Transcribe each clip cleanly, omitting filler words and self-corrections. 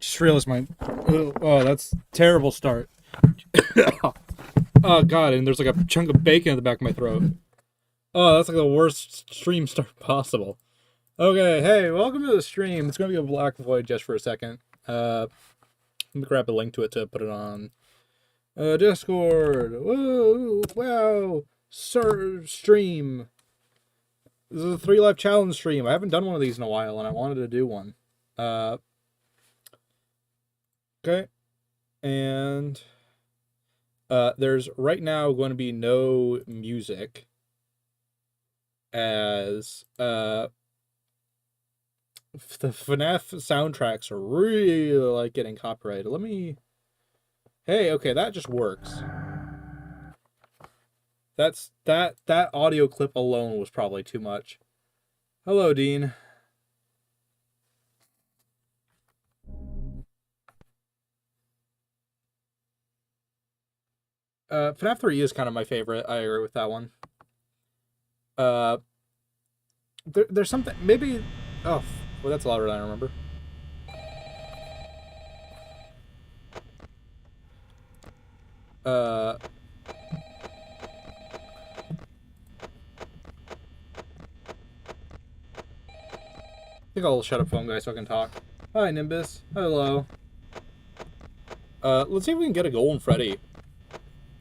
Just realized my. Oh, that's a terrible start. Oh god, and there's like a chunk of bacon at the back of my throat. Oh, that's like the worst stream start possible. Okay, hey, welcome to the stream. It's gonna be a black void just for a second. Let me grab a link to it to put it on. Discord. Whoa, wow, stream. This is a 3 Live challenge stream. I haven't done one of these in a while, and I wanted to do one. Okay, and there's right now going to be no music, as the FNaF soundtracks are really like getting copyrighted. Let me. Hey, okay, that just works. That audio clip alone was probably too much. Hello, Dean. FNaF 3 is kind of my favorite. I agree with that one. There's something, maybe. Oh, well, that's louder than I remember. I think I'll shut up phone guy so I can talk. Hi, Nimbus. Hello. Let's see if we can get a golden Freddy.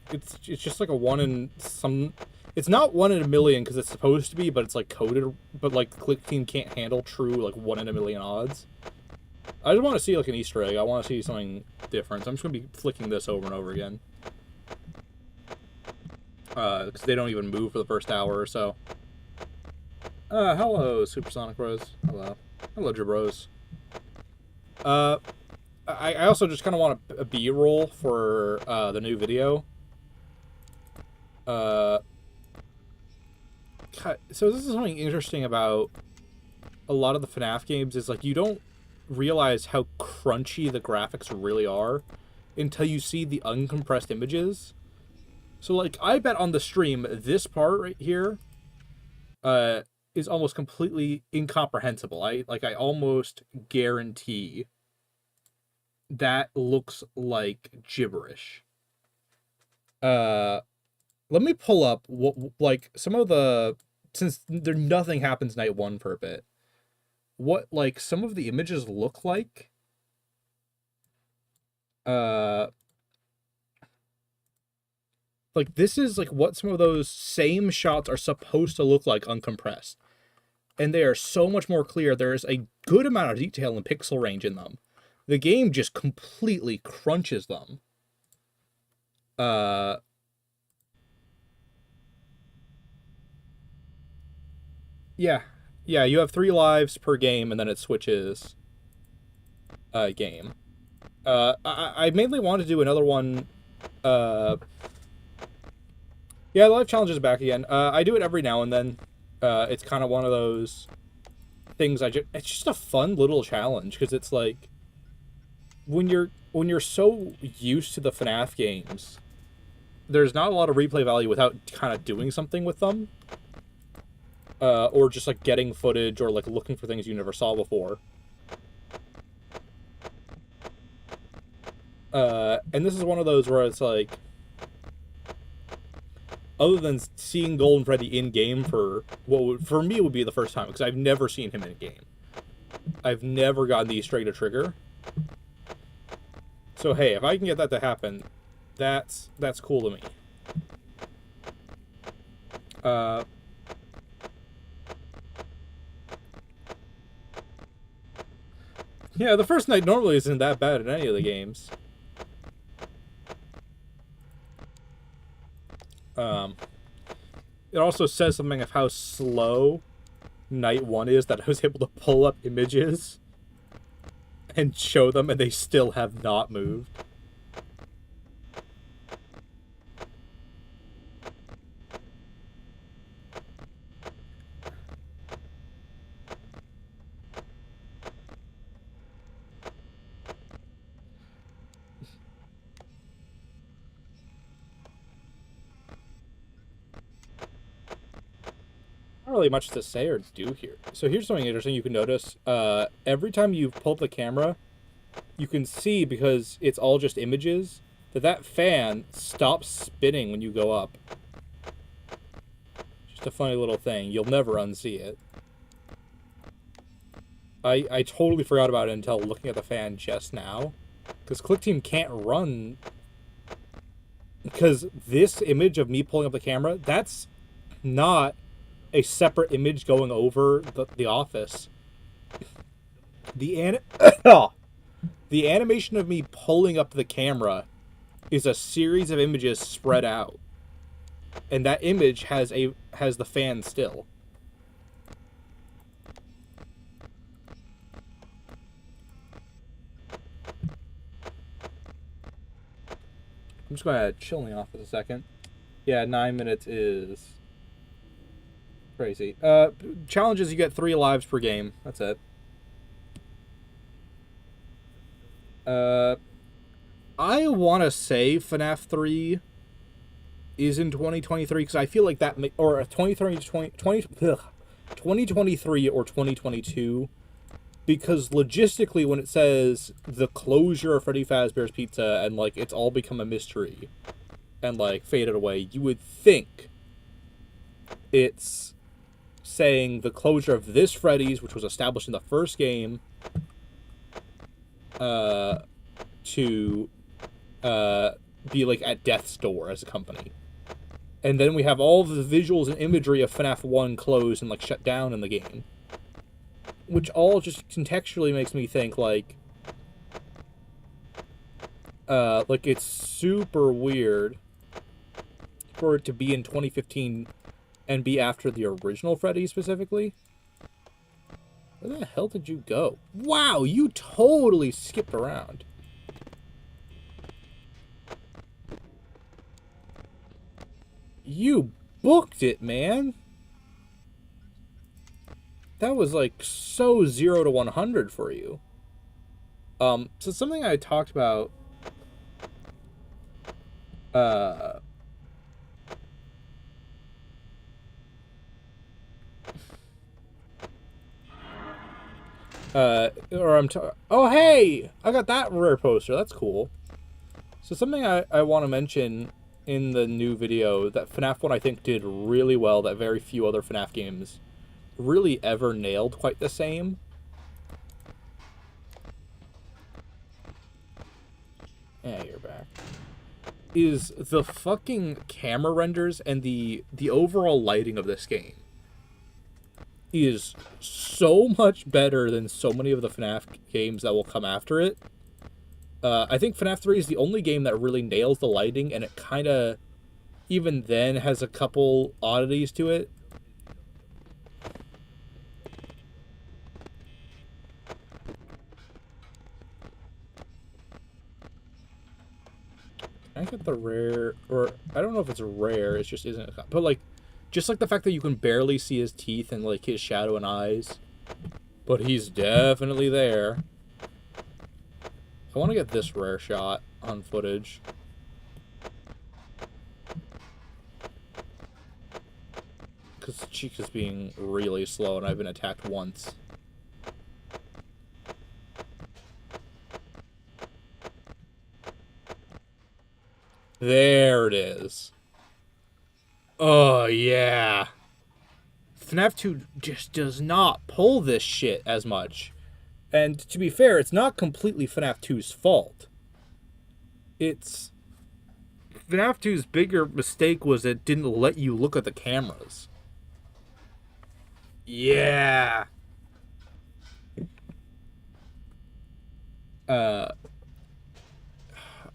It's just like a 1 in some. It's not 1 in a million because it's supposed to be, but it's like coded. But like Click Team can't handle true like 1 in a million odds. I just want to see like an Easter egg. I want to see something different. So I'm just gonna be flicking this over and over again. Because they don't even move for the first hour or so. Hello, Supersonic Bros. Hello. Hello, Jabros. I also just kind of want a B-roll for the new video. So this is something interesting about a lot of the FNaF games is like you don't realize how crunchy the graphics really are until you see the uncompressed images. So like I bet on the stream this part right here is almost completely incomprehensible. I almost guarantee that looks like gibberish. Let me pull up what like some of the, since nothing happens night 1 for a bit, what like some of the images look like. Like this is like what some of those same shots are supposed to look like uncompressed. And they are so much more clear. There's a good amount of detail and pixel range in them. The game just completely crunches them. Yeah, you have 3 lives per game, and then it switches game. I mainly want to do another one. Yeah, the live challenge is back again. I do it every now and then. It's kind of one of those things. It's just a fun little challenge because it's like when you're so used to the FNaF games, there's not a lot of replay value without kind of doing something with them. Or just like getting footage or like looking for things you never saw before. And this is one of those where it's like, other than seeing Golden Freddy in game for what would, for me would be the first time, because I've never seen him in a game. I've never gotten the Easter egg to trigger. So hey, if I can get that to happen, that's cool to me. Yeah, the first night normally isn't that bad in any of the games. It also says something of how slow night 1 is, that I was able to pull up images and show them and they still have not moved. Not really much to say or do here. So here's something interesting you can notice. Every time you pull up the camera, you can see, because it's all just images, that fan stops spinning when you go up. Just a funny little thing. You'll never unsee it. I totally forgot about it until looking at the fan just now. Because ClickTeam can't run... Because this image of me pulling up the camera, that's not a separate image going over the office. The animation of me pulling up the camera is a series of images spread out. And that image has the fan still. I'm just going to chill me off for a second. Yeah, 9 minutes is crazy. Challenge is you get 3 lives per game. That's it. I want to say FNaF 3 is in 2023 because I feel like that or 2023 or 2022, because logistically when it says the closure of Freddy Fazbear's Pizza and like it's all become a mystery and like faded away, you would think it's saying the closure of this Freddy's, which was established in the first game, to be like at death's door as a company. And then we have all the visuals and imagery of FNaF 1 closed and like shut down in the game. Which all just contextually makes me think like it's super weird for it to be in 2015 and be after the original Freddy specifically. Where the hell did you go? Wow, you totally skipped around. You booked it, man. That was like so 0 to 100 for you. So something I talked about oh hey, I got that rare poster. That's cool. So something I want to mention in the new video that FNaF 1 I think did really well that very few other FNaF games really ever nailed quite the same. Yeah, you're back. Is the fucking camera renders and the overall lighting of this game is so much better than so many of the FNaF games that will come after it. I think FNaF 3 is the only game that really nails the lighting, and it kind of, even then, has a couple oddities to it. I get the rare, or I don't know if it's rare, it just isn't, but like, just like the fact that you can barely see his teeth and like his shadow and eyes, but he's definitely there. I want to get this rare shot on footage. Because Chica's being really slow and I've been attacked once. There it is. Oh, yeah. FNaF 2 just does not pull this shit as much. And to be fair, it's not completely FNaF 2's fault. It's... FNaF 2's bigger mistake was it didn't let you look at the cameras. Yeah.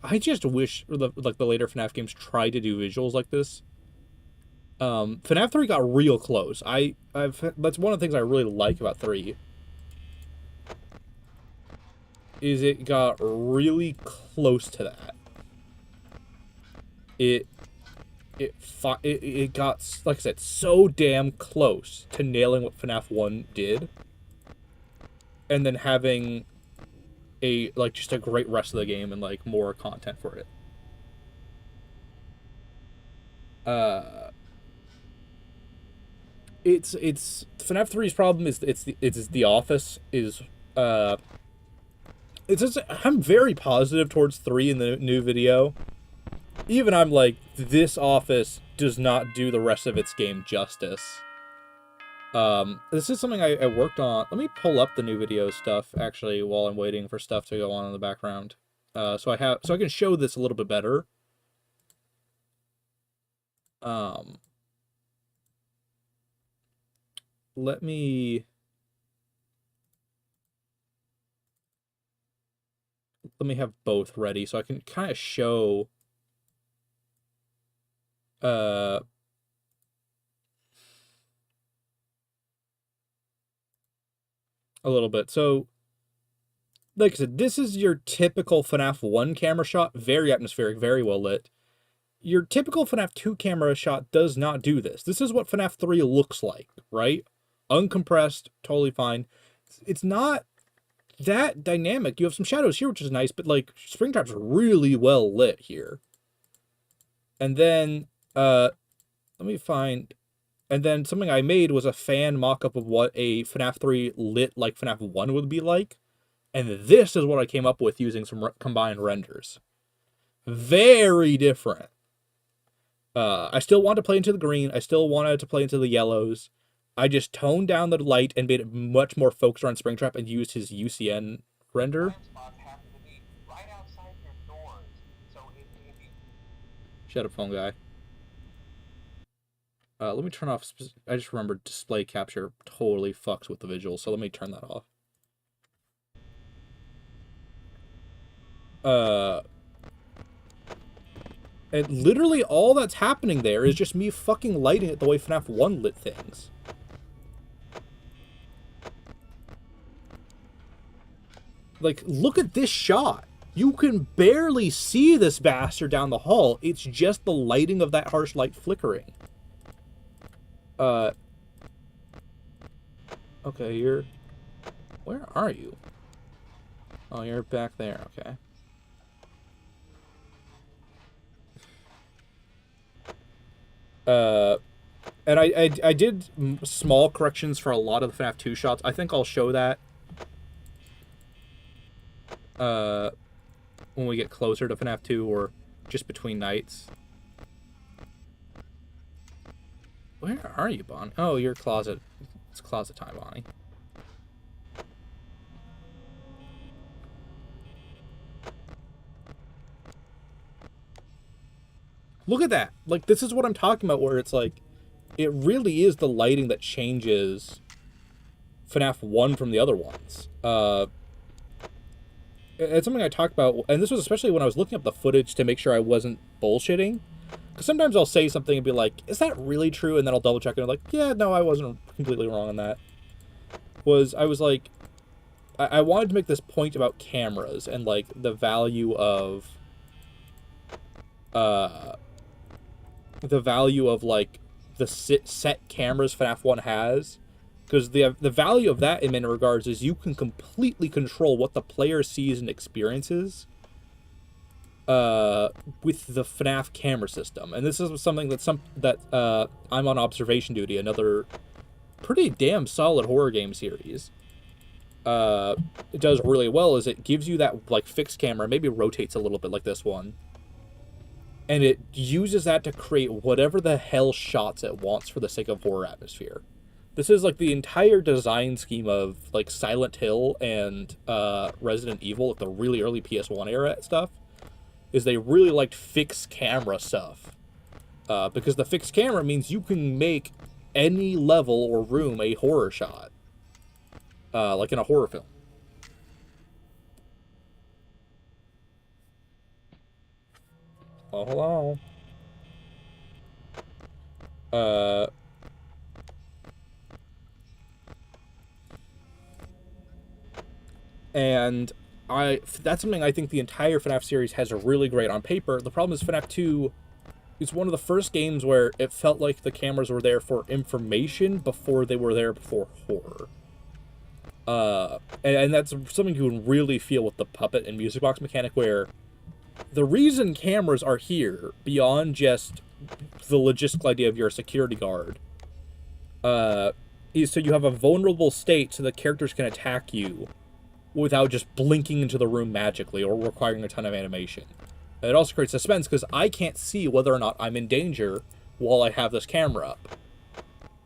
I just wish the later FNaF games tried to do visuals like this. FNaF 3 got real close. That's one of the things I really like about 3. Is it got really close to that. It got, like I said, so damn close to nailing what FNaF 1 did. And then having just a great rest of the game and like more content for it. It's FNaF 3's problem is it's the office is it's just, I'm very positive towards 3 in the new video. Even I'm like, this office does not do the rest of its game justice. This is something I worked on. Let me pull up the new video stuff, actually, while I'm waiting for stuff to go on in the background. So I can show this a little bit better. Let me have both ready so I can kind of show a little bit. So, like I said, this is your typical FNAF 1 camera shot, very atmospheric, very well lit. Your typical FNAF 2 camera shot does not do this. This is what FNAF 3 looks like, right? Uncompressed, totally fine. It's not that dynamic. You have some shadows here, which is nice, but like Springtrap's really well lit here. And then let me find, and then something I made was a fan mock-up of what a FNAF 3 lit like FNAF 1 would be like. And this is what I came up with using some combined renders. Very different. I still want to play into the green. I still wanted to play into the yellows. I just toned down the light and made it much more focused on Springtrap and used his UCN render. Shut up, phone guy. Let me turn off. I just remembered display capture totally fucks with the visuals, so let me turn that off. And literally all that's happening there is just me fucking lighting it the way FNAF 1 lit things. Like, look at this shot. You can barely see this bastard down the hall. It's just the lighting of that harsh light flickering. Okay, you're... Where are you? Oh, you're back there, okay. And I did small corrections for a lot of the FNAF 2 shots. I think I'll show that when we get closer to FNAF 2 or just between nights. Where are you, Bonnie? Oh, you're closet. It's closet time, Bonnie. Look at that. Like, this is what I'm talking about, where it's like, it really is the lighting that changes FNAF 1 from the other ones. It's something I talked about, and this was especially when I was looking up the footage to make sure I wasn't bullshitting. Because sometimes I'll say something and be like, is that really true? And then I'll double check and I'm like, yeah, no, I wasn't completely wrong on that. I was like, I wanted to make this point about cameras and like the value of like the set cameras FNAF 1 has. Because the value of that in many regards is you can completely control what the player sees and experiences with the FNAF camera system. And this is something that I'm on Observation Duty, another pretty damn solid horror game series. It does really well is it gives you that like fixed camera, maybe rotates a little bit like this one. And it uses that to create whatever the hell shots it wants for the sake of horror atmosphere. This is like the entire design scheme of like Silent Hill and Resident Evil, like the really early PS1 era stuff, is they really liked fixed camera stuff. Because the fixed camera means you can make any level or room a horror shot. Like in a horror film. Oh, hello. And that's something I think the entire FNAF series has a really great on paper. The problem is FNAF 2 is one of the first games where it felt like the cameras were there for information before they were there for horror. And that's something you can really feel with the puppet and music box mechanic, where the reason cameras are here, beyond just the logistical idea of you're a security guard, is so you have a vulnerable state so the characters can attack you without just blinking into the room magically or requiring a ton of animation. And it also creates suspense because I can't see whether or not I'm in danger while I have this camera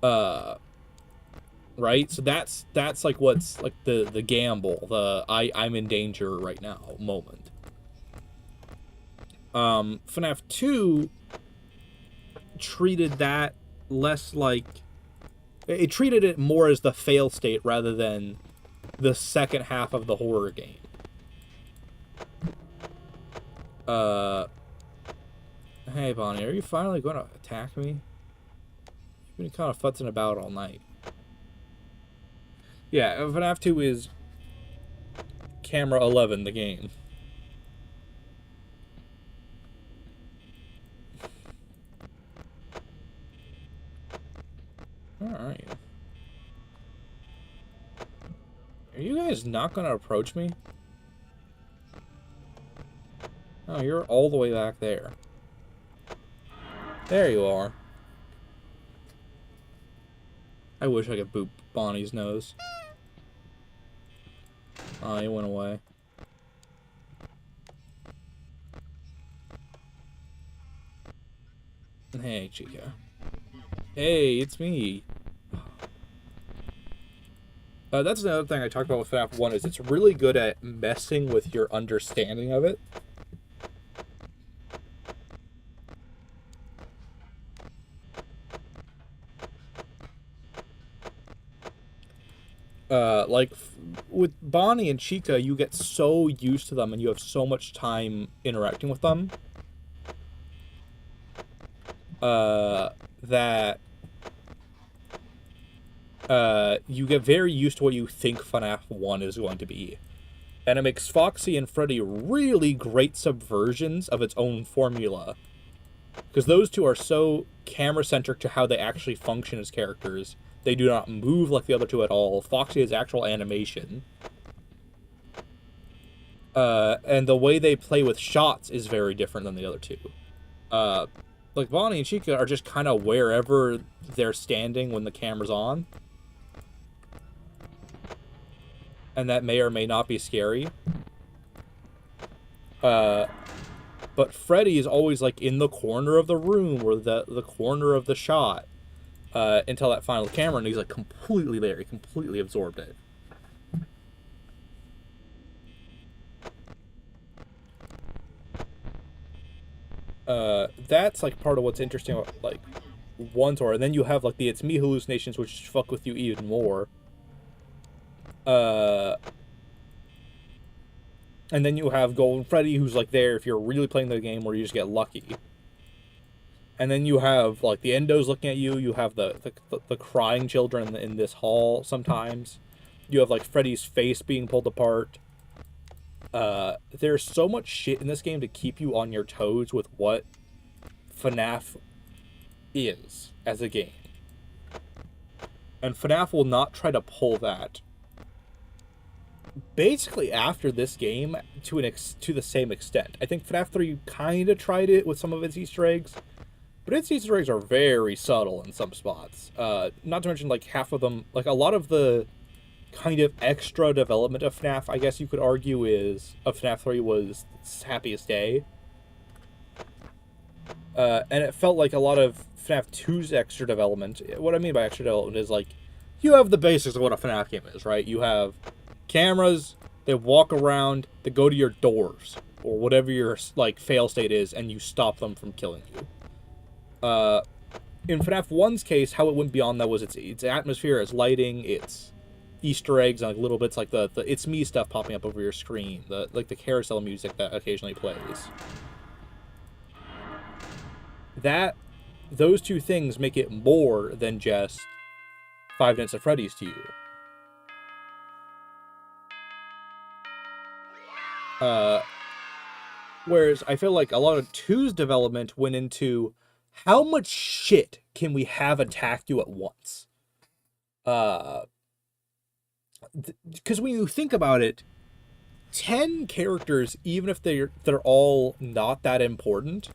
up. Right? So that's like what's like the gamble, the I'm in danger right now moment. FNaF 2 treated that less like, it treated it more as the fail state rather than the second half of the horror game. Hey Bonnie, are you finally going to attack me? You've been kind of futzing about all night. Yeah, FNaF 2 is camera 11, the game. Alright. Are you guys not gonna approach me? Oh, you're all the way back there. There you are. I wish I could boop Bonnie's nose. Oh, he went away. Hey, Chica. Hey, it's me. That's another thing I talked about with FNaF 1, is it's really good at messing with your understanding of it. Like, with Bonnie and Chica, you get so used to them and you have so much time interacting with them, that you get very used to what you think FNaF 1 is going to be. And it makes Foxy and Freddy really great subversions of its own formula. Because those two are so camera-centric to how they actually function as characters. They do not move like the other two at all. Foxy has actual animation. And the way they play with shots is very different than the other two. Like, Bonnie and Chica are just kind of wherever they're standing when the camera's on. And that may or may not be scary. But Freddy is always, like, in the corner of the room or the corner of the shot. Until that final camera, and he's, like, completely there. He completely absorbed it. That's, like, part of what's interesting about, like, one tour. And then you have, like, the It's Me hallucinations, which fuck with you even more. And then you have Golden Freddy, who's, like, there if you're really playing the game where you just get lucky. And then you have, like, the Endos looking at you. You have the crying children in this hall sometimes. You have, like, Freddy's face being pulled apart. There's so much shit in this game to keep you on your toes with what FNaF is as a game. And FNaF will not try to pull that. Basically, after this game, to the same extent. I think FNaF 3 kind of tried it with some of its Easter eggs. But its Easter eggs are very subtle in some spots. Not to mention, like, half of them... Like, a lot of the kind of extra development of FNaF, I guess you could argue, of FNaF 3 was Happiest Day. And it felt like a lot of FNaF 2's extra development... What I mean by extra development is, like, you have the basics of what a FNaF game is, right? You have cameras, they walk around, they go to your doors, or whatever your, like, fail state is, and you stop them from killing you. In FNaF 1's case, how it went beyond that was its atmosphere, its lighting, its Easter eggs, and like little bits like the It's Me stuff popping up over your screen, the carousel music that occasionally plays. Those two things make it more than just Five Nights at Freddy's to you. Whereas I feel like a lot of 2's development went into how much shit can we have attack you at once? Because when you think about it, 10 characters, even if they're all not that important,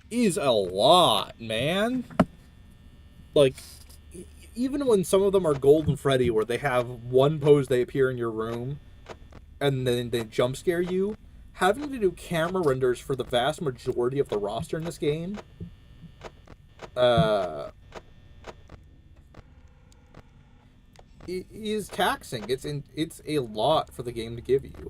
is a lot, man. Like, even when some of them are Golden Freddy, where they have one pose, they appear in your room, and then they jump scare you, having to do camera renders for the vast majority of the roster in this game, it is taxing. It's a lot for the game to give you.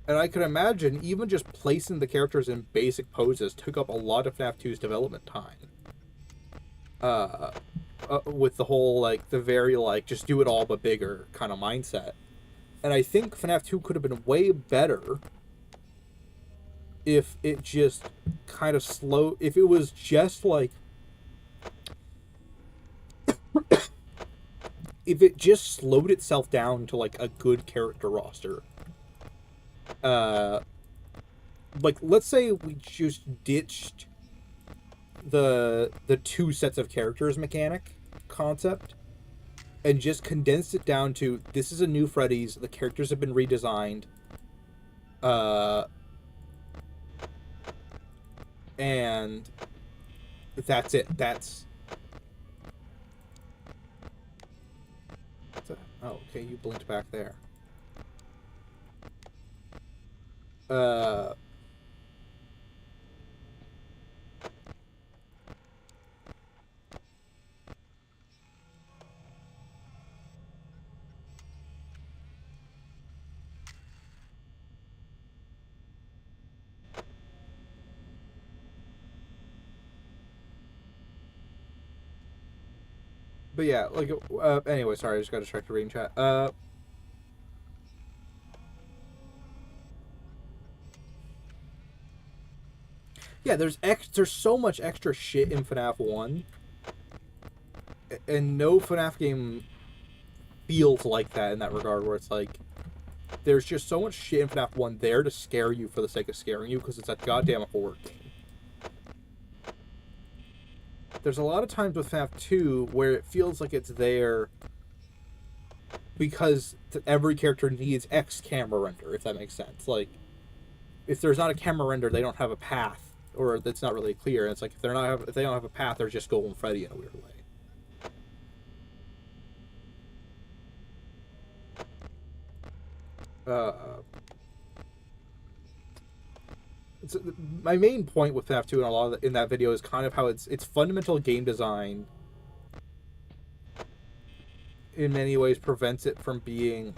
And I could imagine even just placing the characters in basic poses took up a lot of FNAF 2's development time. With the whole, like, the very, like, just do it all but bigger kind of mindset. And I think FNAF 2 could have been way better if it just kind of if it was just, like, if it just slowed itself down to, like, a good character roster. Like, let's say we just ditched the two sets of characters mechanic concept and just condensed it down to, this is a new Freddy's, the characters have been redesigned, and that's it. Oh, okay, you blinked back there. But yeah, like, anyway, sorry, I just got distracted reading chat. Yeah, there's so much extra shit in FNAF 1, and no FNAF game feels like that in that regard, where it's like, there's just so much shit in FNAF 1 there to scare you for the sake of scaring you, because it's a goddamn horror game. There's a lot of times with FNAF 2 where it feels like it's there because every character needs X camera render, if that makes sense. Like, if there's not a camera render, they don't have a path, or it's not really clear. And it's like, if they don't have a path, they're just Golden Freddy in a weird way. My main point with FNAF 2 and a lot of in that video is kind of how its fundamental game design in many ways prevents it from being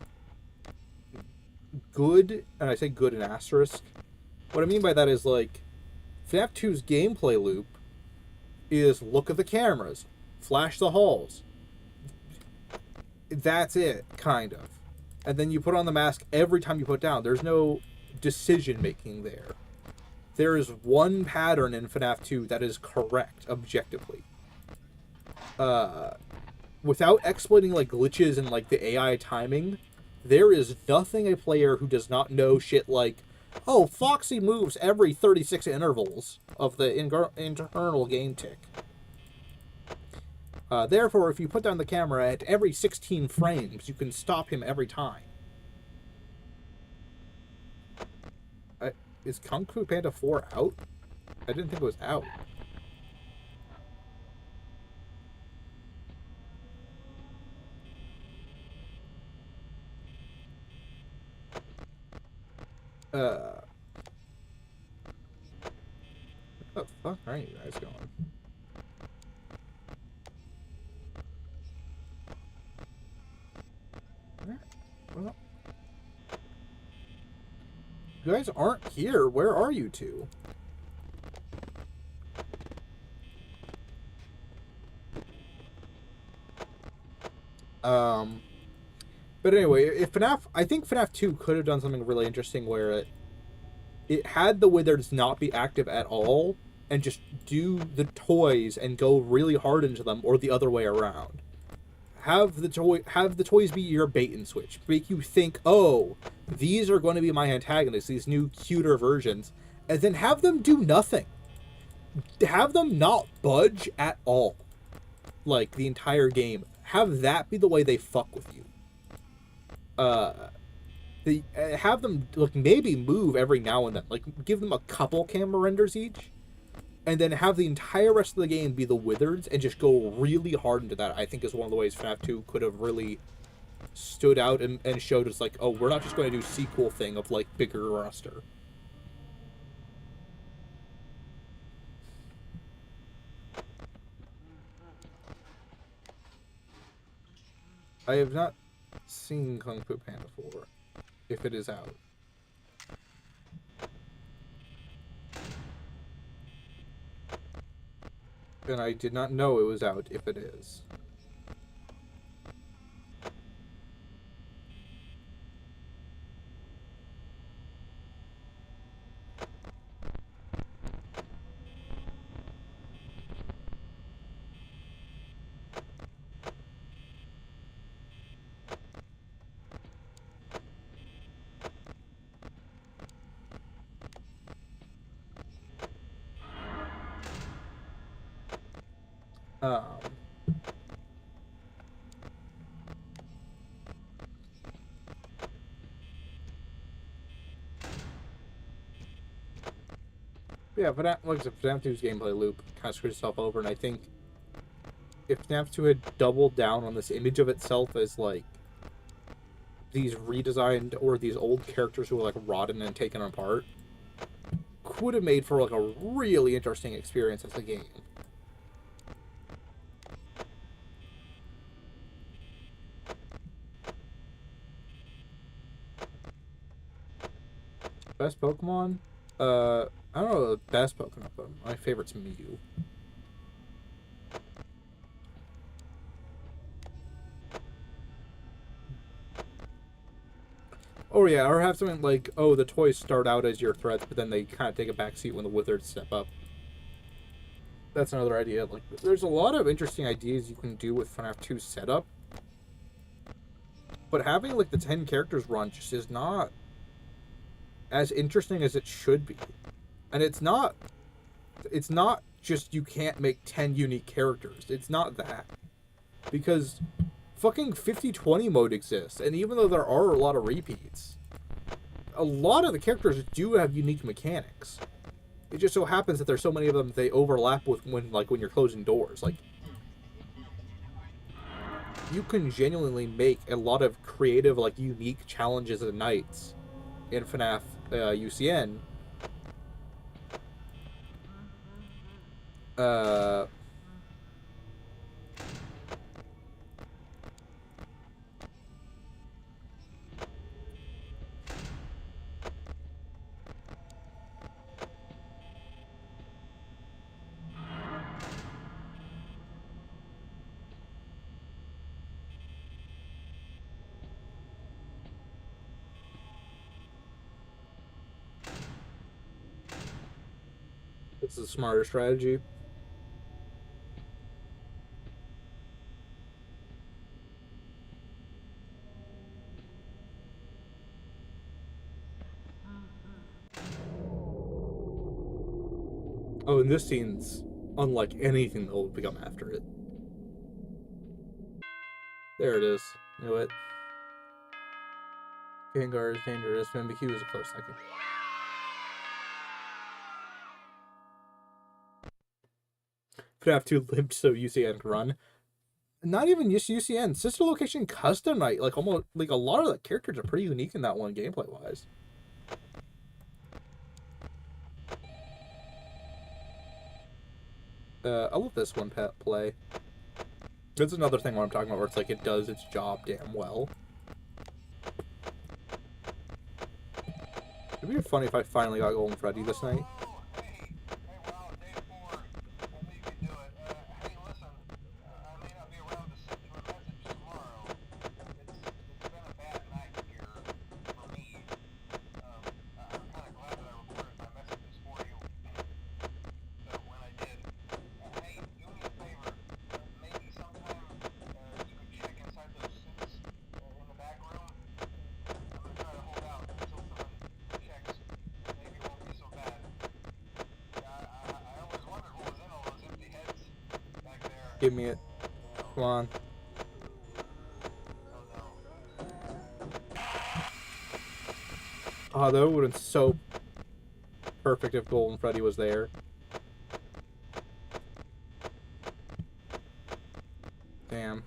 good, and I say good in asterisk. What I mean by that is, like, FNAF 2's gameplay loop is look at the cameras, flash the halls. That's it, kind of. And then you put on the mask every time you put down. There's no decision making there. There is one pattern in FNAF 2 that is correct objectively. Without exploiting, like, glitches and, like, the AI timing, there is nothing a player who does not know shit like, oh, Foxy moves every 36 intervals of the internal game tick. Therefore, if you put down the camera at every 16 frames, you can stop him every time. Is Kung Fu Panda 4 out? I didn't think it was out. Where the fuck are you guys going? Well, you guys aren't here. Where are you two? But anyway, if I think FNAF 2 could have done something really interesting where it had the Withers not be active at all and just do the toys and go really hard into them, or the other way around. Have the toys be your bait and switch. Make you think, oh, these are going to be my antagonists, these new cuter versions, and then have them do nothing. Have them not budge at all, like, the entire game. Have that be the way they fuck with you. uh, they have them like maybe move every now and then, like give them a couple camera renders each, and then have the entire rest of the game be the Withereds and just go really hard into that. I think is one of the ways FNAF 2 could have really stood out and showed us like, oh, we're not just going to do sequel thing of like bigger roster. I have not seen Kung Fu Panda 4, if it is out. And I did not know it was out, if it is. Um, yeah, but like I said, FNAF 2's gameplay loop kind of screwed itself over, and I think if FNAF 2 had doubled down on this image of itself as like these redesigned or these old characters who were like rotten and taken apart, could have made for like a really interesting experience as a game. Best Pokemon? I don't know the best Pokemon, but my favorite's Mew. Oh yeah, or have something like, oh, the toys start out as your threats, but then they kind of take a backseat when the Withered step up. That's another idea. Like, there's a lot of interesting ideas you can do with FNAF 2 setup, but having like the 10 characters run just is not as interesting as it should be. And it's not just you can't make 10 unique characters. It's not that. Because fucking 50-20 mode exists, and even though there are a lot of repeats, a lot of the characters do have unique mechanics. It just so happens that there's so many of them that they overlap with when you're closing doors. Like, you can genuinely make a lot of creative, like, unique challenges and nights in FNAF UCN. It's a smarter strategy. Oh, and this scene's unlike anything that will become after it. There it is. Knew it. Gengar is dangerous. Mimikyu is a close second. FNAF 2 limped so UCN can run. Not even just UCN. Sister Location Custom Night. Like, almost, like, a lot of the characters are pretty unique in that one, gameplay-wise. I'll let this one play. That's another thing what I'm talking about, where it's like, it does its job damn well. It'd be funny if I finally got Golden Freddy this night. Give me it. Come on. Oh, that would have been so perfect if Golden Freddy was there. Damn.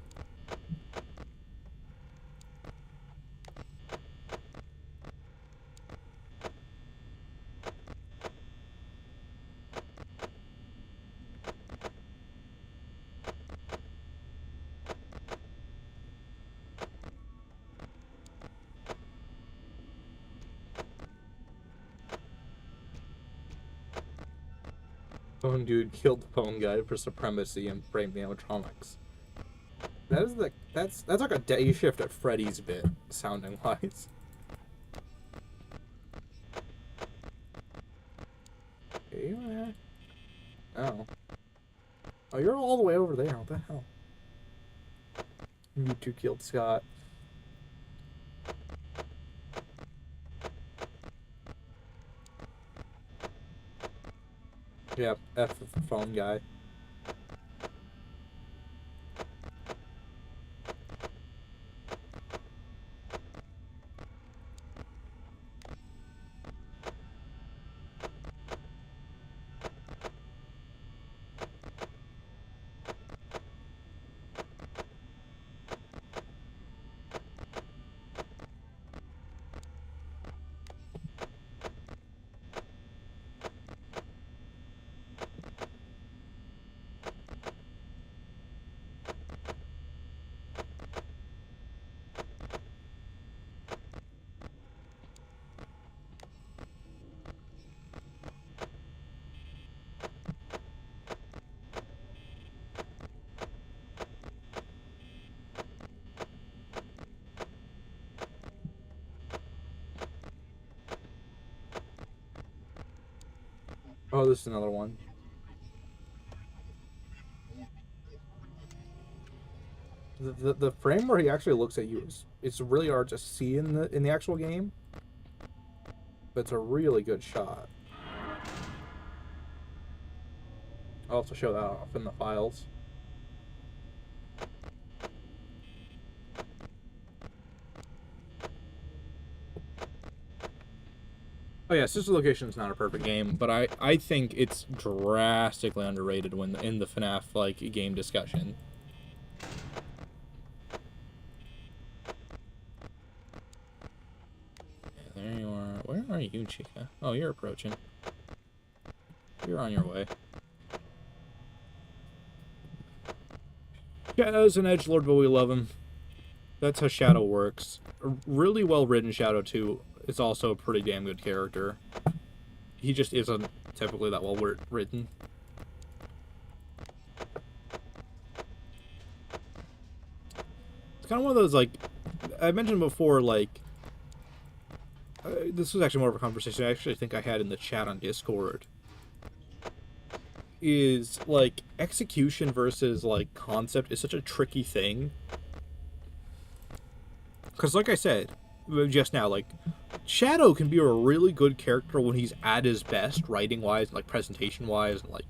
Phone dude killed the phone guy for supremacy and framed the animatronics. That is like that's like a day shift at Freddy's bit, sounding wise. Okay, oh. Oh, you're all the way over there. What the hell? You two killed Scott. Yeah, F the phone guy. Oh, this is another one. The frame where he actually looks at you is it's really hard to see in the actual game, but it's a really good shot. I'll also show that off in the files. Oh yeah, Sister Location is not a perfect game, but I think it's drastically underrated when in the FNaF like game discussion. There you are. Where are you, Chica? Oh, you're approaching. You're on your way. Shadow's an edgelord, but we love him. That's how Shadow works. A really well written Shadow too is also a pretty damn good character. He just isn't typically that well written. It's kind of one of those, like, I mentioned before, like, this was actually more of a conversation I actually think I had in the chat on Discord. Is, like, execution versus, like, concept is such a tricky thing. Because, like I said just now, like, Shadow can be a really good character when he's at his best, writing-wise, like, presentation-wise, and, like,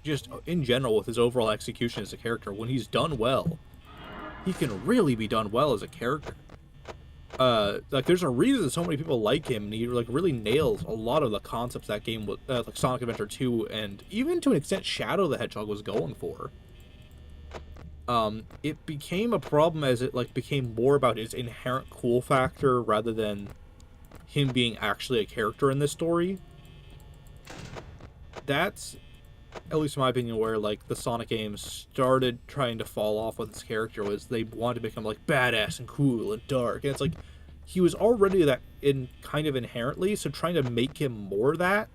just in general with his overall execution as a character. When he's done well, he can really be done well as a character. Like, there's a reason so many people like him, and he, like, really nails a lot of the concepts that game, like Sonic Adventure 2, and even to an extent Shadow the Hedgehog was going for. It became a problem as it, like, became more about his inherent cool factor rather than him being actually a character in this story. That's, at least in my opinion, where, like, the Sonic games started trying to fall off with his character, was they wanted to make him, like, badass and cool and dark. And it's like, he was already that in kind of inherently, so trying to make him more that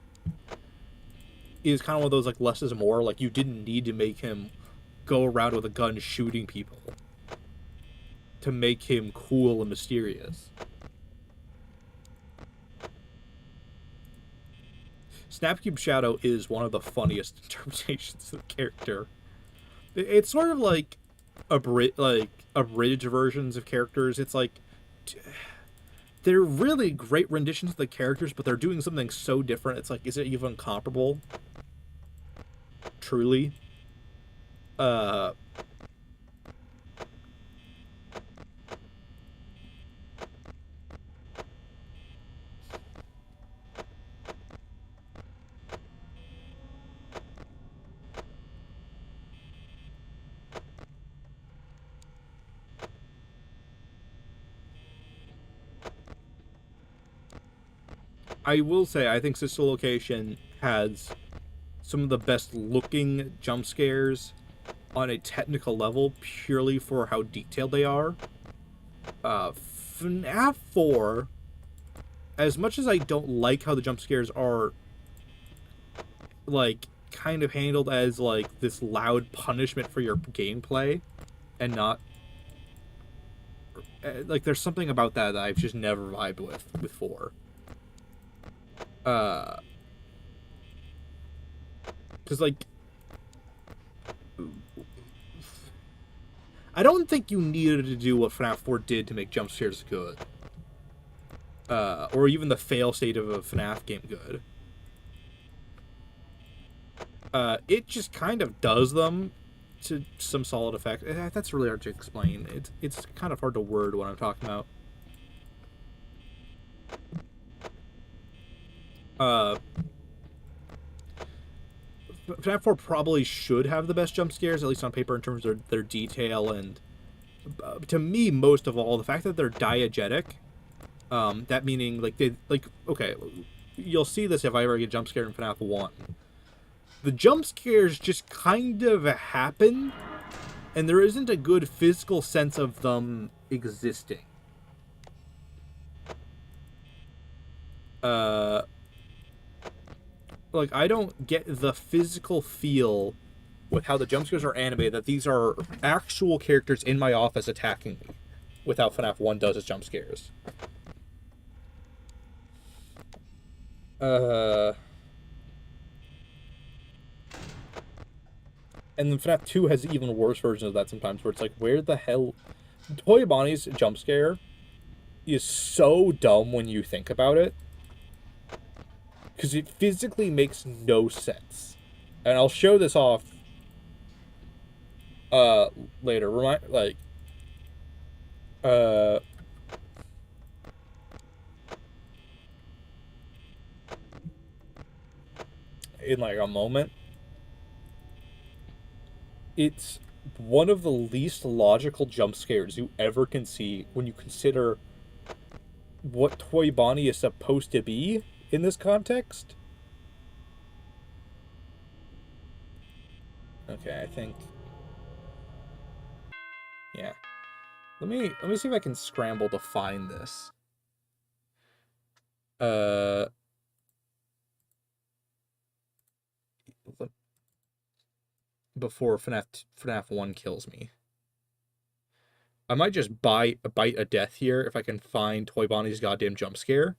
is kind of one of those, like, less is more. Like, you didn't need to make him go around with a gun shooting people to make him cool and mysterious. Snapcube Shadow is one of the funniest interpretations of the character. It's sort of like abridged versions of characters. It's like they're really great renditions of the characters, but they're doing something so different. It's like, is it even comparable? Truly. I will say, I think Sister Location has some of the best looking jump scares on a technical level, purely for how detailed they are. FNaF 4, as much as I don't like how the jump scares are, like, kind of handled as, like, this loud punishment for your gameplay, and not, like, there's something about that I've just never vibed with 4. Because, like, I don't think you needed to do what FNaF 4 did to make jump scares good. Or even the fail state of a FNaF game good. It just kind of does them to some solid effect. That's really hard to explain. It's kind of hard to word what I'm talking about. FNaF 4 probably should have the best jump scares, at least on paper, in terms of their detail, and to me, most of all, the fact that they're diegetic. That meaning, like, okay, you'll see this if I ever get jump scared in FNaF 1. The jump scares just kind of happen, and there isn't a good physical sense of them existing. Like, I don't get the physical feel with how the jump scares are animated that these are actual characters in my office attacking me, with how FNaF 1 does its jump scares. And then FNaF 2 has even worse versions of that sometimes, where it's like, where the hell... Toy Bonnie's jump scare is so dumb when you think about it, because it physically makes no sense. And I'll show this off later. In like a moment. It's one of the least logical jump scares you ever can see when you consider what Toy Bonnie is supposed to be in this context. Okay, I think... yeah. Let me see if I can scramble to find this. Before FNaF 1 kills me. I might just bite a death here if I can find Toy Bonnie's goddamn jump scare.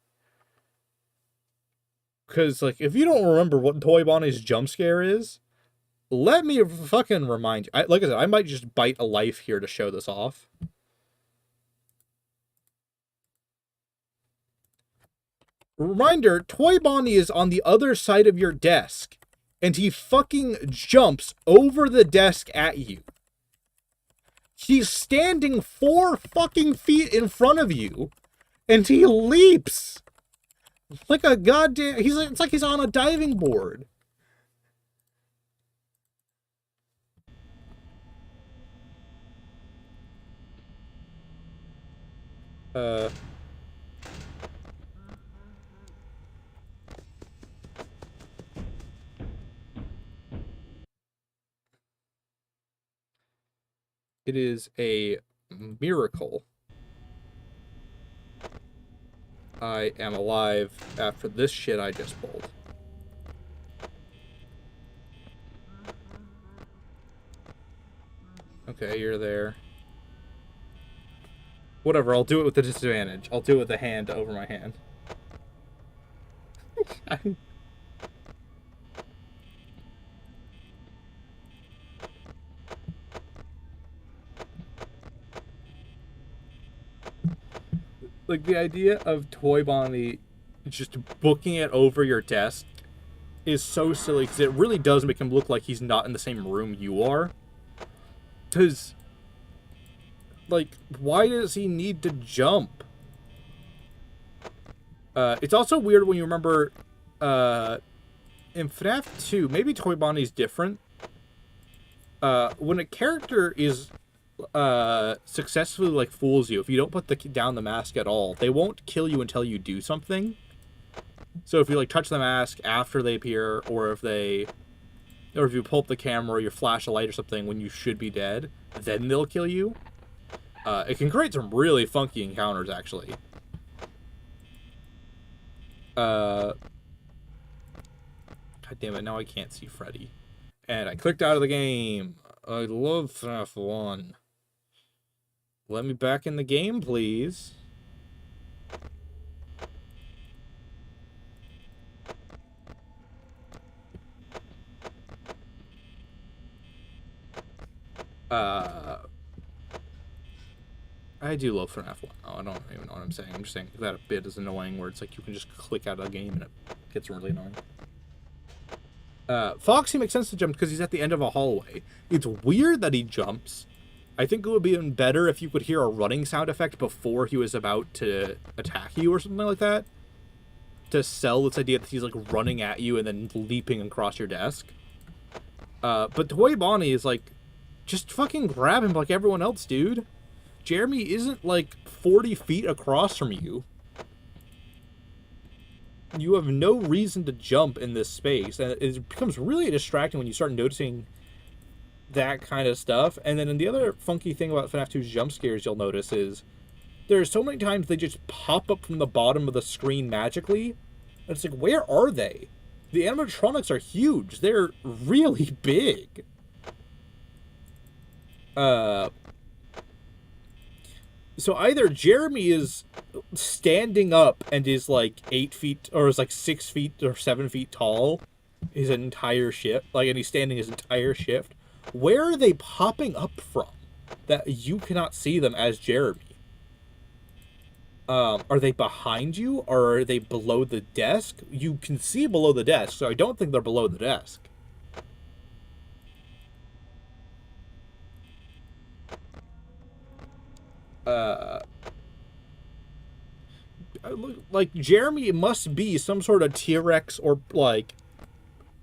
Because, like, if you don't remember what Toy Bonnie's jump scare is, let me fucking remind you. Like I said, I might just bite a life here to show this off. Reminder, Toy Bonnie is on the other side of your desk, and he fucking jumps over the desk at you. He's standing 4 fucking feet in front of you, and he leaps like a goddamn... it's like he's on a diving board. It is a miracle I am alive after this shit I just pulled. Okay, you're there. Whatever, I'll do it with the disadvantage. I'll do it with the hand over my hand. Like, the idea of Toy Bonnie just booking it over your desk is so silly, because it really does make him look like he's not in the same room you are. Because, like, why does he need to jump? It's also weird when you remember, in FNaF 2, maybe Toy Bonnie's different. When a character is successfully, like, fools you, if you don't put down the mask at all, they won't kill you until you do something. So if you like touch the mask after they appear, or if you pull up the camera or you flash a light or something when you should be dead, then they'll kill you. It can create some really funky encounters, actually. God damn it, now I can't see Freddy. And I clicked out of the game. I love FNaF 1. Let me back in the game, please. I do love FNaF 1. Oh, I don't even know what I'm saying. I'm just saying that a bit is annoying where it's like you can just click out of the game and it gets really annoying. Foxy makes sense to jump because he's at the end of a hallway. It's weird that he jumps. I think it would be even better if you could hear a running sound effect before he was about to attack you or something like that. To sell this idea that he's like running at you and then leaping across your desk. But Toy Bonnie is like, just fucking grab him like everyone else, dude. Jeremy isn't like 40 feet across from you. You have no reason to jump in this space, and it becomes really distracting when you start noticing that kind of stuff. And then the other funky thing about FNaF 2's jump scares you'll notice is there's so many times they just pop up from the bottom of the screen magically. And it's like, where are they? The animatronics are huge. They're really big. So either Jeremy is standing up and is like 8 feet, or is like 6 feet or 7 feet tall, his entire shift, and he's standing his entire shift. Where are they popping up from that you cannot see them as Jeremy? Are they behind you, or are they below the desk? You can see below the desk, so I don't think they're below the desk. Like, Jeremy must be some sort of T-Rex or, like,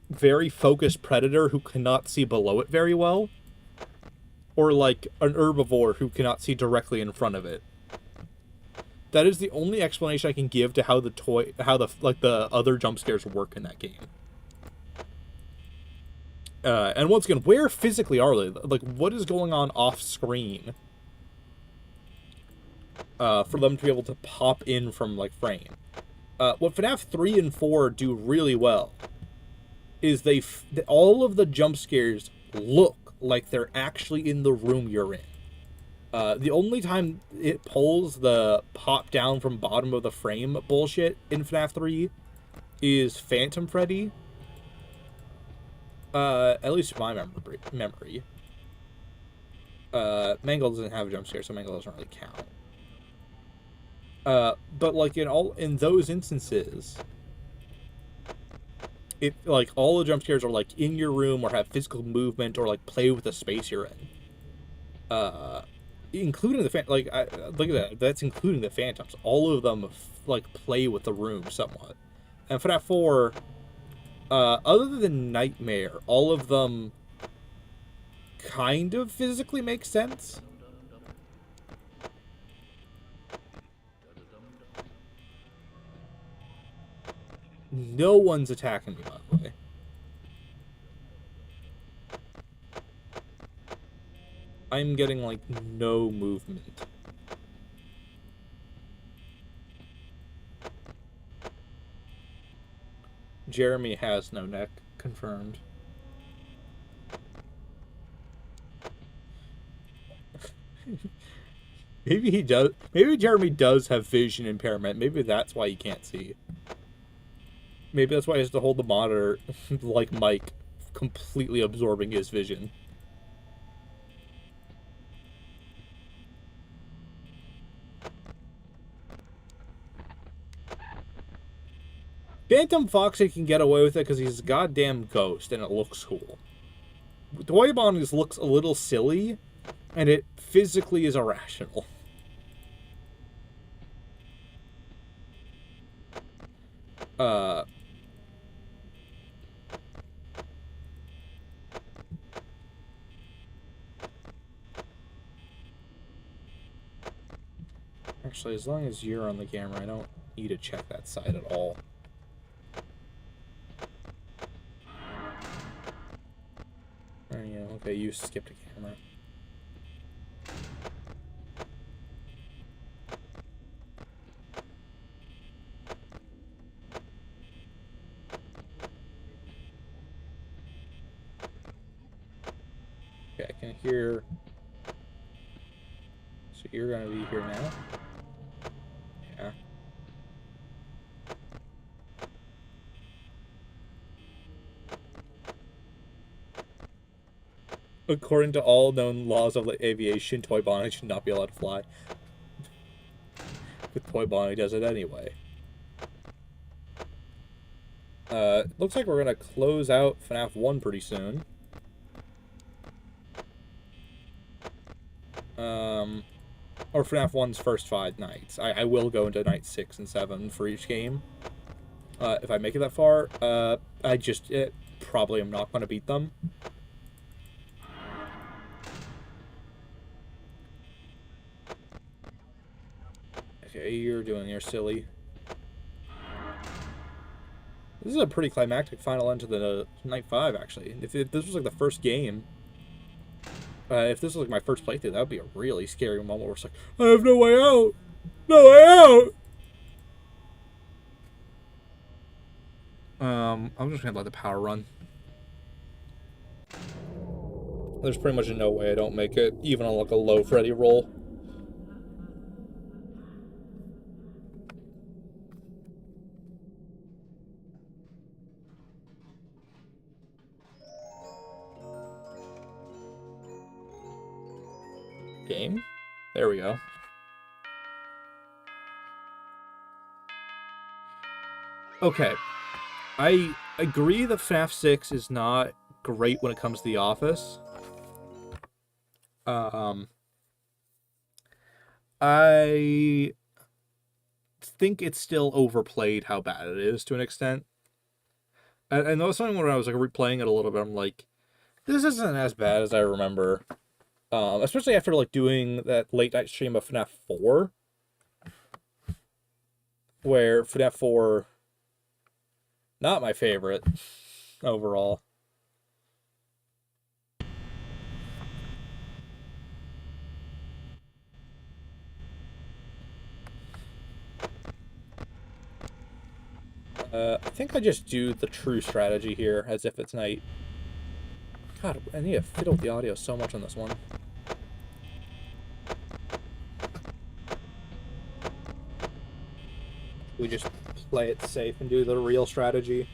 very focused predator who cannot see below it very well. Or, like, an herbivore who cannot see directly in front of it. That is the only explanation I can give to how the other jump scares work in that game. And once again, where physically are they? Like, what is going on off-screen? For them to be able to pop in from, like, frame. What FNaF 3 and 4 do really well is all of the jump scares look like they're actually in the room you're in. The only time it pulls the pop down from bottom of the frame bullshit in FNaF 3 is Phantom Freddy. At least my memory. Mangle doesn't have a jump scare, so Mangle doesn't really count. But like in those instances, like all the jump scares are like in your room or have physical movement or like play with the space you're in. Including the look at that. That's including the phantoms. All of them like play with the room somewhat. And for FNaF 4, other than Nightmare, all of them kind of physically make sense. No one's attacking me, by the way. I'm getting, like, no movement. Jeremy has no neck. Confirmed. Maybe he does. Maybe Jeremy does have vision impairment. Maybe that's why he can't see. Maybe that's why he has to hold the monitor like Mike, completely absorbing his vision. Phantom Foxy can get away with it because he's a goddamn ghost and it looks cool. Toy Bonnie's looks a little silly, and it physically is irrational. Actually, as long as you're on the camera, I don't need to check that side at all. Okay, you skipped a camera. Okay, I can hear... So you're gonna be here now? Yeah. According to all known laws of aviation, Toy Bonnie should not be allowed to fly. But Toy Bonnie does it anyway. Looks like we're gonna close out FNaF 1 pretty soon. Or FNaF 1's first 5 nights. I will go into night 6 and 7 for each game. If I make it that far, I just probably am not going to beat them. Okay, you're doing your silly. This is a pretty climactic final end to the night 5, actually. If this was like the first game, if this was like my first playthrough, that would be a really scary moment where it's like, I have no way out! No way out! I'm just gonna let the power run. There's pretty much no way I don't make it, even on like a low Freddy roll. Game? There we go. Okay. I agree that FNaF 6 is not great when it comes to The Office. I think it's still overplayed how bad it is to an extent. And that was something when I was like replaying it a little bit, I'm like, this isn't as bad as I remember. Especially after like doing that late night stream of FNaF 4. Where FNaF 4, not my favorite overall. I think I just do the true strategy here, as if it's night. God, I need to fiddle with the audio so much on this one. We just play it safe and do the real strategy.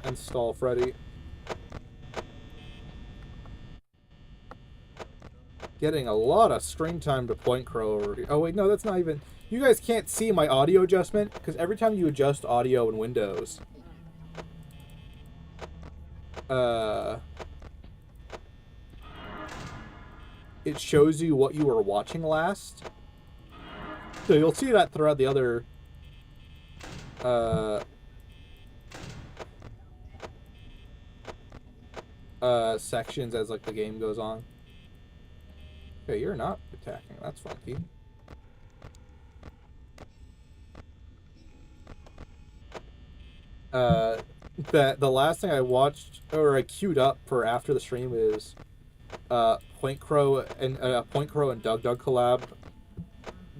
And stall Freddy. Getting a lot of screen time to Point Crow already. Oh wait, no, that's not even... You guys can't see my audio adjustment, because every time you adjust audio in Windows... it shows you what you were watching last. So you'll see that throughout the other... sections as like the game goes on. Okay, you're not attacking. That's funky. The last thing I watched or I queued up for after the stream is Point Crow and Doug collab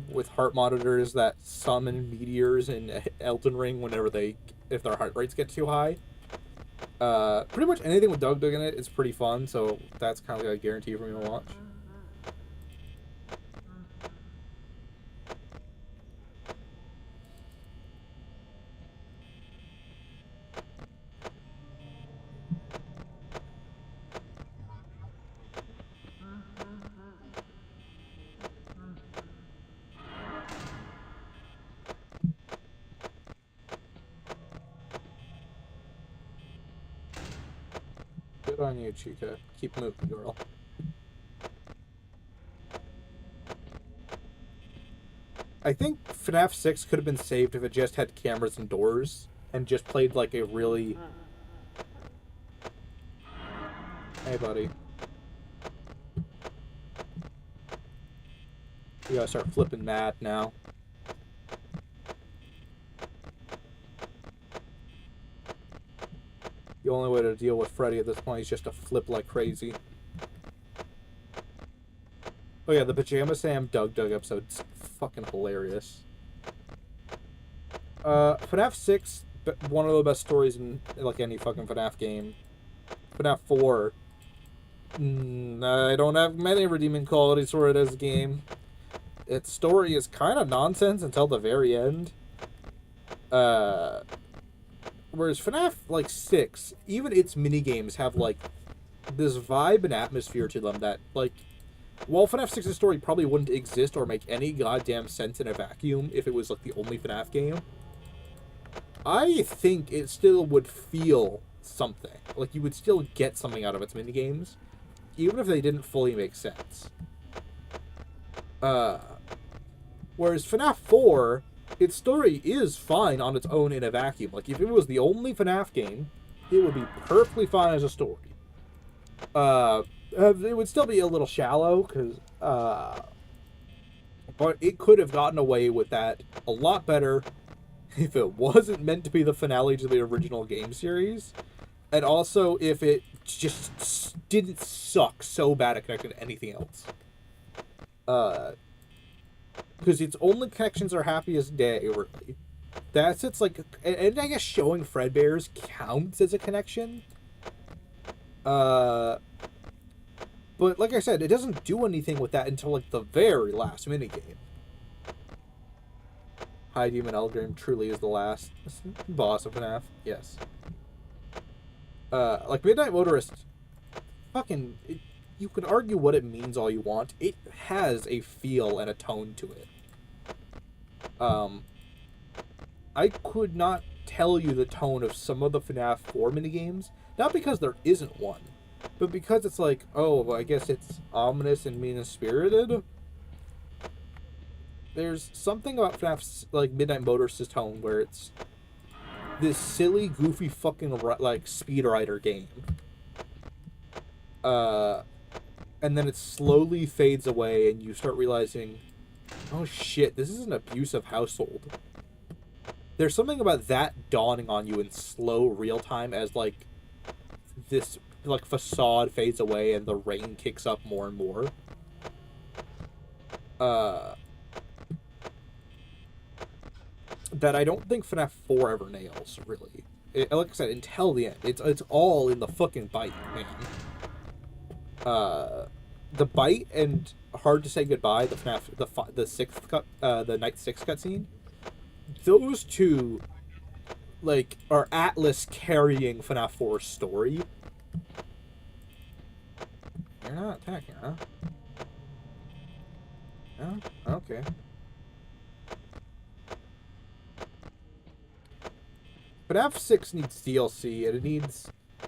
with heart monitors that summon meteors in Elden Ring if their heart rates get too high. Pretty much anything with Doug in it is pretty fun, so that's kind of like a guarantee for me to watch. Good on you, Chica. Keep moving, girl. I think FNaF 6 could have been saved if it just had cameras and doors and just played like a really... Hey, buddy. You gotta start flipping mad now. The only way to deal with Freddy at this point is just to flip like crazy. Oh yeah, the Pajama Sam Doug episode's fucking hilarious. FNAF 6, one of the best stories in like any fucking FNAF game. FNAF 4, I don't have many redeeming qualities for it as a game. Its story is kind of nonsense until the very end. Whereas FNAF, like, 6, even its minigames have, like, this vibe and atmosphere to them that, like, while FNAF 6's story probably wouldn't exist or make any goddamn sense in a vacuum if it was, like, the only FNAF game, I think it still would feel something. Like, you would still get something out of its minigames, even if they didn't fully make sense. Whereas FNAF 4, its story is fine on its own in a vacuum. Like, if it was the only FNAF game, it would be perfectly fine as a story. It would still be a little shallow, because, but it could have gotten away with that a lot better if it wasn't meant to be the finale to the original game series, and also if it just didn't suck so bad at connecting to anything else. Because its only connections are Happy as Day, really. That's its, like, and I guess showing Fredbear's counts as a connection. But, like I said, it doesn't do anything with that until, like, the very last minigame. High Demon Elgrim truly is the last boss of FNAF. Yes. Like, Midnight Motorist, fucking, you can argue what it means all you want. It has a feel and a tone to it. I could not tell you the tone of some of the FNAF 4 minigames, not because there isn't one, but because it's like, oh, well, I guess it's ominous and mean-spirited. There's something about FNAF's, like, Midnight Motorist's tone where it's this silly, goofy fucking, like, Speed Rider game. And then it slowly fades away and you start realizing, oh shit, this is an abusive household. There's something about that dawning on you in slow real time as, like, this, like, facade fades away and the rain kicks up more and more. That I don't think FNAF 4 ever nails, really. Like I said, until the end. It's all in the fucking bite, man. The bite and Hard to Say Goodbye, the FNAF, the sixth cut, the Night 6 cutscene, those two, like, are Atlas carrying FNAF 4's story. You're not attacking, huh? No? Okay. FNAF 6 needs DLC, and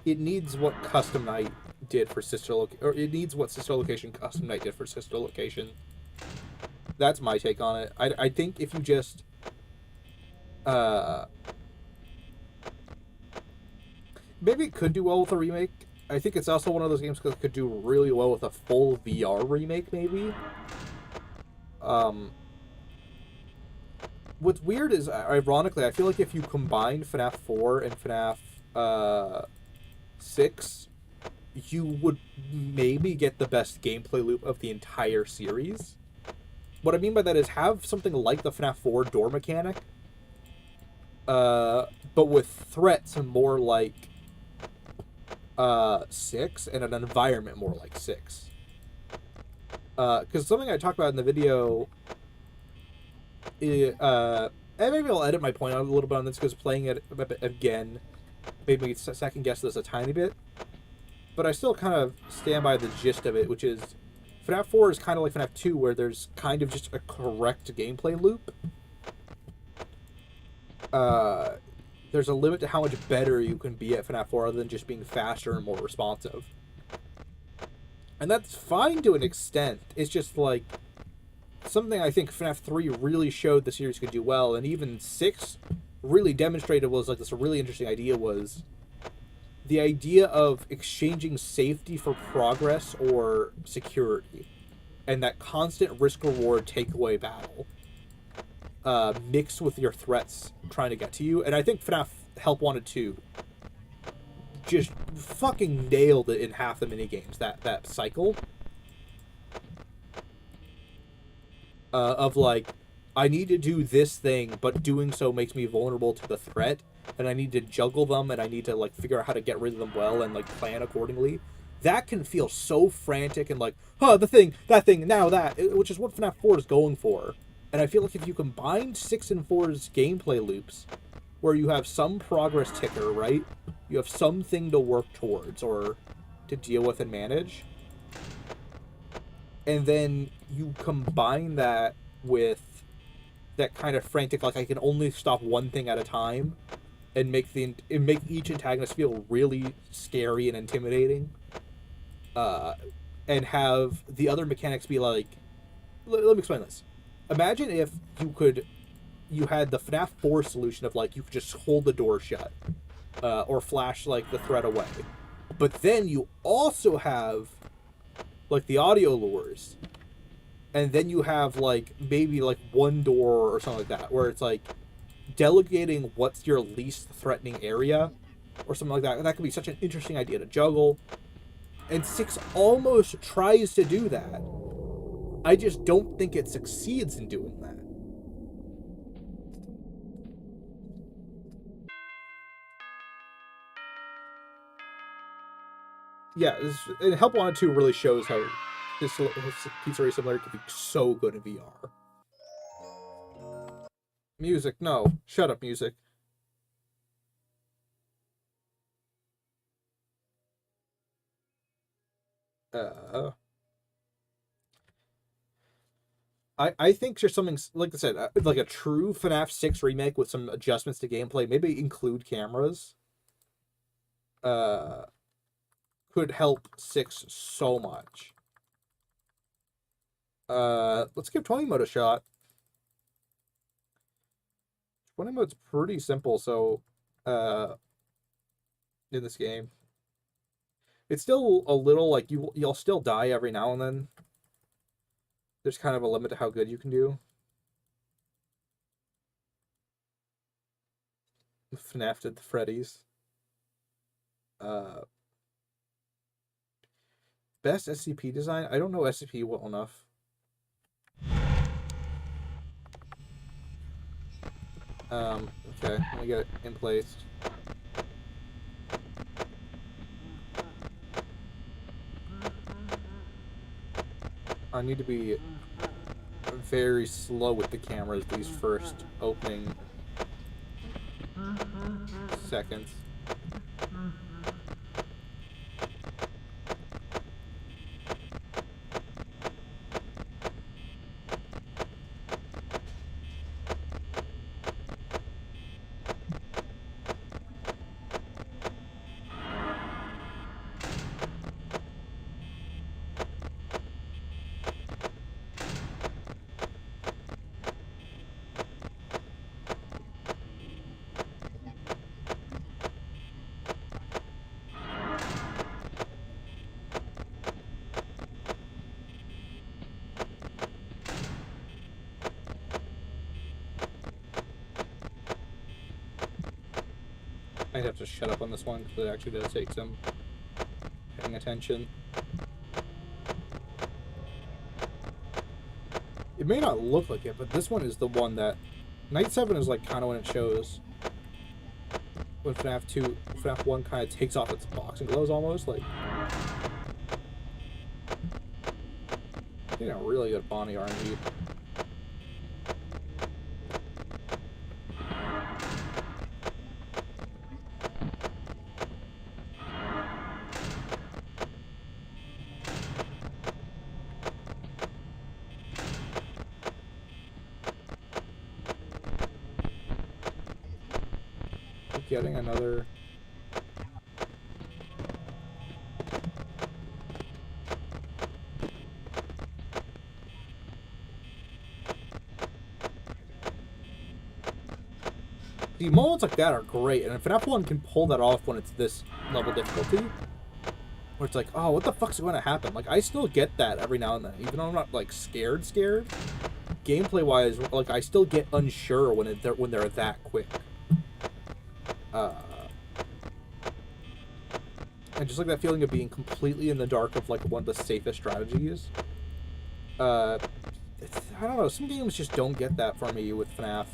it needs what Custom Night did for Sister Location, or it needs what Sister Location Custom Night did for Sister Location. That's my take on it. I think if you just maybe it could do well with a remake. I think it's also one of those games that could do really well with a full VR remake, maybe. What's weird is, ironically, I feel like if you combine FNAF 4 and FNAF 6, you would maybe get the best gameplay loop of the entire series. What I mean by that is have something like the FNAF 4 door mechanic, but with threats more like 6 and an environment more like 6. Because something I talked about in the video, and maybe I'll edit my point out a little bit on this because playing it again made me second guess this a tiny bit. But I still kind of stand by the gist of it, which is FNAF 4 is kind of like FNAF 2, where there's kind of just a correct gameplay loop. There's a limit to how much better you can be at FNAF 4 other than just being faster and more responsive. And that's fine to an extent. It's just like something I think FNAF 3 really showed the series could do well, and even 6 really demonstrated was like this really interesting idea was the idea of exchanging safety for progress or security, and that constant risk-reward takeaway battle mixed with your threats trying to get to you. And I think FNAF Help Wanted 2 just fucking nailed it in half the minigames. That cycle of like, I need to do this thing, but doing so makes me vulnerable to the threat, and I need to juggle them, and I need to like figure out how to get rid of them well and like plan accordingly. That can feel so frantic and like, oh, the thing, that thing, now that, which is what FNAF 4 is going for. And I feel like if you combine 6 and 4's gameplay loops, where you have some progress ticker, right? You have something to work towards or to deal with and manage. And then you combine that with that kind of frantic, like I can only stop one thing at a time, and make each antagonist feel really scary and intimidating. And have the other mechanics be like, let me explain this. Imagine if you had the FNAF 4 solution of like you could just hold the door shut, or flash like the threat away, but then you also have like the audio lures, and then you have like maybe like one door or something like that, where it's like delegating what's your least threatening area or something like that. That could be such an interesting idea to juggle. And 6 almost tries to do that. I just don't think it succeeds in doing that. Yeah, and Help Wanted 2 really shows how his Pizzeria Simulator could be so good in VR. Music, no. Shut up, music. I think there's something, like I said, like a true FNAF 6 remake with some adjustments to gameplay, maybe include cameras, could help 6 so much. Let's give 20 mode a shot. 20 mode's pretty simple, so, in this game. It's still a little, like, you'll still die every now and then. There's kind of a limit to how good you can do. FNAF did the Freddy's. Best SCP design? I don't know SCP well enough. Okay, let me get it in place. I need to be very slow with the cameras these first opening seconds. I'd have to shut up on this one because it actually does take some paying attention. It may not look like it, but this one is the one that... Night 7 is like kind of when it shows. When FNAF 1 kind of takes off its boxing gloves almost. Like, you know, really good Bonnie RNG. Getting another... The moments like that are great, and if FNAF 1 can pull that off when it's this level difficulty, where it's like, oh, what the fuck's going to happen? Like, I still get that every now and then, even though I'm not, like, scared. Gameplay-wise, like, I still get unsure when they're that quick. I just like that feeling of being completely in the dark of like one of the safest strategies. I don't know. Some games just don't get that for me with FNaF.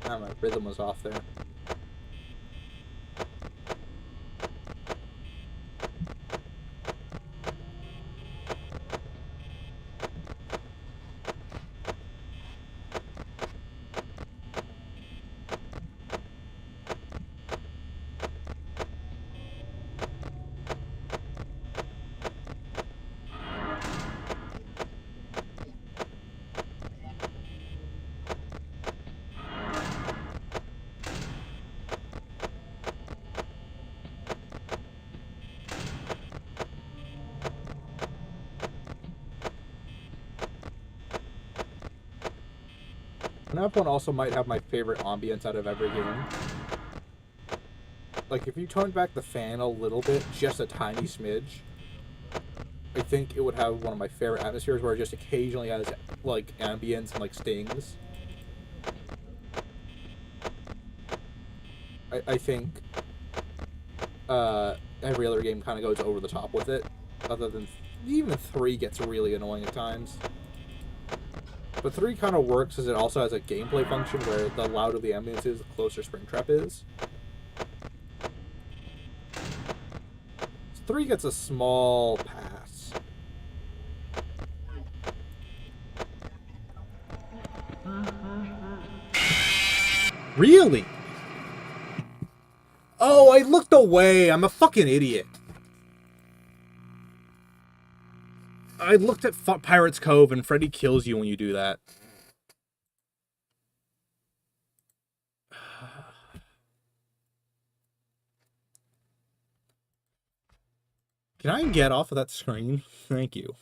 Ah, my rhythm was off there. FNaF 1 also might have my favorite ambience out of every game. Like, if you turned back the fan a little bit, just a tiny smidge, I think it would have one of my favorite atmospheres where it just occasionally has, like, ambience and, like, stings. I think every other game kind of goes over the top with it, other than even 3 gets really annoying at times. But 3 kind of works as it also has a gameplay function where the louder the ambience is, the closer Springtrap is. 3 gets a small pass. Really? Oh, I looked away. I'm a fucking idiot. I looked at Pirate's Cove, and Freddy kills you when you do that. Can I get off of that screen? Thank you.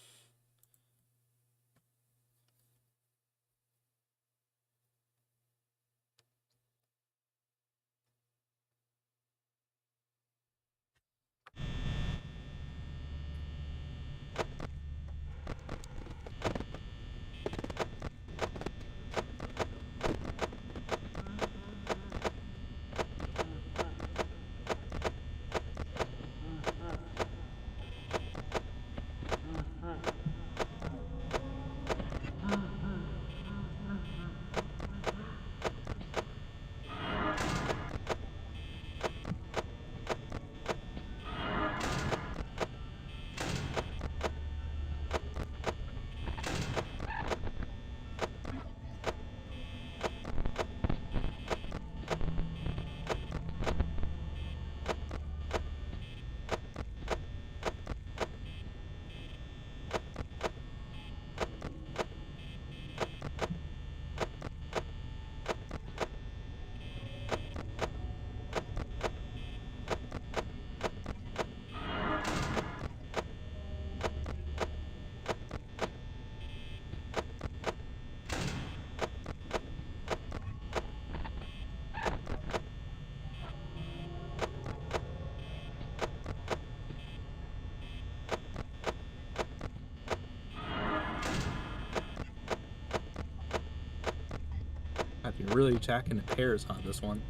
You're really attacking the pairs on this one.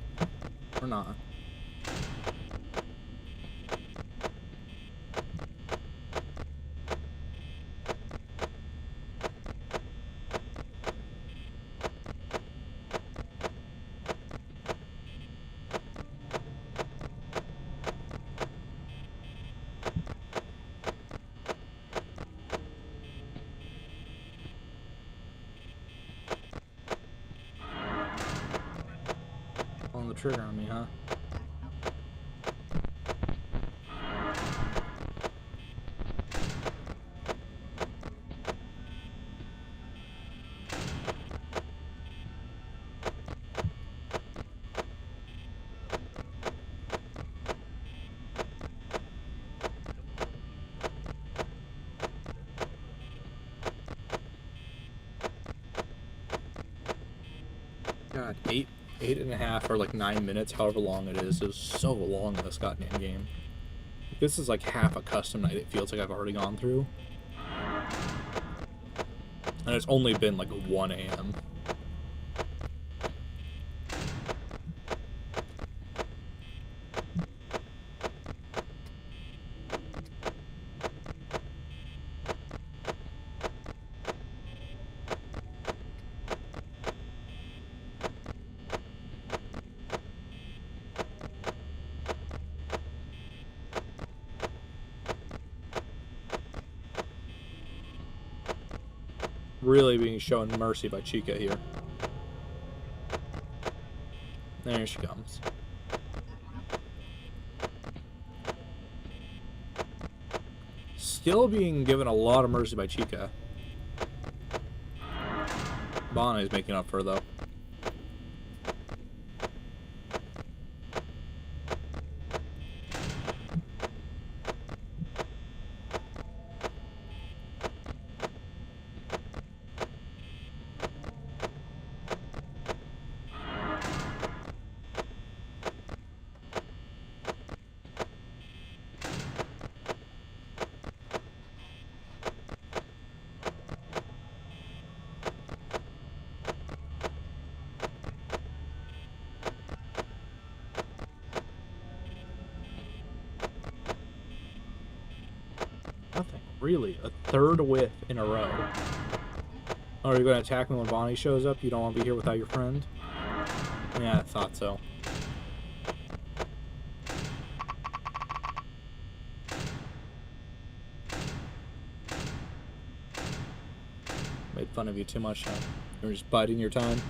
Or not. The trigger on me, huh? God, eight and a half or like 9 minutes, however long it is so long in this goddamn game. This is like half a custom night. It feels like I've already gone through. And it's only been like 1 a.m. Really being shown mercy by Chica here. There she comes. Still being given a lot of mercy by Chica. Bonnie's making up for her, though. Nothing. Really. A third whiff in a row. Oh, are you going to attack me when Bonnie shows up? You don't want to be here without your friend? Yeah, I thought so. Made fun of you too much, huh? You're just biding your time.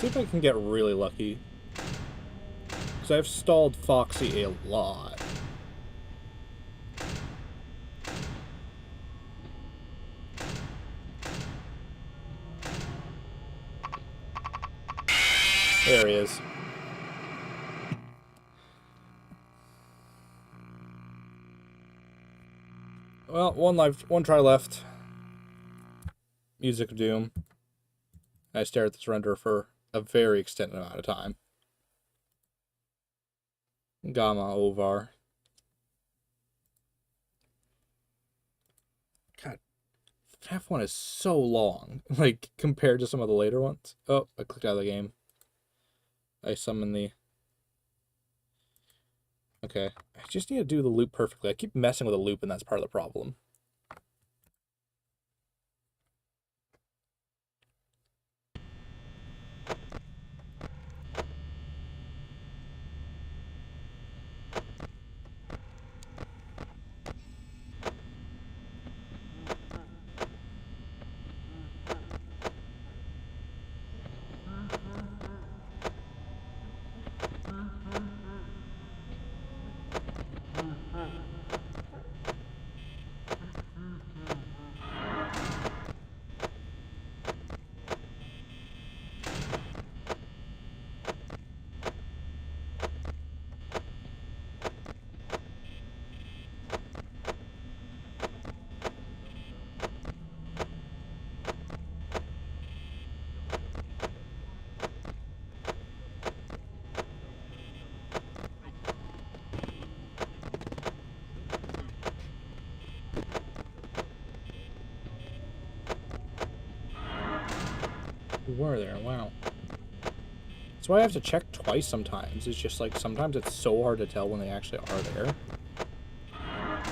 See if I can get really lucky. Because I've stalled Foxy a lot. There he is. Well, one try left. Music of Doom. I stare at this render for a very extended amount of time. Gamma Ovar. God, FNaF 1 is so long, like, compared to some of the later ones. Oh, I clicked out of the game. I summon the... Okay, I just need to do the loop perfectly. I keep messing with the loop, and that's part of the problem. Were there? Wow. That's why I have to check twice sometimes. It's just like sometimes it's so hard to tell when they actually are there. I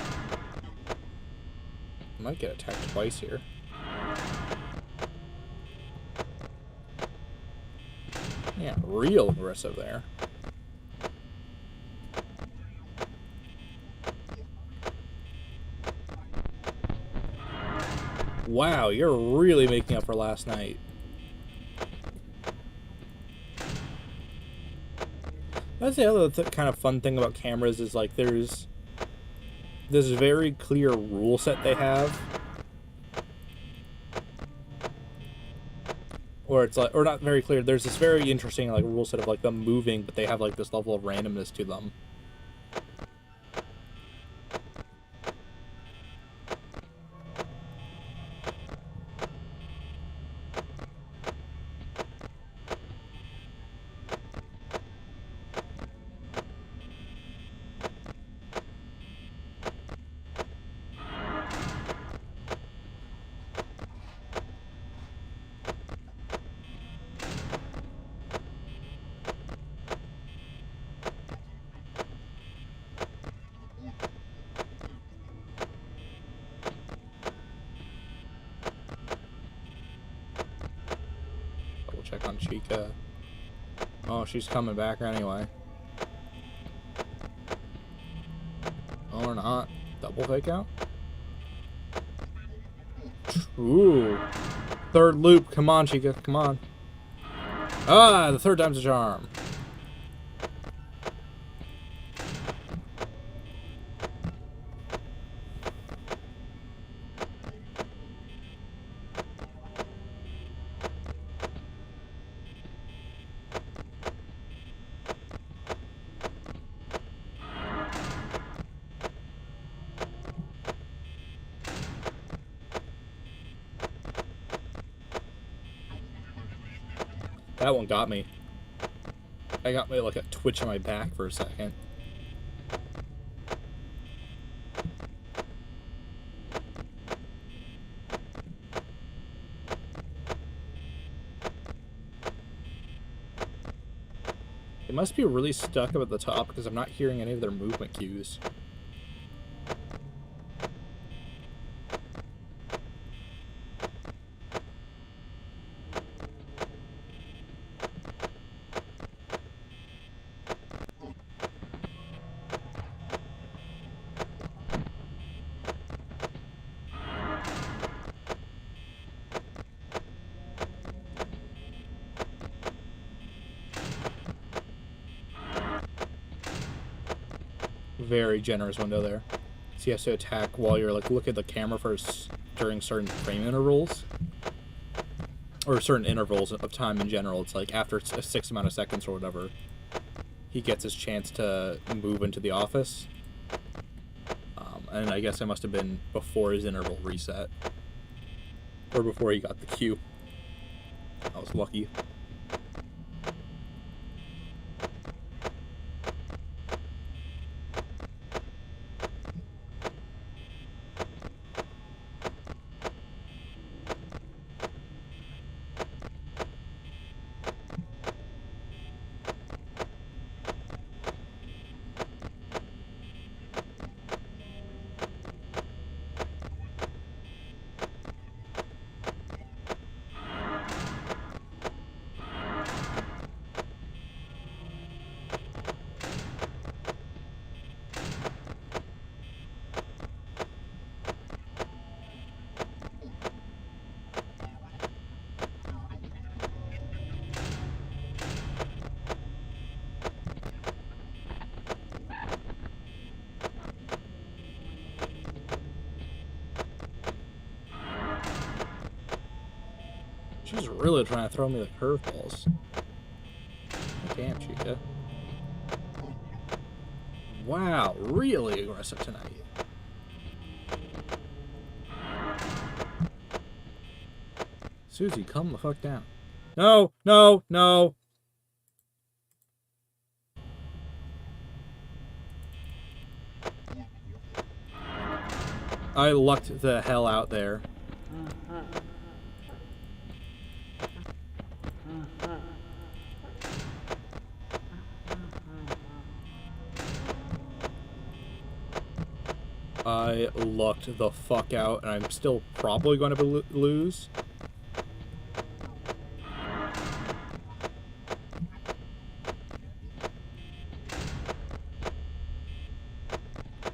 might get attacked twice here. Yeah, real aggressive there. Wow, you're really making up for last night. That's the other kind of fun thing about cameras is, like, there's this very clear rule set they have. Or it's like, or not very clear, there's this very interesting, like, rule set of, like, them moving, but they have, like, this level of randomness to them. Check on Chica. Oh, she's coming back anyway. Or not. Double fake out? Ooh. Third loop. Come on, Chica. Come on. Ah, the third time's a charm. That one got me. I got me like a twitch in my back for a second. They must be really stuck up at the top because I'm not hearing any of their movement cues. Very generous window there. So he has to attack while you're like look at the camera first during certain frame intervals. Or certain intervals of time in general. It's like after a 6 amount of seconds or whatever, he gets his chance to move into the office. And I guess it must have been before his interval reset. Or before he got the cue. I was lucky. She's really trying to throw me the curveballs. Damn, Chica. Wow, really aggressive tonight. Susie, calm the fuck down. No, no, no. I lucked the hell out there. I lucked the fuck out, and I'm still probably going to lose.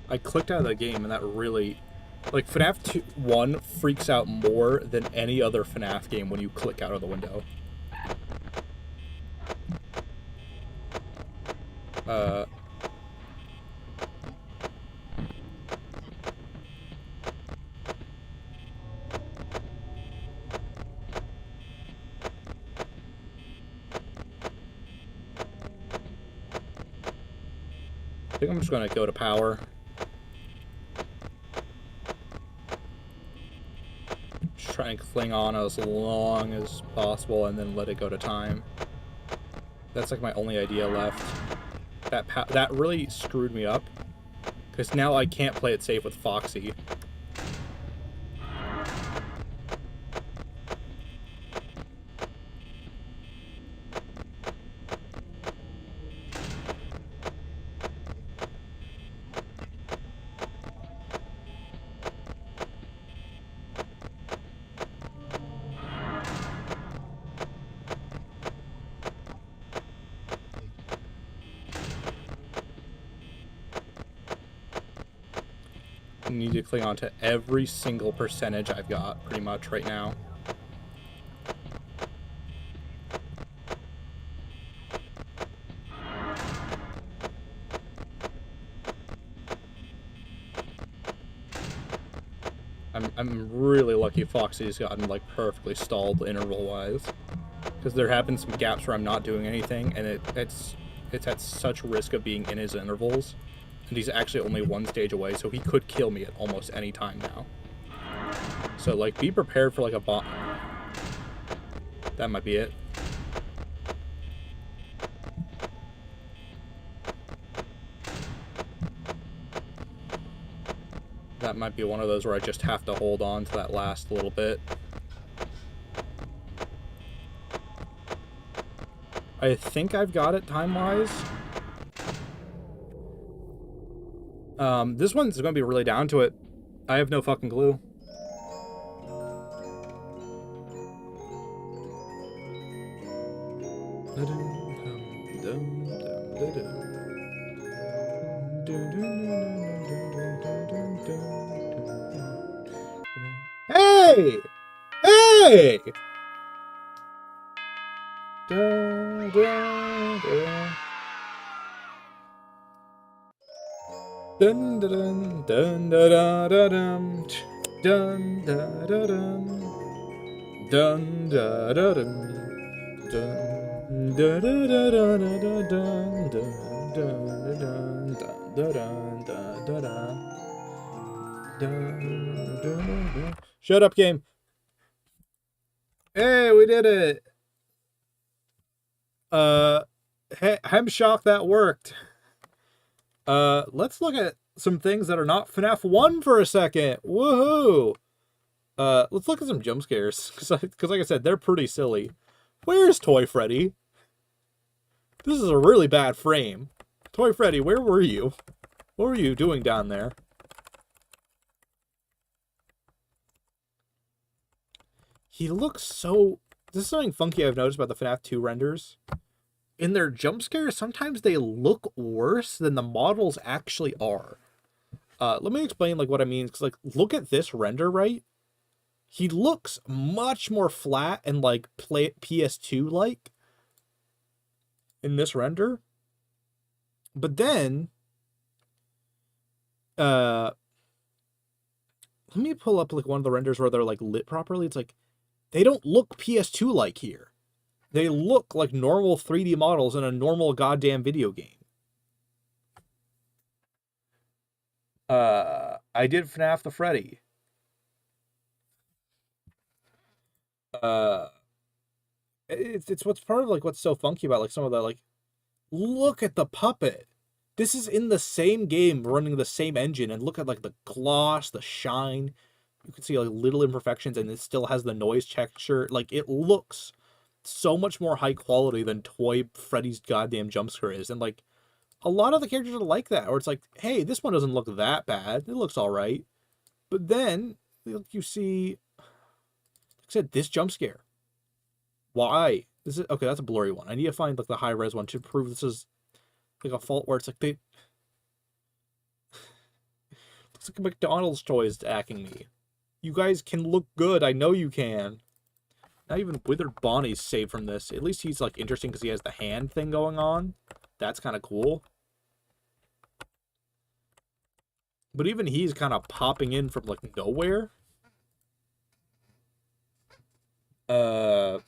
I clicked out of the game, and that really... Like, FNaF 1 freaks out more than any other FNaF game when you click out of the window. Uh, I think I'm just going to go to power. Just try and cling on as long as possible and then let it go to time. That's like my only idea left. That really screwed me up. Because now I can't play it safe with Foxy. I need to cling on to every single percentage I've got pretty much right now. I'm really lucky Foxy's gotten like perfectly stalled interval-wise, because there have been some gaps where I'm not doing anything, and it's at such risk of being in his intervals. And he's actually only one stage away, so he could kill me at almost any time now. So, like, be prepared for, like, a bomb. That might be it. That might be one of those where I just have to hold on to that last little bit. I think I've got it time-wise. This one's going to be really down to it. I have no fucking clue. Hey! Hey! Dun dun dun dun dun dun dun dun dun dun dun. Shut up, game. Hey, we did it. Hey, I'm shocked that worked. Let's look at some things that are not FNaF 1 for a second. Woohoo! Let's look at some jump scares, because like I said, they're pretty silly. Where's Toy Freddy? This is a really bad frame. Toy Freddy, where were you? What were you doing down there? He looks so... This is something funky I've noticed about the FNaF 2 renders. In their jump scares, sometimes they look worse than the models actually are. Let me explain like what I mean. Because like, look at this render, right? He looks much more flat and like PS2 like in this render. But then, let me pull up like one of the renders where they're like lit properly. It's like they don't look PS2 like here. They look like normal 3D models in a normal goddamn video game. I did FNaF the Freddy. It's what's part of like what's so funky about like some of the like, look at the puppet. This is in the same game running the same engine, and look at like the gloss, the shine. You can see like little imperfections, and it still has the noise texture. Like it looks so much more high quality than Toy Freddy's goddamn jumpscare is. And like a lot of the characters are like that, or it's like, hey, this one doesn't look that bad. It looks all right. But then you see, like I said, this jump scare. Why? This is okay. That's a blurry one. I need to find like the high res one to prove this is like a fault where it's like they. Looks like McDonald's toys attacking me. You guys can look good. I know you can. Not even Withered Bonnie's saved from this. At least he's like interesting because he has the hand thing going on. That's kind of cool. But even he's kind of popping in from, like, nowhere. Uh...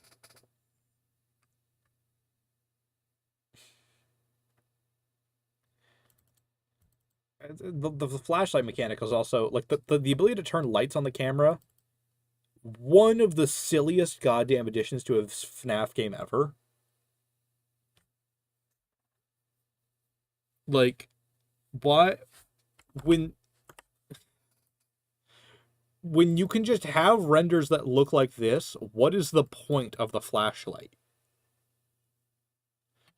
The flashlight mechanic is also, like, the ability to turn lights on the camera, one of the silliest goddamn additions to a FNAF game ever. Like, what? When you can just have renders that look like this, what is the point of the flashlight?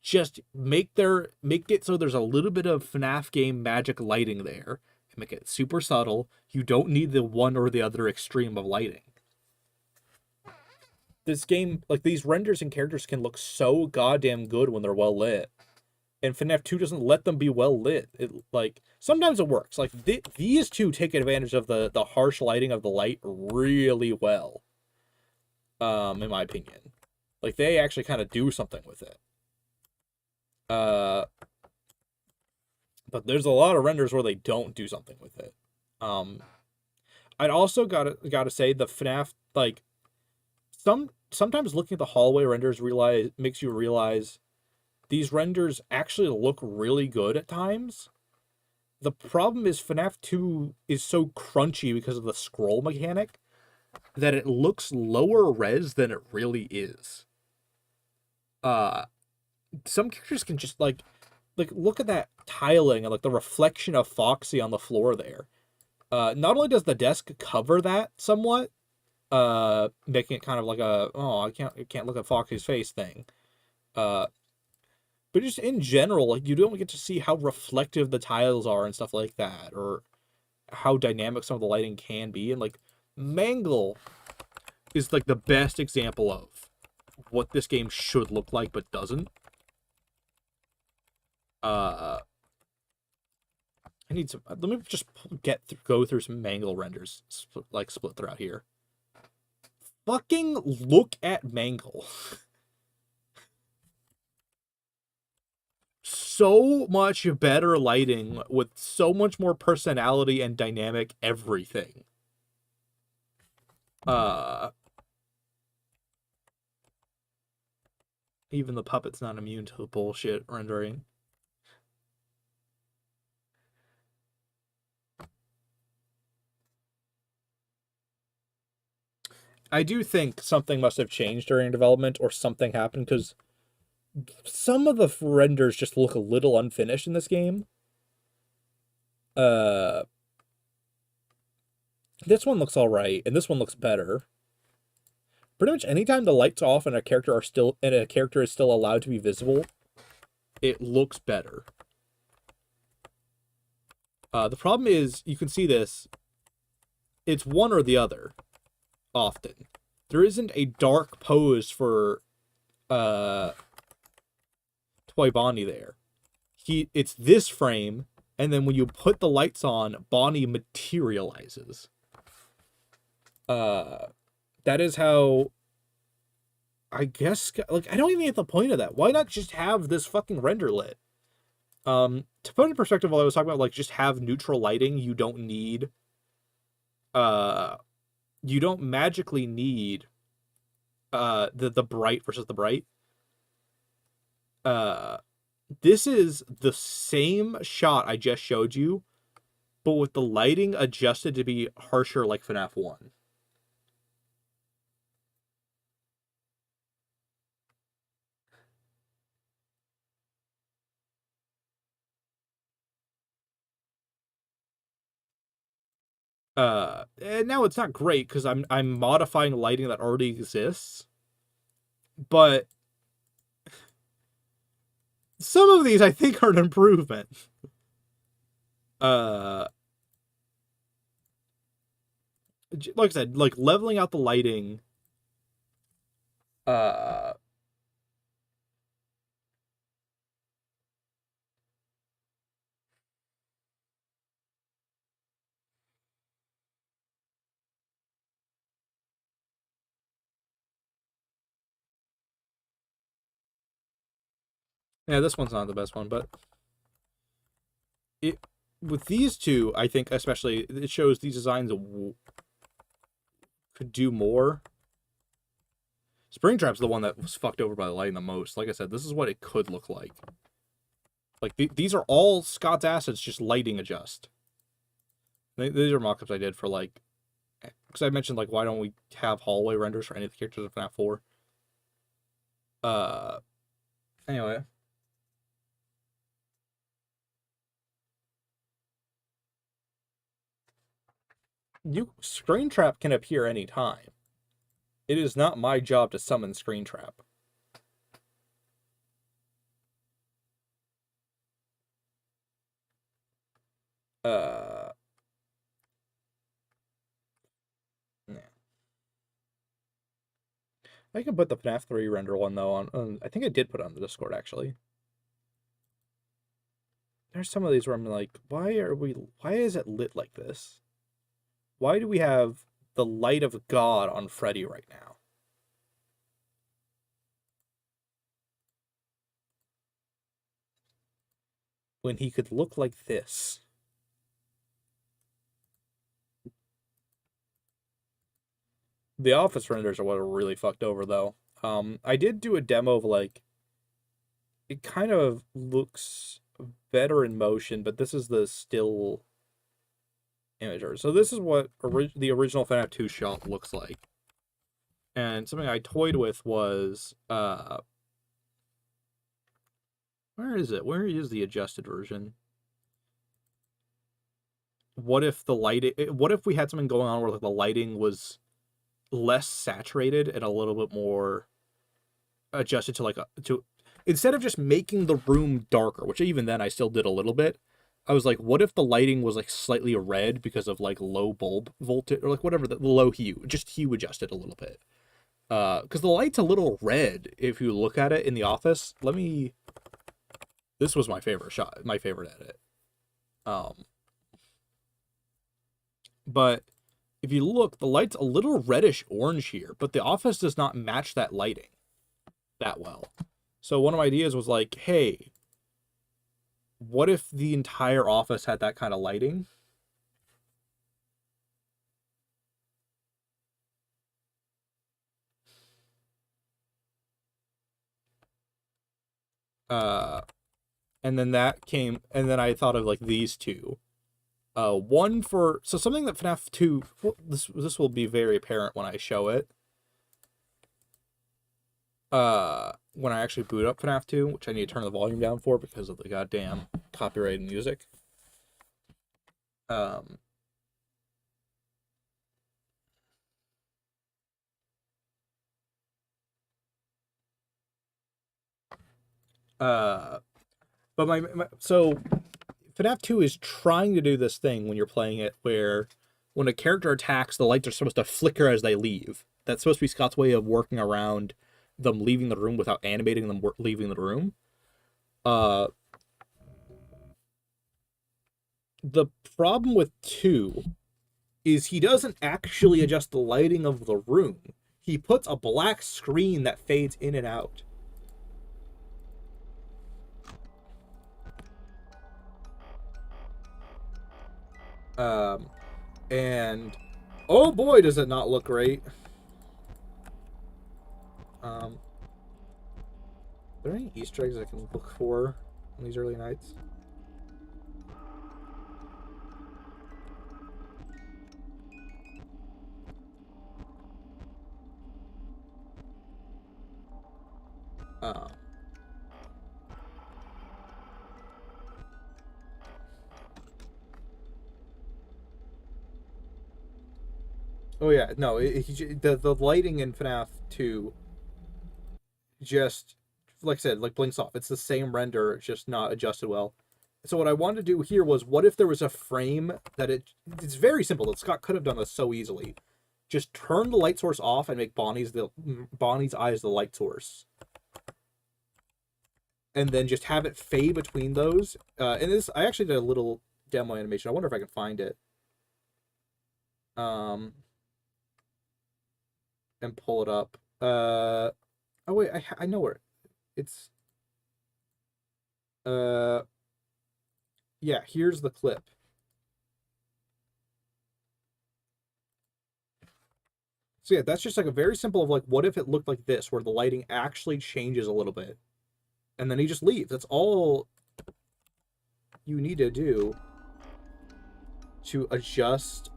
Just make it so there's a little bit of FNAF game magic lighting there. And make it super subtle. You don't need the one or the other extreme of lighting. This game, like, these renders and characters can look so goddamn good when they're well lit. And FNAF 2 doesn't let them be well lit. It, like, sometimes it works. Like, these two take advantage of the harsh lighting of the light really well. In my opinion. Like, they actually kind of do something with it. But there's a lot of renders where they don't do something with it. I'd also gotta say the FNAF, like, sometimes looking at the hallway renders makes you realize these renders actually look really good at times. The problem is FNAF 2 is so crunchy because of the scroll mechanic that it looks lower res than it really is. Some characters can just, like look at that tiling and, like, the reflection of Foxy on the floor there. Not only does the desk cover that somewhat, making it kind of like a, oh, I can't look at Foxy's face thing. But just in general, like, you don't get to see how reflective the tiles are and stuff like that, or how dynamic some of the lighting can be. And, like, Mangle is, like, the best example of what this game should look like but doesn't. I need some. Let me just go through some Mangle renders, like, split throughout here. Fucking look at Mangle. So much better lighting with so much more personality and dynamic everything. Even the puppet's not immune to the bullshit rendering. I do think something must have changed during development, or something happened, because some of the renders just look a little unfinished in this game. This one looks alright, and this one looks better. Pretty much anytime the light's off and a character is still allowed to be visible, it looks better. The problem is, you can see this, it's one or the other, often. There isn't a dark pose for Toy Bonnie there. It's this frame, and then when you put the lights on, Bonnie materializes. That is how, I guess, like, I don't even get the point of that. Why not just have this fucking render lit? To put in perspective, while I was talking about, like, just have neutral lighting, you don't magically need the bright versus the bright. This is the same shot I just showed you, but with the lighting adjusted to be harsher, like FNAF 1. And now it's not great because I'm modifying lighting that already exists, but some of these I think are an improvement. Like I said, like, leveling out the lighting. Yeah, this one's not the best one, but with these two, I think especially, it shows these designs could do more. Springtrap's the one that was fucked over by the lighting the most. Like I said, this is what it could look like. Like, these are all Scott's assets, just lighting adjust. These are mockups I did for, like... Because I mentioned, like, why don't we have hallway renders for any of the characters in FNAF 4? Anyway. Springtrap can appear anytime. It is not my job to summon Springtrap. Yeah. I can put the FNAF 3 render one, though, on I think I did put it on the Discord, actually. There's some of these where I'm like, why is it lit like this? Why do we have the light of God on Freddy right now? When he could look like this. The office renders are what are really fucked over, though. I did do a demo of, like, it kind of looks better in motion, but this is the still imager. So this is what the original FNAF 2 shot looks like. And something I toyed with was, where is it? Where is the adjusted version? What if we had something going on where, like, the lighting was less saturated and a little bit more adjusted to, like, instead of just making the room darker, which even then I still did a little bit, I was like, what if the lighting was, like, slightly red because of, like, low bulb voltage, or, like, whatever, the low hue, just hue adjusted a little bit. Because the light's a little red if you look at it in the office. This was my favorite shot, my favorite edit. But if you look, the light's a little reddish orange here, but the office does not match that lighting that well. So one of my ideas was like, hey, what if the entire office had that kind of lighting? And then I thought of, like, these two. One for, so something that FNAF 2, this will be very apparent when I show it. When I actually boot up FNAF 2, which I need to turn the volume down for because of the goddamn copyrighted music. But so FNAF 2 is trying to do this thing when you're playing it where when a character attacks, the lights are supposed to flicker as they leave. That's supposed to be Scott's way of working around them leaving the room without animating them leaving the room. The problem with 2 is he doesn't actually adjust the lighting of the room. He puts a black screen that fades in and out. And oh boy, does it not look great. Are there any Easter eggs I can look for on these early nights? Oh yeah, no, the lighting in FNAF 2 just, like I said, like, blinks off. It's the same render, it's just not adjusted well. So what I wanted to do here was, what if there was a frame that it's very simple, that Scott could have done this so easily. Just turn the light source off and make Bonnie's eyes the light source. And then just have it fade between those. And this, I actually did a little demo animation. I wonder if I can find it. And pull it up. Oh wait, I know where it's. Yeah, here's the clip. So yeah, that's just like a very simple of like, what if it looked like this, where the lighting actually changes a little bit, and then he just leaves. That's all you need to do to adjust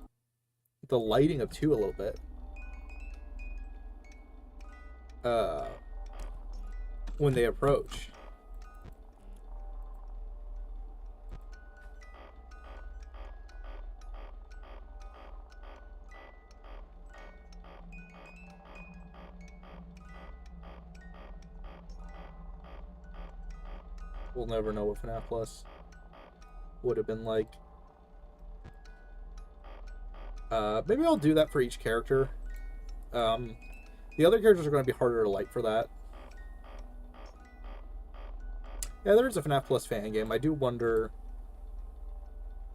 the lighting of 2 a little bit. When they approach. We'll never know what FNaF Plus would have been like. Maybe I'll do that for each character. The other characters are going to be harder to like for that. Yeah, there is a FNaF Plus fan game. I do wonder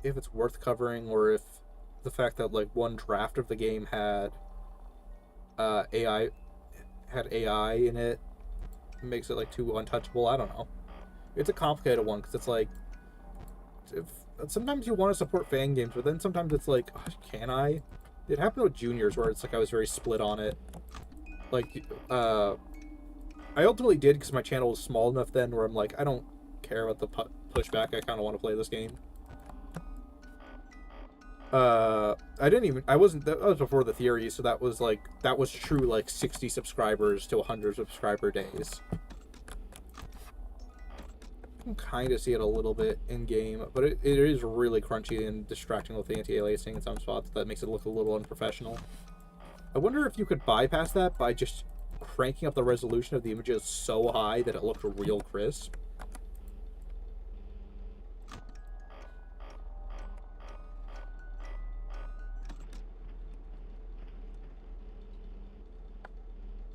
if it's worth covering, or if the fact that like one draft of the game had AI in it makes it like too untouchable. I don't know. It's a complicated one because it's like, sometimes you want to support fan games, but then sometimes it's like, oh, can I? It happened with Juniors where it's like I was very split on it. Like, I ultimately did because my channel was small enough then where I'm like, I don't care about the pushback. I kind of want to play this game. That was before the theory, so that was true like 60 subscribers to 100 subscriber days. You can kind of see it a little bit in game, but it is really crunchy and distracting with the anti-aliasing in some spots. That makes it look a little unprofessional. I wonder if you could bypass that by just cranking up the resolution of the images so high that it looked real crisp.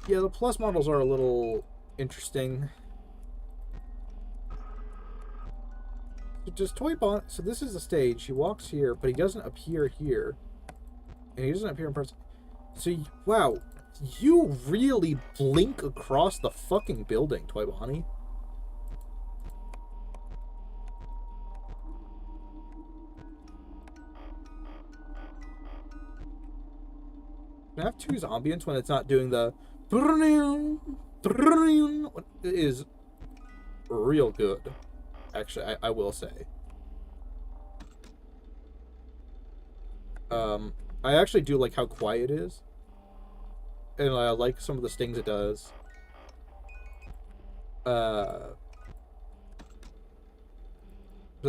Yeah, the plus models are a little interesting. Does Toy Bon... So this is the stage. He walks here, but he doesn't appear here. And he doesn't appear in person. So, wow. You really blink across the fucking building, Toy Bonnie. FNaF 2's ambience when it's not doing the... is real good. Actually, I will say. I actually do like how quiet it is. And I like some of the stings it does. The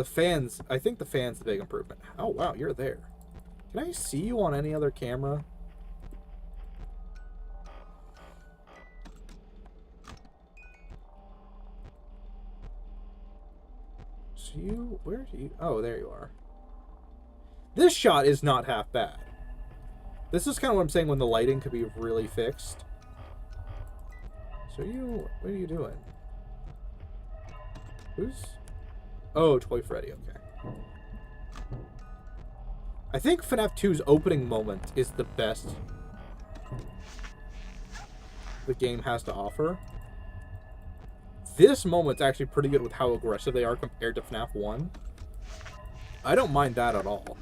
fans, I think the fan's the big improvement. Oh, wow, you're there. Can I see you on any other camera? So you, where are you? Oh, there you are. This shot is not half bad. This is kind of what I'm saying when the lighting could be really fixed. So you, what are you doing? Who's... Oh, Toy Freddy, okay. I think FNaF 2's opening moment is the best the game has to offer. This moment's actually pretty good with how aggressive they are compared to FNaF 1. I don't mind that at all.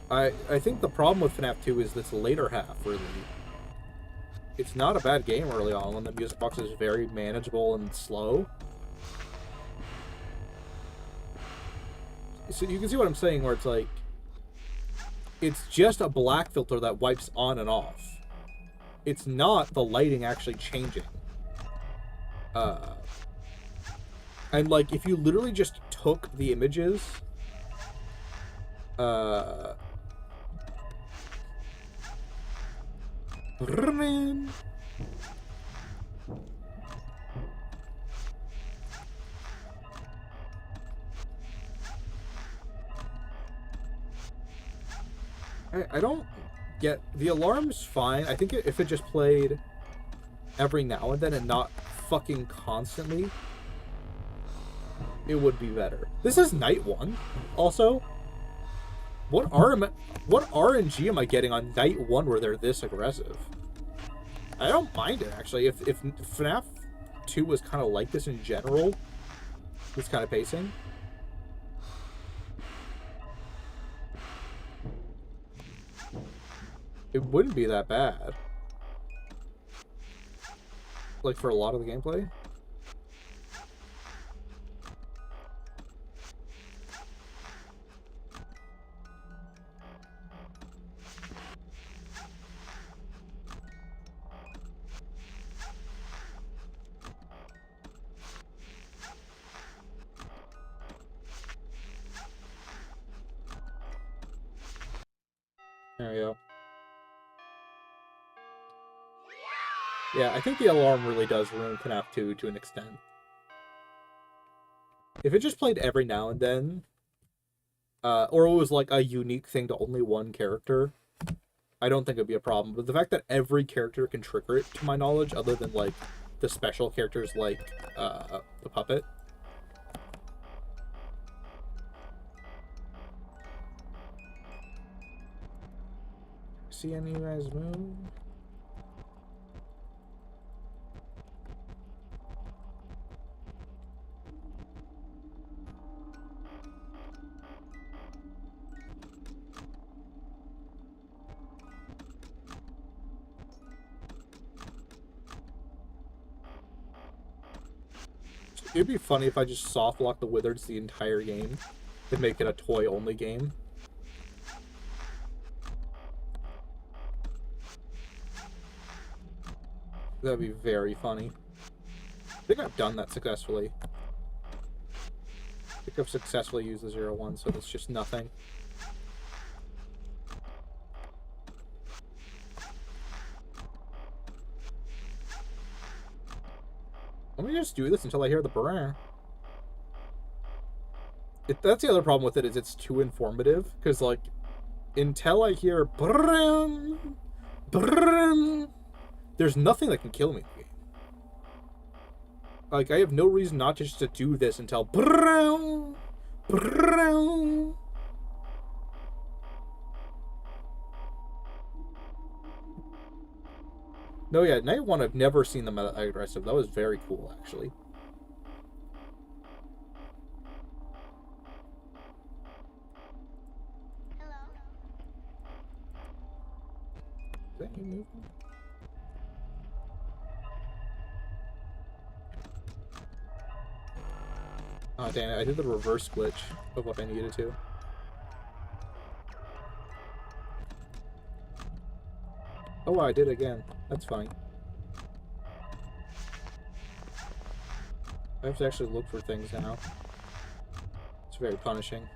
I think the problem with FNaF 2 is this later half, really. It's not a bad game early on when the music box is very manageable and slow. So you can see what I'm saying, where it's like, it's just a black filter that wipes on and off. It's not the lighting actually changing. And like, if you literally just took the images, I don't get... The alarm's fine. I think if it just played every now and then and not fucking constantly, it would be better. This is night 1, also. What RNG am I getting on night 1 where they're this aggressive? I don't mind it, actually. If FNaF 2 was kind of like this in general, this kind of pacing, it wouldn't be that bad. Like, for a lot of the gameplay. There we go. Yeah, I think the alarm really does ruin FNaF 2 to an extent. If it just played every now and then, or it was like a unique thing to only one character, I don't think it'd be a problem. But the fact that every character can trigger it, to my knowledge, other than like the special characters like the puppet. See any of you guys move? It'd be funny if I just soft lock the Withereds the entire game and make it a toy-only game. That'd be very funny. I think I've done that successfully. I think I've successfully used the 0-1, so it's just nothing. Let me just do this until I hear the brr. That's the other problem with it, is it's too informative. Because, like, until I hear brr, brr, there's nothing that can kill me. Like, I have no reason not just to do this until brr, brr. No, yeah, Night 1, I've never seen them that aggressive. That was very cool, actually. Hello. Is that you moving? Oh, dang it, I did the reverse glitch of what I needed to. Oh, I did it again. That's fine. I have to actually look for things now. It's very punishing.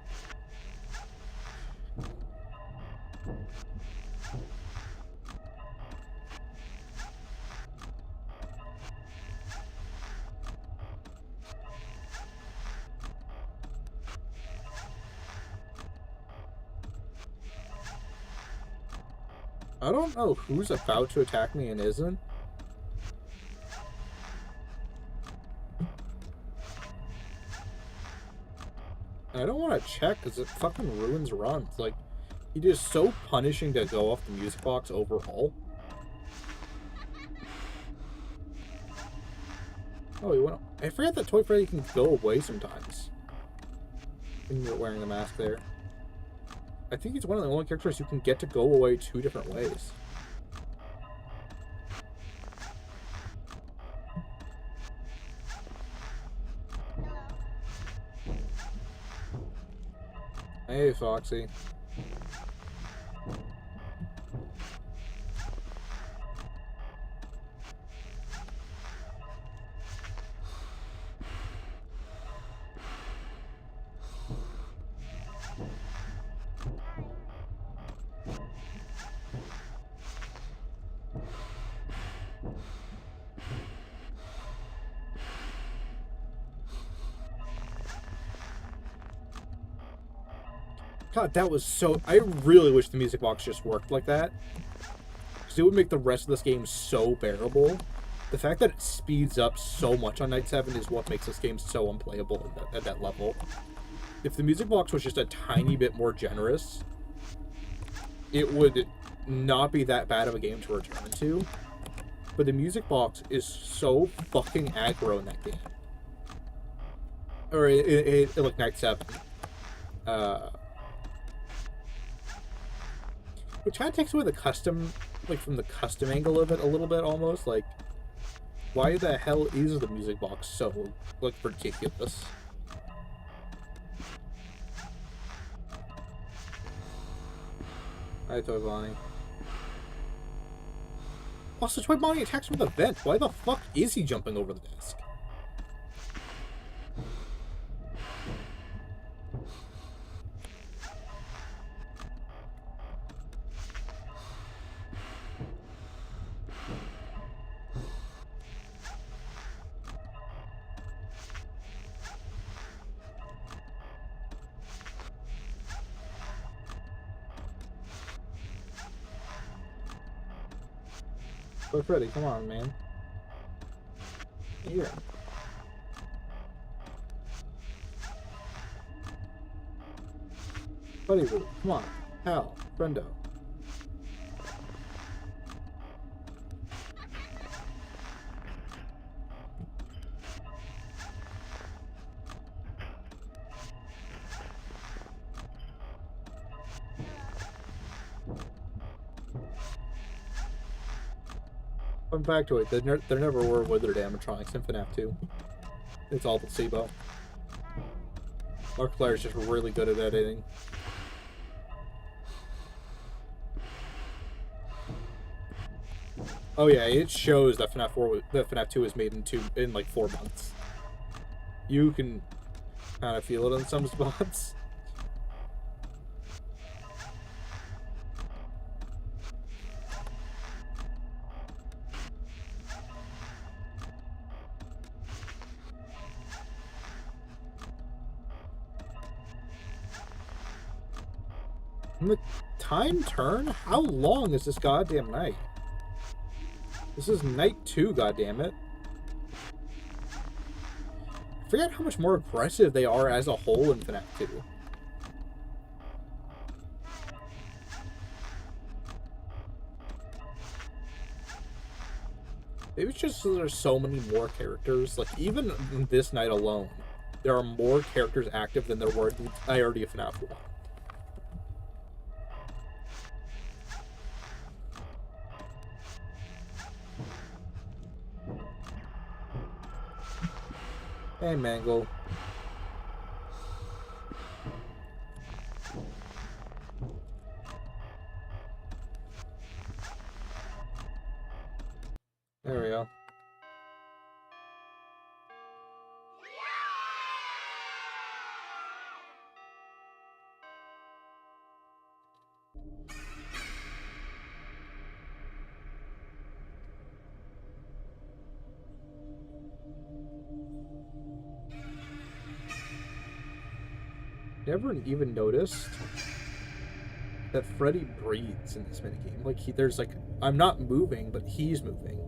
I don't know who's about to attack me and isn't. I don't want to check because it fucking ruins runs. Like, it is so punishing to go off the music box overall. Oh, you want? I forget that Toy Freddy can go away sometimes when you're wearing the mask there. I think he's one of the only characters who can get to go away 2 different ways. Hey, Foxy. God, that was so... I really wish the music box just worked like that. Because it would make the rest of this game so bearable. The fact that it speeds up so much on Night 7 is what makes this game so unplayable at that level. If the music box was just a tiny bit more generous, it would not be that bad of a game to return to. but the music box is so fucking aggro in that game. Or like Night 7. Which kind of takes away the custom, like from the custom angle of it a little bit almost. Like, why the hell is the music box so, like, ridiculous? Hi, Toy Bonnie. Also, Toy Bonnie attacks from the vent. Why the fuck is he jumping over the desk? But Freddy, come on, man. Here. Buddy Boo, come on. Hal, Brendo. Fun factoid, there never were Withered animatronics in FNaF 2. It's all placebo. Markiplier's just really good at editing. Oh yeah, it shows that FNaF 2 was made in like 4 months. You can kind of feel it in some spots. And the time turn? How long is this goddamn night? This is night 2, goddammit. I forget how much more aggressive they are as a whole in FNaF 2. Maybe it's just there's so many more characters. Like, even this night alone, there are more characters active than there were in the entirety of FNaF 1. Hey, Mangle. There we go. Never even noticed that Freddy breathes in this minigame. Like, there's like, I'm not moving, but he's moving.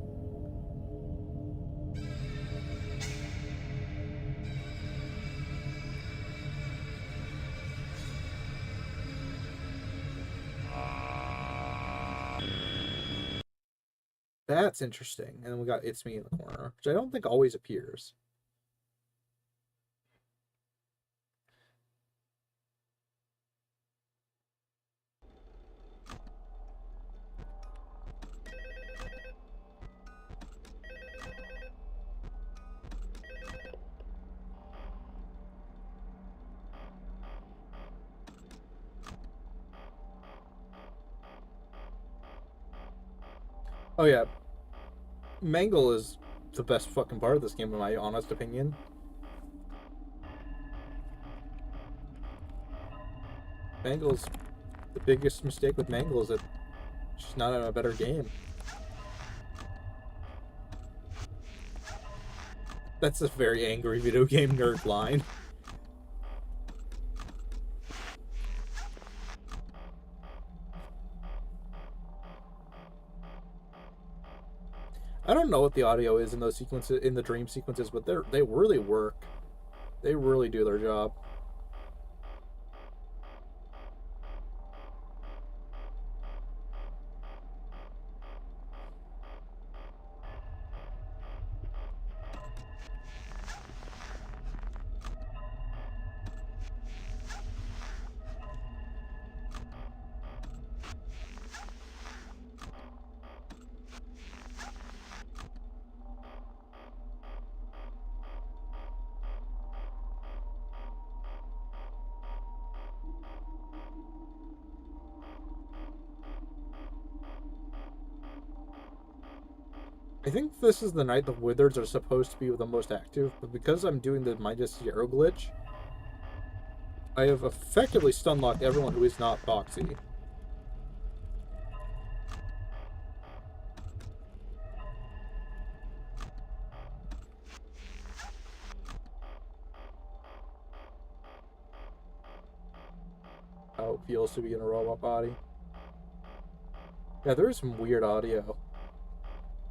That's interesting. And then we got It's Me in the corner, which I don't think always appears. Oh yeah, Mangle is the best fucking part of this game, in my honest opinion. Mangle's the biggest mistake with Mangle is that she's not in a better game. That's a very angry video game nerd line. I don't know what the audio is in those sequences, in the dream sequences, but they really work. They really do their job. I think this is the night the Withereds are supposed to be the most active, but because I'm doing the -0 glitch, I have effectively stun-locked everyone who is not Boxy. How it feels to be in a robot body. Yeah, there is some weird audio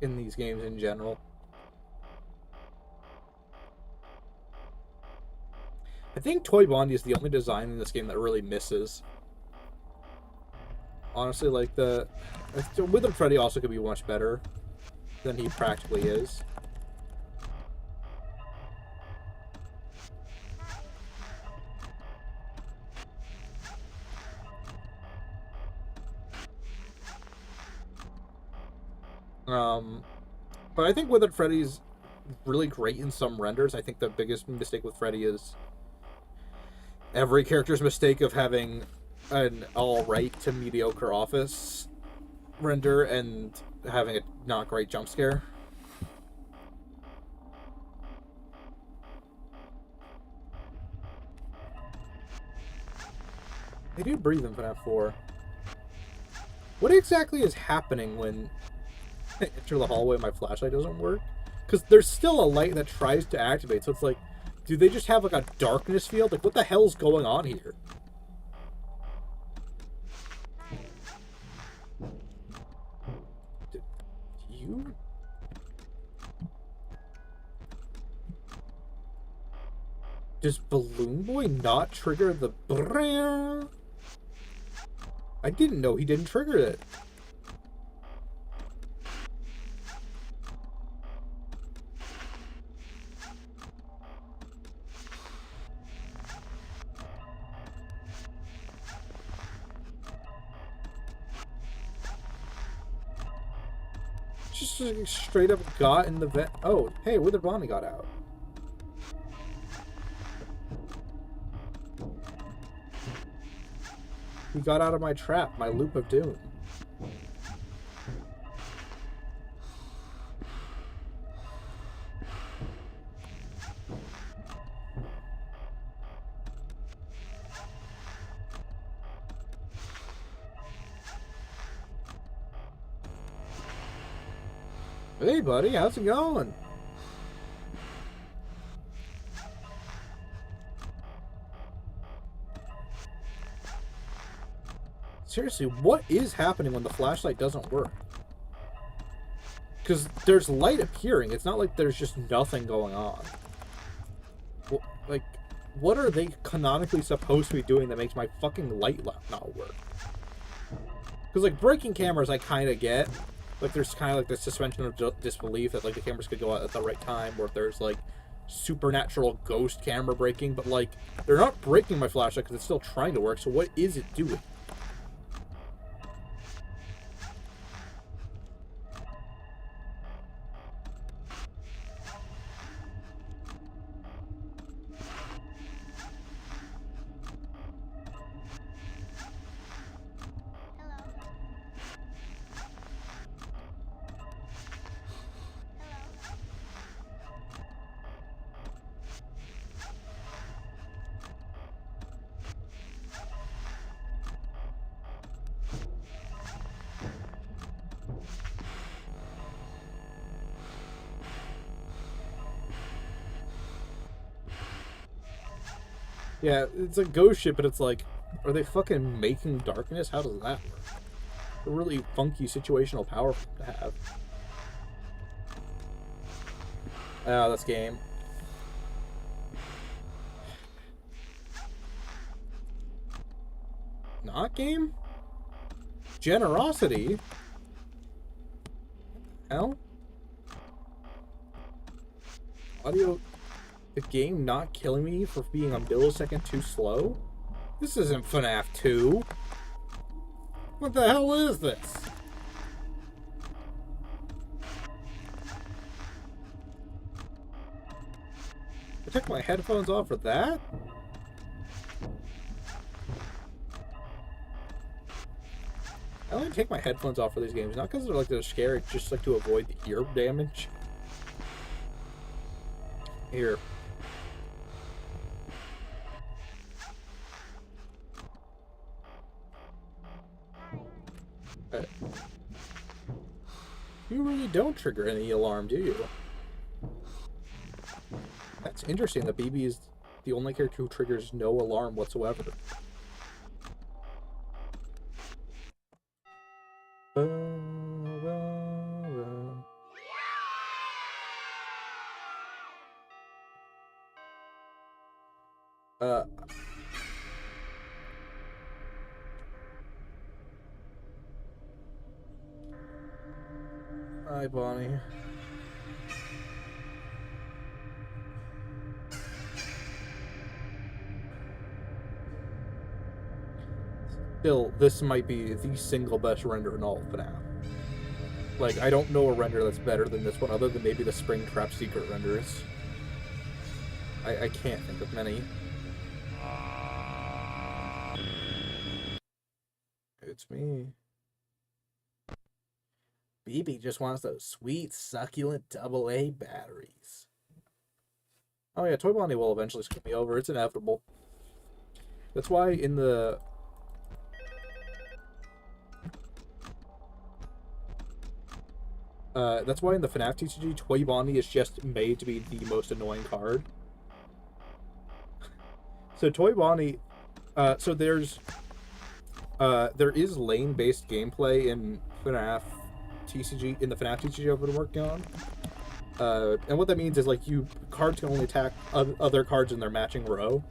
in these games in general. I think Toy Bonnie is the only design in this game that really misses. Honestly, like the Withered Freddy also could be much better than he practically is. But I think Withered Freddy's really great in some renders. I think the biggest mistake with Freddy is every character's mistake of having an alright to mediocre office render and having a not great jump scare. They do breathe in FNaF 4. What exactly is happening when I enter the hallway and my flashlight doesn't work? Because there's still a light that tries to activate, so it's like, do they just have like a darkness field? Like, what the hell's going on here? Did you? Does Balloon Boy not trigger the brrrr? I didn't know he didn't trigger it. Just straight up got in the vent. Oh, hey, Withered Bonnie got out. He got out of my trap, my loop of doom. Hey, buddy, how's it going? Seriously, what is happening when the flashlight doesn't work? Because there's light appearing. It's not like there's just nothing going on. Well, like, what are they canonically supposed to be doing that makes my fucking light not work? Because, like, breaking cameras I kind of get. Like, there's kind of like the suspension of disbelief that, like, the cameras could go out at the right time, or if there's, like, supernatural ghost camera breaking, but, like, they're not breaking my flashlight because it's still trying to work, so what is it doing? Yeah, it's a ghost ship, but it's like, are they fucking making darkness? How does that work? A really funky situational power to have. Ah, that's game. Not game? Generosity? Hell? Audio... The game not killing me for being a millisecond too slow? This isn't FNaF 2. What the hell is this? I took my headphones off for that? I only take my headphones off for these games, not because they're scary, just like to avoid the ear damage. Here. You really don't trigger any alarm, do you? That's interesting. The BB is the only character who triggers no alarm whatsoever. Hi, Bonnie. Still, this might be the single best render in all of FNaF. Like, I don't know a render that's better than this one, other than maybe the Springtrap secret renders. I can't think of many. It's me. BB just wants those sweet, succulent AA batteries. Oh yeah, Toy Bonnie will eventually screw me over. It's inevitable. That's why in the... that's why in the FNaF TCG, Toy Bonnie is just made to be the most annoying card. So Toy Bonnie... so there's... there is lane-based gameplay in FNaF TCG, in the FNaF TCG I've been working on. And what that means is, like, cards can only attack other cards in their matching row.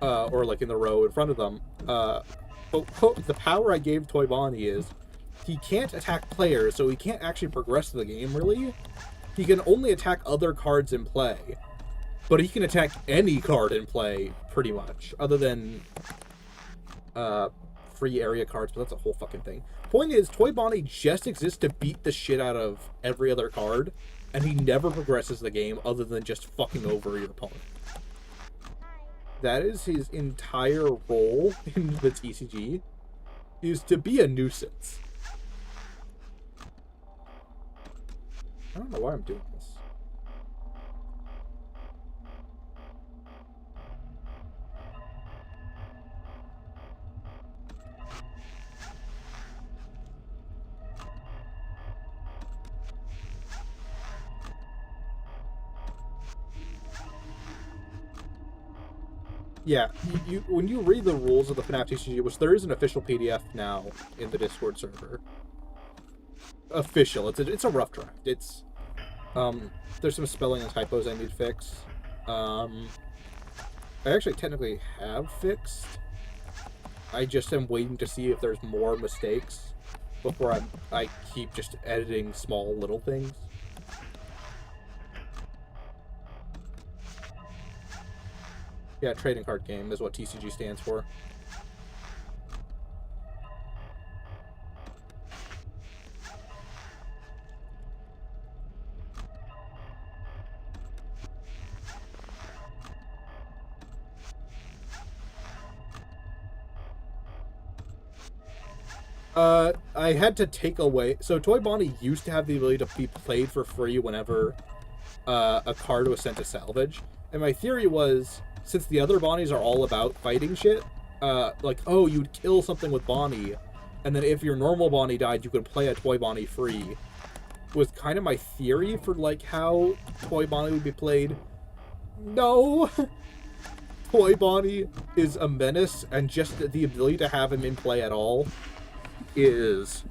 Or, like, in the row in front of them. But the power I gave Toy Bonnie is, he can't attack players, so he can't actually progress the game, really. He can only attack other cards in play. But he can attack any card in play, pretty much. Other than, free area cards, but that's a whole fucking thing. Point is, Toy Bonnie just exists to beat the shit out of every other card, and he never progresses the game other than just fucking over your opponent. That is his entire role in the TCG, is to be a nuisance. I don't know why I'm doing this. Yeah, when you read the rules of the FNaF TCG, which there is an official PDF now in the Discord server. Official. It's a rough draft. It's there's some spelling and typos I need to fix. I actually technically have fixed. I just am waiting to see if there's more mistakes before I keep just editing small little things. Yeah, trading card game is what TCG stands for. I had to take away... So Toy Bonnie used to have the ability to be played for free whenever a card was sent to salvage. And my theory was, since the other Bonnies are all about fighting shit, like, oh, you'd kill something with Bonnie, and then if your normal Bonnie died, you could play a Toy Bonnie free, was kind of my theory for, like, how Toy Bonnie would be played. No! Toy Bonnie is a menace, and just the ability to have him in play at all is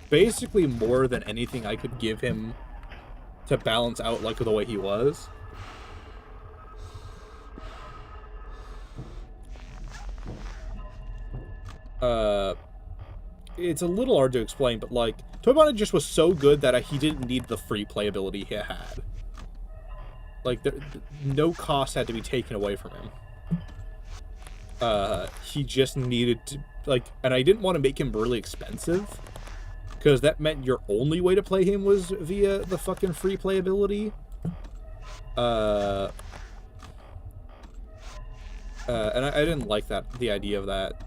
basically more than anything I could give him to balance out, like, the way he was. It's a little hard to explain, but, like, Toy Bonnie just was so good that he didn't need the free playability he had. Like, no cost had to be taken away from him. He just needed to, like, and I didn't want to make him really expensive, because that meant your only way to play him was via the fucking free playability. And I didn't like the idea of that.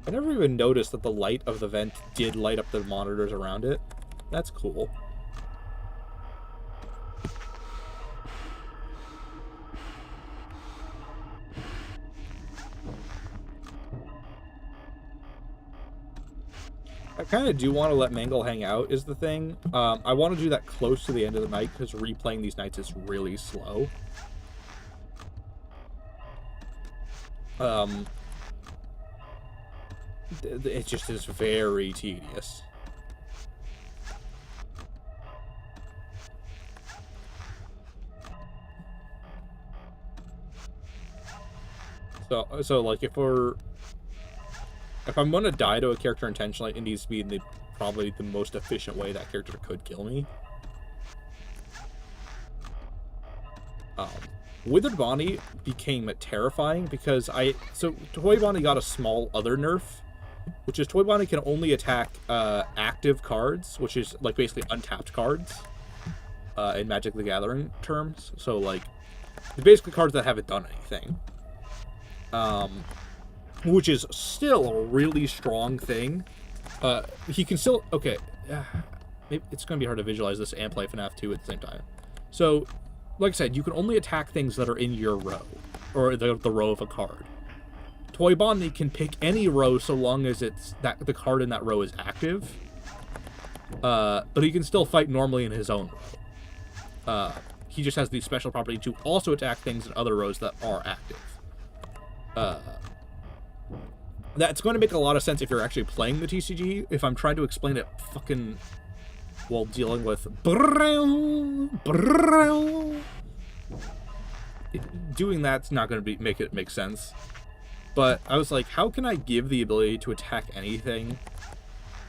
I never even noticed that the light of the vent did light up the monitors around it. That's cool. I kind of do want to let Mangle hang out, is the thing. I want to do that close to the end of the night, because replaying these nights is really slow. It just is very tedious. So like, if I'm gonna die to a character intentionally, it needs to be in probably the most efficient way that character could kill me. Withered Bonnie became terrifying because so Toy Bonnie got a small other nerf, which is Toy Bonnie can only attack active cards, which is like basically untapped cards in Magic the Gathering terms. So like, basically cards that haven't done anything. Which is still a really strong thing. He can still... Okay. Maybe it's going to be hard to visualize this and play FNaF 2 at the same time. So, like I said, you can only attack things that are in your row. Or the row of a card. Toy Bonnie can pick any row so long as the card in that row is active. But he can still fight normally in his own row. He just has the special property to also attack things in other rows that are active. That's going to make a lot of sense if you're actually playing the TCG. If I'm trying to explain it fucking while dealing with doing that's not going to make it make sense. But I was like, how can I give the ability to attack anything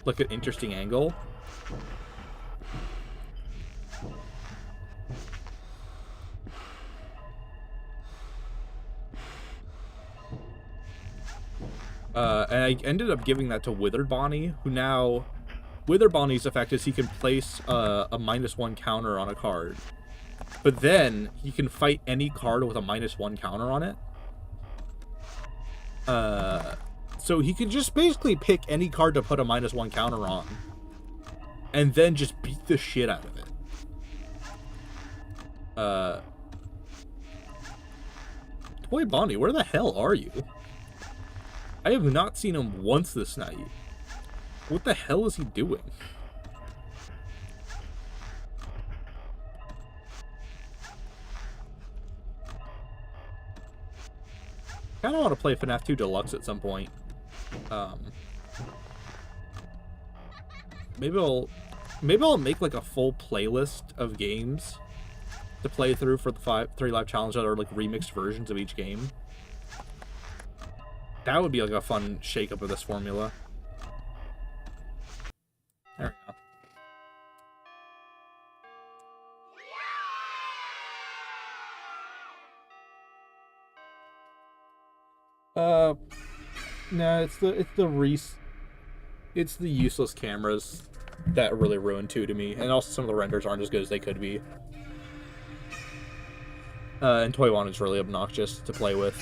like an interesting angle? And I ended up giving that to Withered Bonnie, who now... Withered Bonnie's effect is he can place a -1 counter on a card. But then, he can fight any card with a -1 counter on it. So he can just basically pick any card to put a -1 counter on. And then just beat the shit out of it. Toy Bonnie, where the hell are you? I have not seen him once this night. What the hell is he doing? I kind of want to play FNaF 2 Deluxe at some point. Maybe I'll make like a full playlist of games to play through for the 3 live challenge that are like remixed versions of each game. That would be like a fun shake-up of this formula. There we go. No, it's the useless cameras that really ruined 2 to me, and also some of the renders aren't as good as they could be. And Toy One is really obnoxious to play with.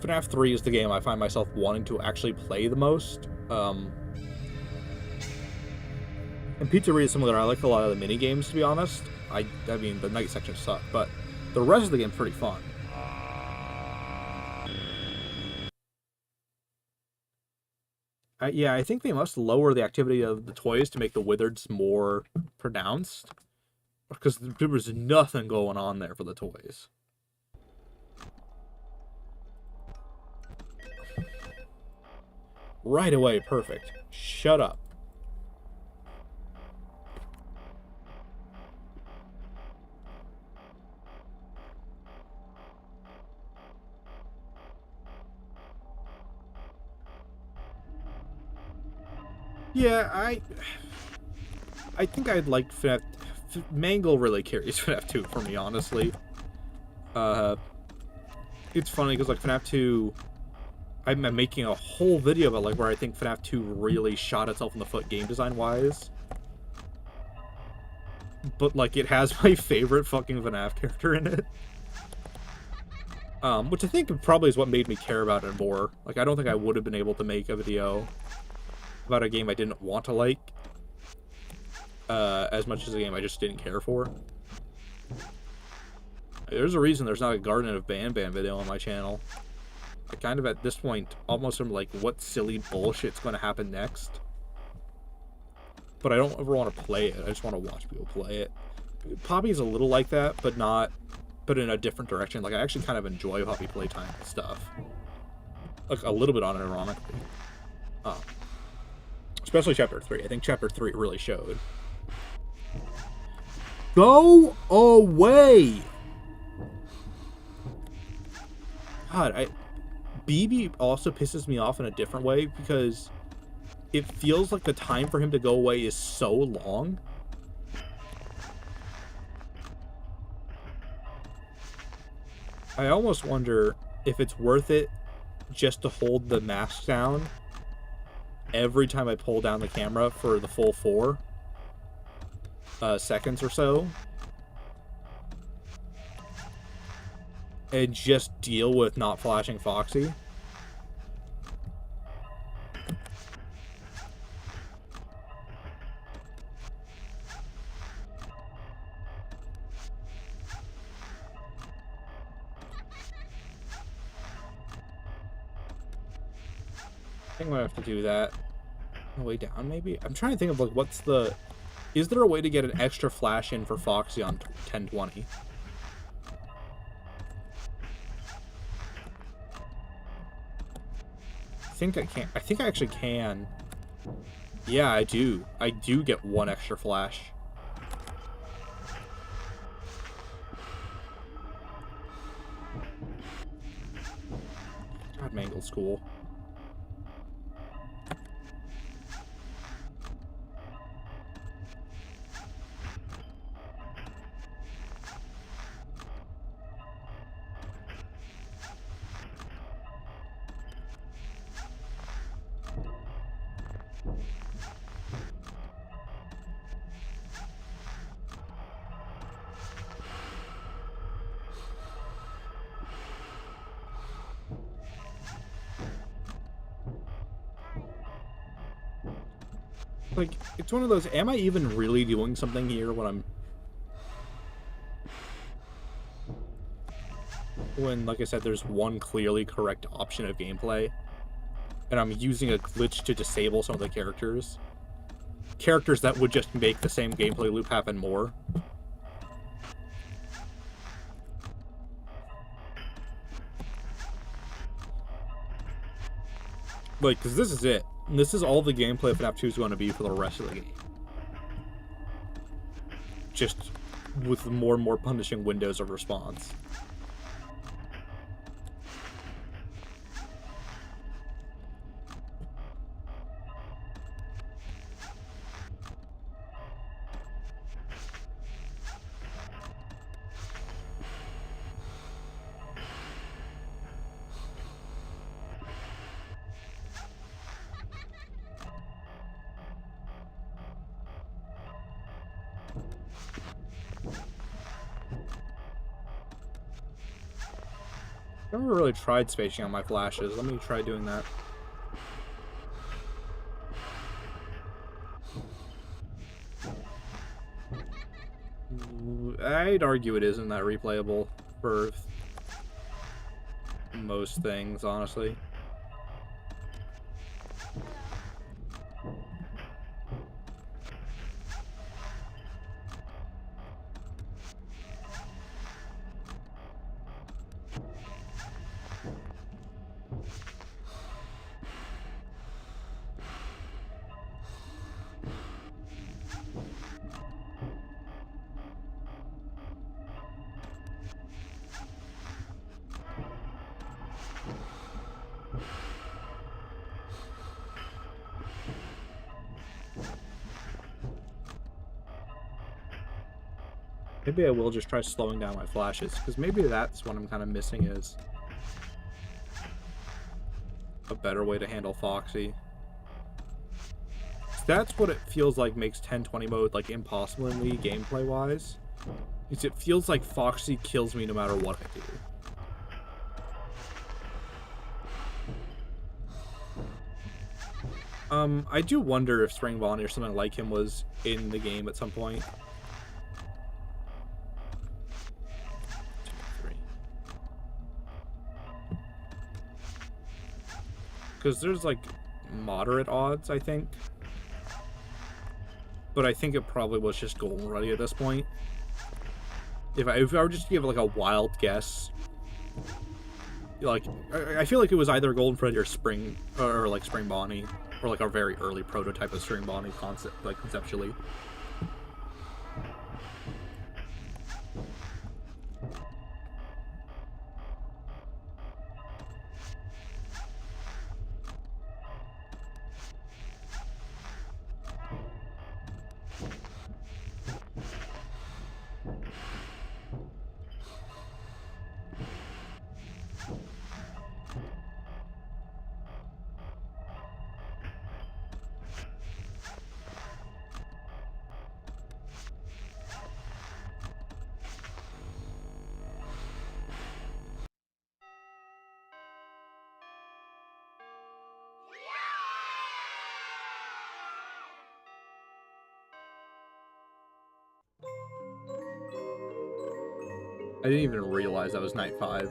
FNaF 3 is the game I find myself wanting to actually play the most. And Pizzeria is similar. I like a lot of the mini games, to be honest. I mean, the night sections suck, but the rest of the game's pretty fun. Yeah, I think they must lower the activity of the toys to make the Withereds more pronounced. Because there was nothing going on there for the toys. Right away, perfect. Shut up. Yeah, I think I'd like FNaF. Mangle really carries FNaF 2 for me, honestly. It's funny because like FNaF 2, I'm making a whole video about like where I think FNAF 2 really shot itself in the foot game design wise. But like it has my favorite fucking FNAF character in it. Which I think probably is what made me care about it more. Like I don't think I would have been able to make a video about a game I didn't want to like as much as a game I just didn't care for. There's a reason there's not a Garden of Ban Ban video on my channel. I kind of, at this point, almost am like, what silly bullshit's going to happen next? But I don't ever want to play it. I just want to watch people play it. Poppy's a little like that, but not, but in a different direction. Like, I actually kind of enjoy Poppy playtime stuff. Like, a little bit unironically. Especially Chapter 3. I think Chapter 3 really showed. Go away! God, BB also pisses me off in a different way because it feels like the time for him to go away is so long. I almost wonder if it's worth it just to hold the mask down every time I pull down the camera for the full 4 seconds or so. And just deal with not flashing Foxy. I think I'm gonna have to do that. On the way down, maybe? I'm trying to think of, like, what's the... Is there a way to get an extra flash in for Foxy on 1020? I think I can. I think I actually can. Yeah, I do. I do get one extra flash. God, Mangle School. Like, it's one of those, am I even really doing something here when, like I said, there's one clearly correct option of gameplay, and I'm using a glitch to disable some of the characters? Characters that would just make the same gameplay loop happen more. Like, because this is it. This is all the gameplay of FNAF 2 is going to be for the rest of the game. Just with more and more punishing windows of response. I've never really tried spacing on my flashes. Let me try doing that. I'd argue it isn't that replayable for most things, honestly. Maybe I will just try slowing down my flashes, because maybe that's what I'm kind of missing is... a better way to handle Foxy. That's what it feels like makes 1020 mode like impossible in Wii gameplay wise. Is it feels like Foxy kills me no matter what I do. I do wonder if Spring Bonnie or something like him was in the game at some point. 2, 3. Because there's like moderate odds, I think. But I think it probably was just Golden Ruddy at this point. If I were just to give like a wild guess, like I feel like it was either Golden Freddy or Spring Bonnie, or like a very early prototype of Spring Bonnie concept, like conceptually. I didn't even realize that was Night 5.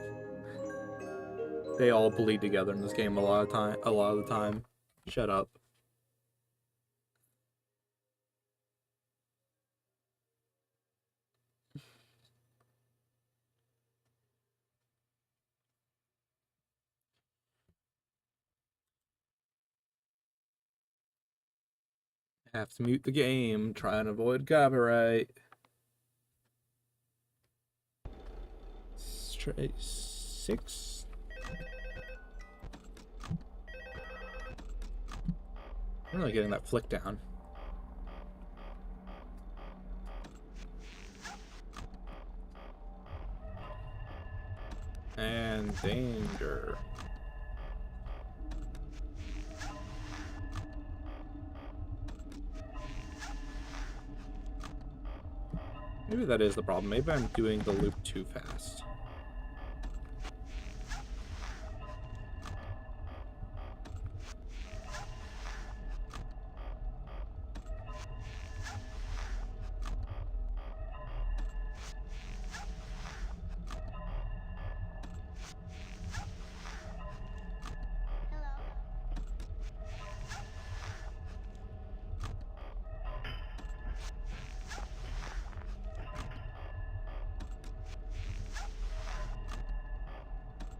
They all bleed together in this game a lot of the time. Shut up. Have to mute the game, try and avoid copyright. 6. I'm really getting that flick down. And danger. Maybe that is the problem. Maybe I'm doing the loop too fast.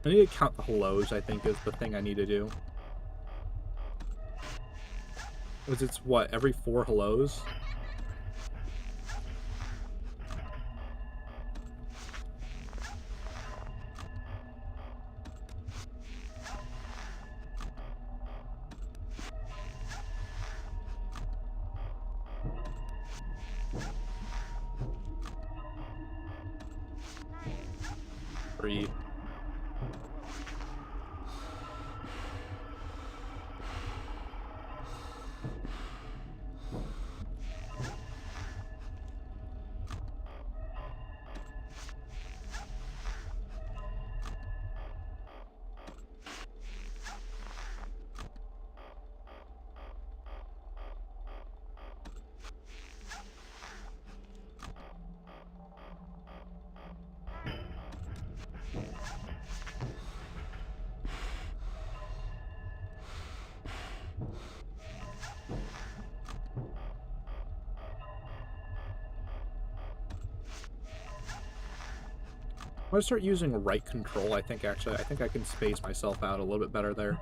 I need to count the hellos, I think, is the thing I need to do. Because it's, what, every 4 hellos? Three. I'm gonna start using right control, I think, actually. I think I can space myself out a little bit better there.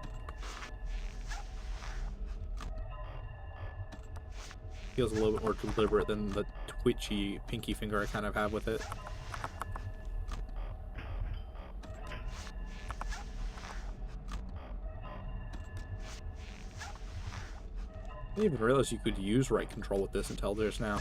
Feels a little bit more deliberate than the twitchy pinky finger I kind of have with it. I didn't even realize you could use right control with this until just now.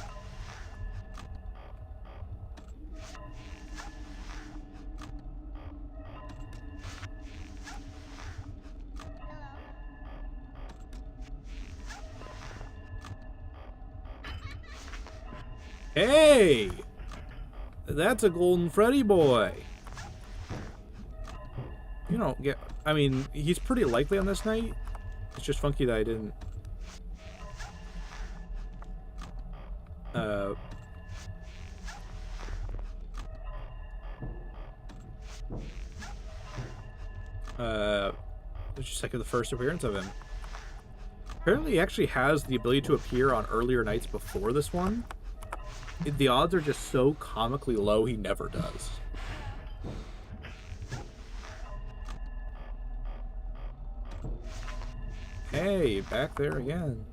Hey! That's a Golden Freddy boy. You don't get... I mean, he's pretty likely on this night. It's just funky that I didn't... Let's just check the first appearance of him. Apparently he actually has the ability to appear on earlier nights before this one. The odds are just so comically low he never does. Hey, back there again.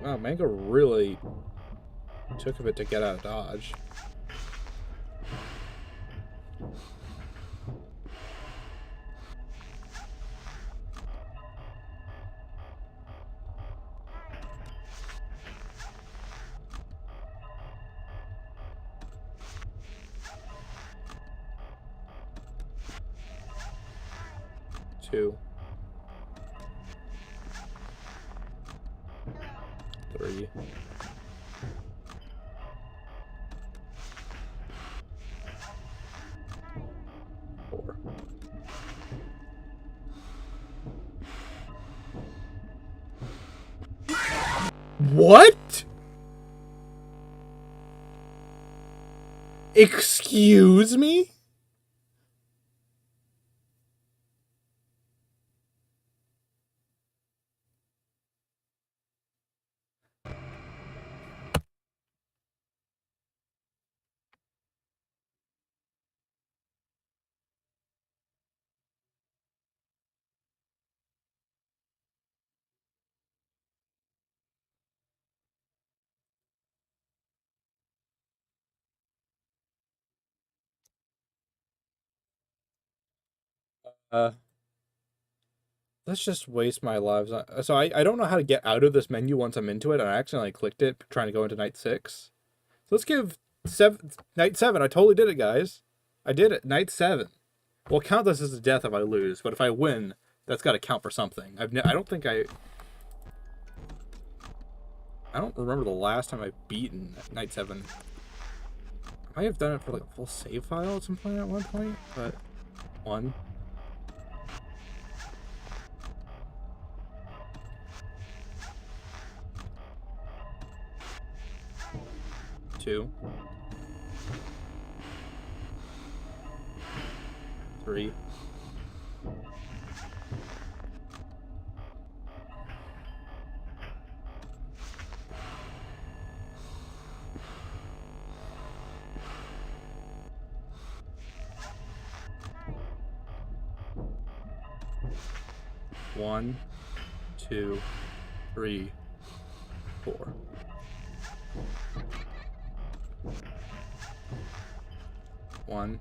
Wow, Mango really took a bit to get out of dodge. Two. 3. 4. What? Excuse me? Let's just waste my lives on... So I don't know how to get out of this menu once I'm into it, and I accidentally clicked it trying to go into night 6. So let's give night 7. I totally did it, guys. I did it. Night 7. We'll count this as a death if I lose, but if I win, that's got to count for something. I don't think I don't remember the last time I've beaten night 7. I might have done it for like a full save file at some point at one point, but 1. 2. 3. 1, 2, 3, 4. 1.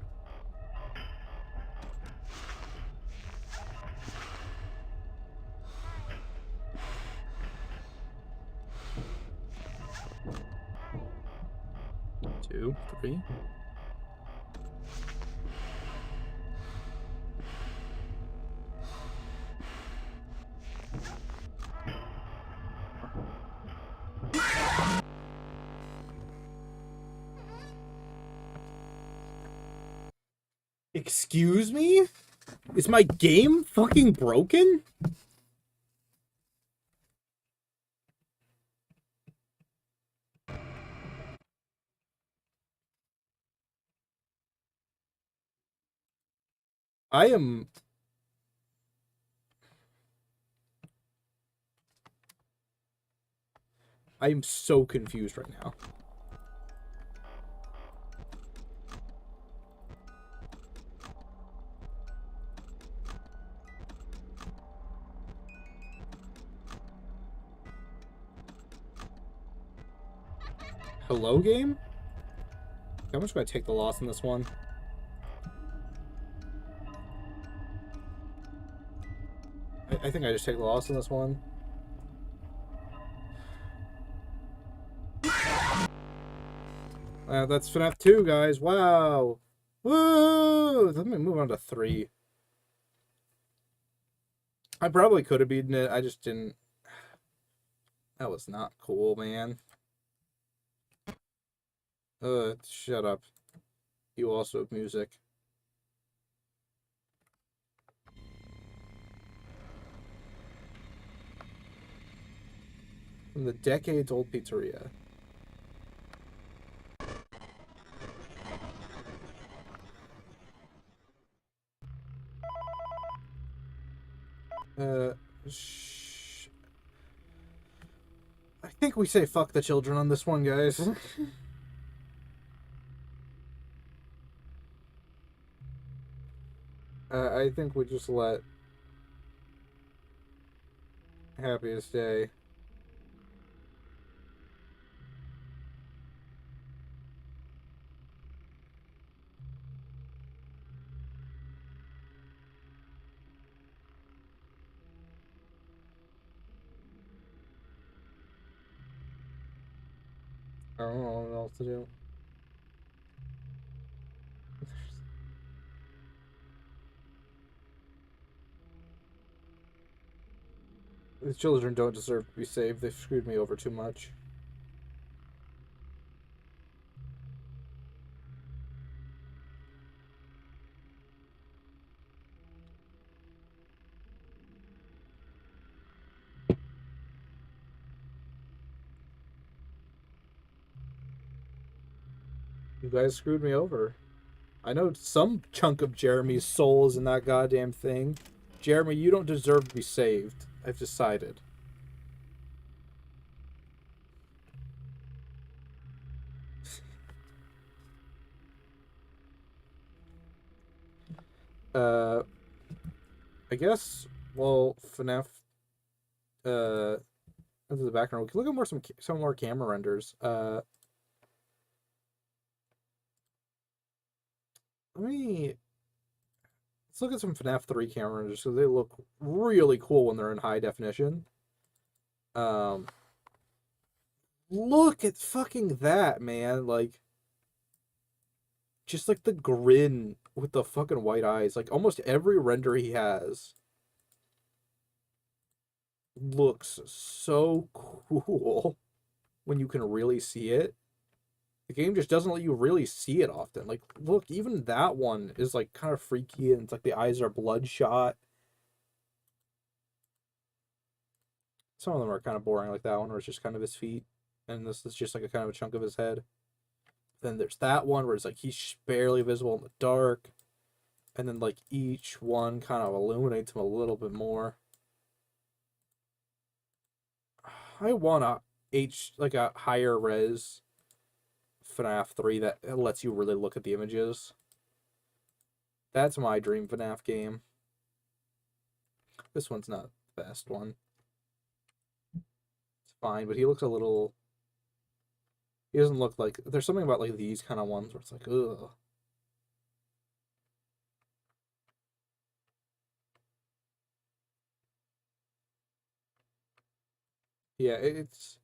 2, 3. 4. Excuse me? Is my game fucking broken? I am... I'm so confused right now. Hello, game? I'm just going to take the loss in this one. I think I just take the loss in this one. That's FNaF 2, guys. Wow. Woo! Let me move on to 3. I probably could have beaten it. I just didn't. That was not cool, man. Shut up. You also have music. From the decades-old pizzeria. I think we say fuck the children on this one, guys. I think we just let Happiest Day. I don't know what else to do. The children don't deserve to be saved. They've screwed me over too much. You guys screwed me over. I know some chunk of Jeremy's soul is in that goddamn thing. Jeremy, you don't deserve to be saved. I've decided. I guess, well, FNaF, into the background, we can look at some more camera renders. Let's look at some FNaF 3 camera renders, so they look really cool when they're in high definition. Look at fucking that, man. Like, just like the grin with the fucking white eyes. Like, almost every render he has looks so cool when you can really see it. The game just doesn't let you really see it often. Like, look, even that one is like kind of freaky, and it's like the eyes are bloodshot. Some of them are kind of boring, like that one where it's just kind of his feet, and this is just like a kind of a chunk of his head. Then there's that one where it's like he's barely visible in the dark, and then like each one kind of illuminates him a little bit more. I want like a higher res FNaF 3 that lets you really look at the images. That's my dream FNaF game. This one's not the best one. It's fine, but he looks a little... He doesn't look like... There's something about like these kind of ones where it's like, ugh. Yeah, it's...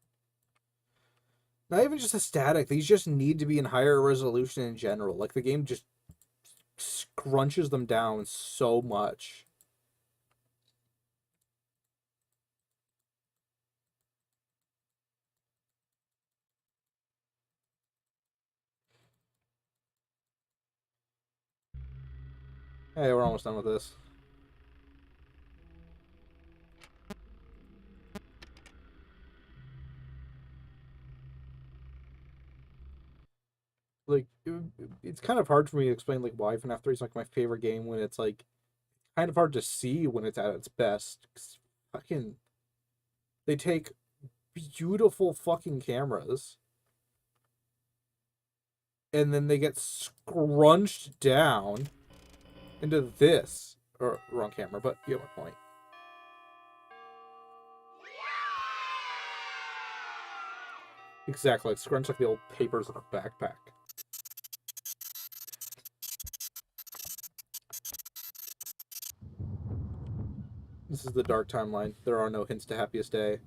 Not even just a static. These just need to be in higher resolution in general. Like, the game just scrunches them down so much. Hey, we're almost done with this. Like, it's kind of hard for me to explain like why FNaF 3 is like my favorite game when it's like kind of hard to see when it's at its best. 'Cause fucking, they take beautiful fucking cameras. And then they get scrunched down into this. Or, wrong camera, but you have my point. Exactly, scrunched like the old papers in a backpack. This is the dark timeline. There are no hints to happiest day.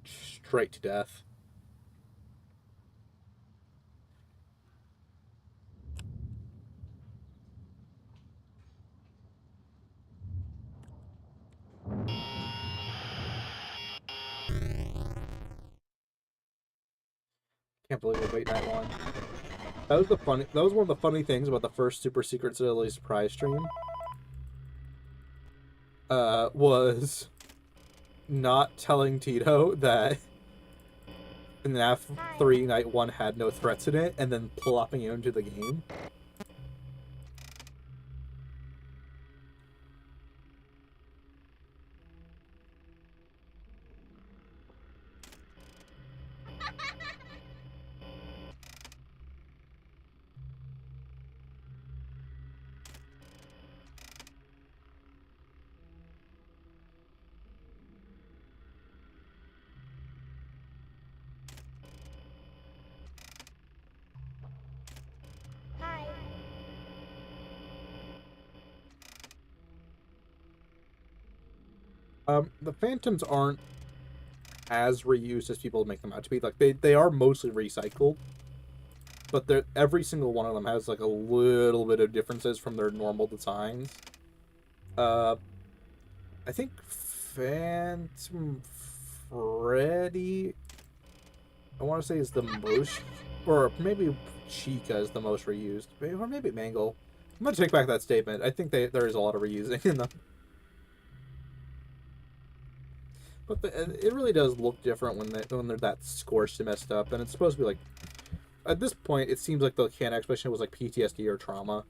Straight to death. Can't believe we're waiting that long. That was one of the funny things about the first Super Secret Silly Surprise stream. Was not telling Tito that FNaF 3 Night 1 had no threats in it, and then plopping it into the game. The Phantoms aren't as reused as people make them out to be. Like, they are mostly recycled, but every single one of them has, like, a little bit of differences from their normal designs. I think Phantom Freddy, I want to say, is the most, or maybe Chica is the most reused, or maybe Mangle. I'm going to take back that statement. I think there is a lot of reusing in them. But it really does look different when they're that scorched and messed up, and it's supposed to be like, at this point, it seems like the can explanation was like PTSD or trauma,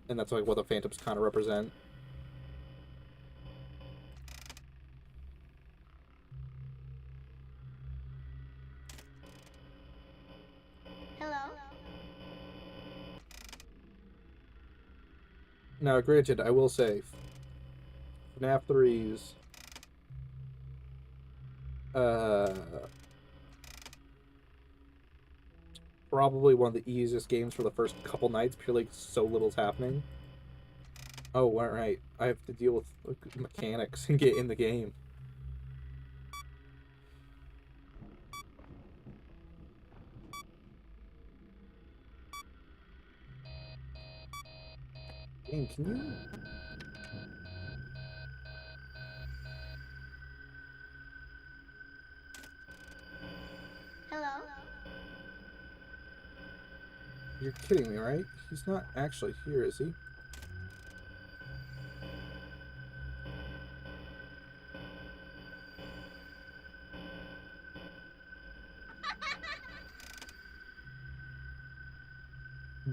and that's like what the Phantoms kind of represent. Hello. Now, granted, I will say, FNaF 3's probably one of the easiest games for the first couple nights, purely because so little's happening. Oh, right. I have to deal with mechanics and get in the game. Dang, can you... Hello. You're kidding me, right? He's not actually here, is he?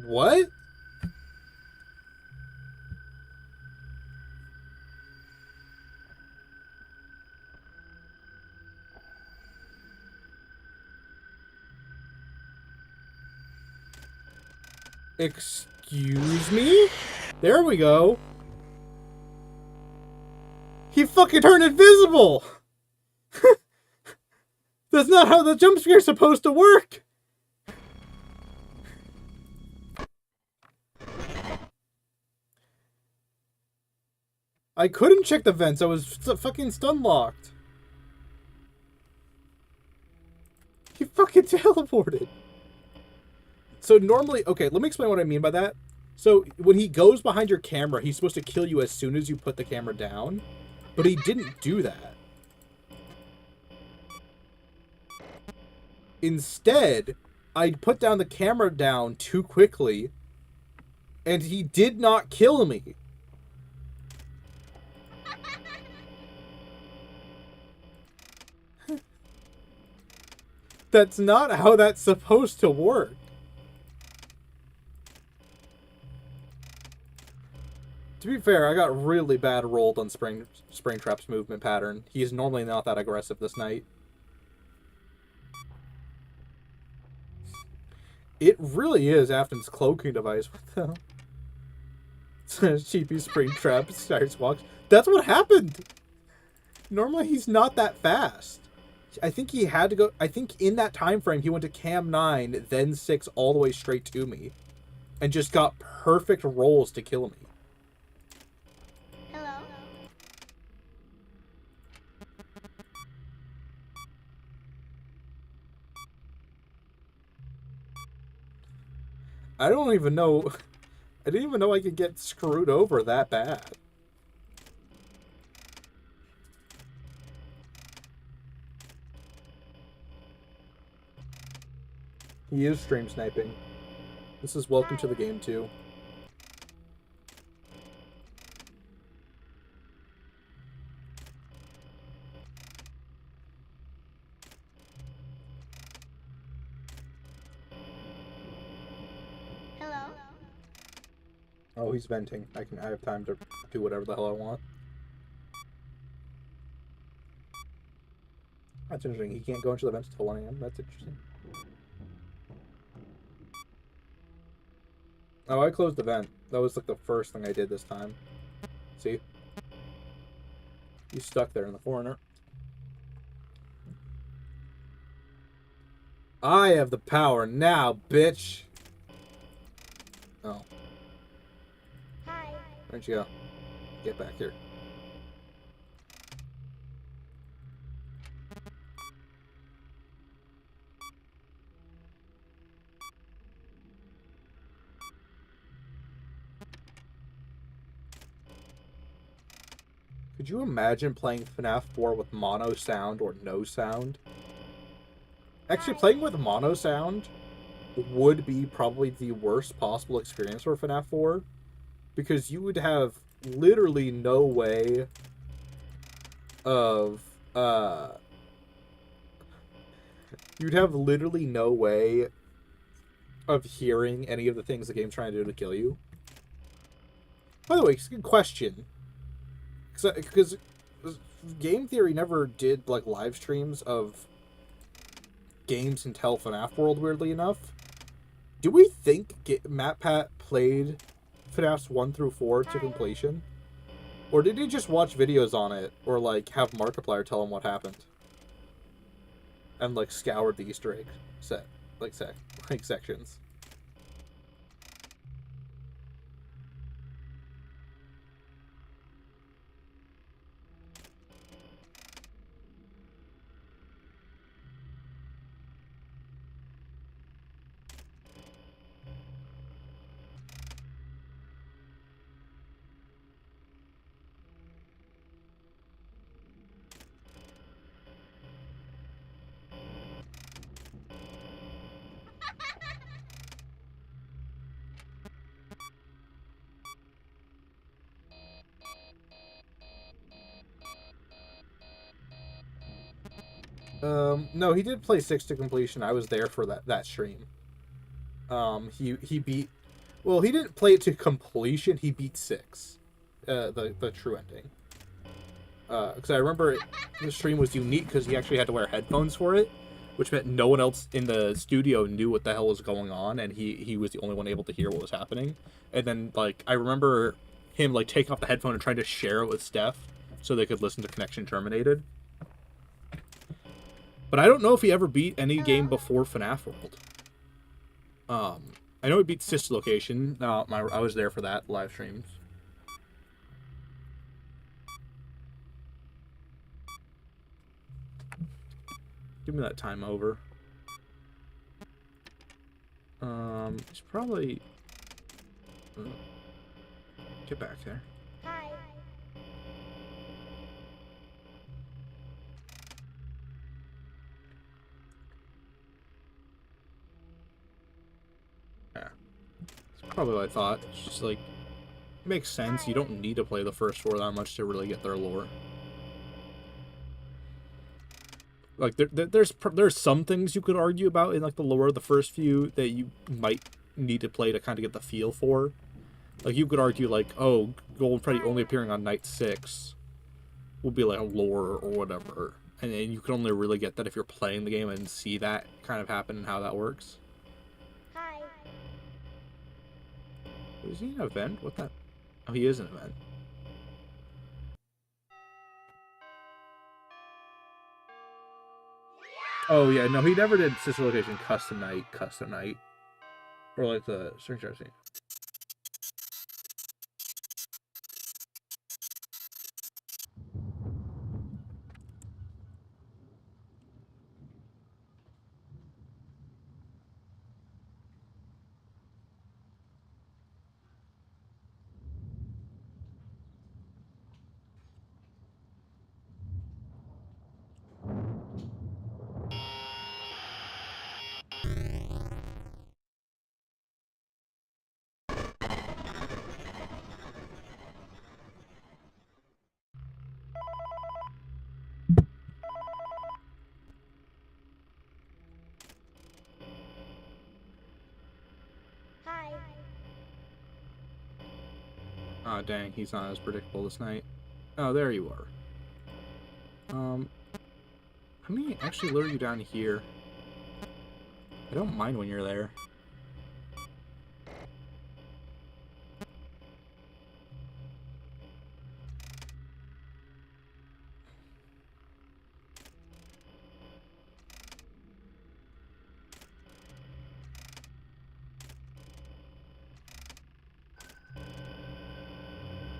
What? Excuse me? There we go. He fucking turned invisible! That's not how the jump scare's supposed to work! I couldn't check the vents, I was fucking stun locked. He fucking teleported. So normally, okay, let me explain what I mean by that. So when he goes behind your camera, he's supposed to kill you as soon as you put the camera down, but he didn't do that. Instead, I put down the camera down too quickly, and he did not kill me. That's not how that's supposed to work. To be fair, I got really bad rolled on Springtrap's movement pattern. He's normally not that aggressive this night. It really is Afton's cloaking device. What the hell? Cheapy Springtrap starts walks. That's what happened. Normally he's not that fast. I think he had to go. I think in that time frame he went to cam 9, then 6, all the way straight to me, and just got perfect rolls to kill me. Hello. I don't even know. I didn't even know I could get screwed over that bad. He is stream sniping. This is welcome to the game too. Hello. Oh, he's venting. I have time to do whatever the hell I want. That's interesting. He can't go into the vents until 1 a.m. That's interesting. Oh, I closed the vent. That was like the first thing I did this time. See? He's stuck there in the corner. I have the power now, bitch! Oh. Hi. Where'd you go? Get back here. Could you imagine playing FNaF 4 with mono sound or no sound? Actually, playing with mono sound would be probably the worst possible experience for FNaF 4, because you would have literally no way of, you'd have literally no way of hearing any of the things the game's trying to do to kill you. By the way, it's a good question. Because Game Theory never did, like, live streams of games until FNaF World, weirdly enough. Do we think MatPat played FNAFs 1 through 4 to completion? Or did he just watch videos on it, or, like, have Markiplier tell him what happened? And, like, scoured the Easter egg sections. No, he did play 6 to completion. I was there for that stream. He beat... Well, he didn't play it to completion. He beat 6. The true ending. Because I remember the stream was unique because he actually had to wear headphones for it, which meant no one else in the studio knew what the hell was going on, and he was the only one able to hear what was happening. And then, like, I remember him, like, taking off the headphone and trying to share it with Steph so they could listen to Connection Terminated. But I don't know if he ever beat any game before FNaF World. I know he beat Sister Location. I was there for that live streams. Give me that time over. It's probably... Get back there. Hi. Yeah. That's probably what I thought. It's just like... It makes sense. You don't need to play the first 4 that much to really get their lore. Like, there's some things you could argue about in, like, the lore of the first few that you might need to play to kind of get the feel for. Like, you could argue, like, oh, Golden Freddy only appearing on night 6 will be like a lore or whatever. And you can only really get that if you're playing the game and see that kind of happen and how that works. Hi. Is he an event? What that? Oh, he is an event. Oh, yeah, no, he never did Sister Location Custom Night. Or like the Springtrap scene. Hi. Ah, dang, he's not as predictable this night. Oh, there you are. Let me actually lure you down here. I don't mind when you're there.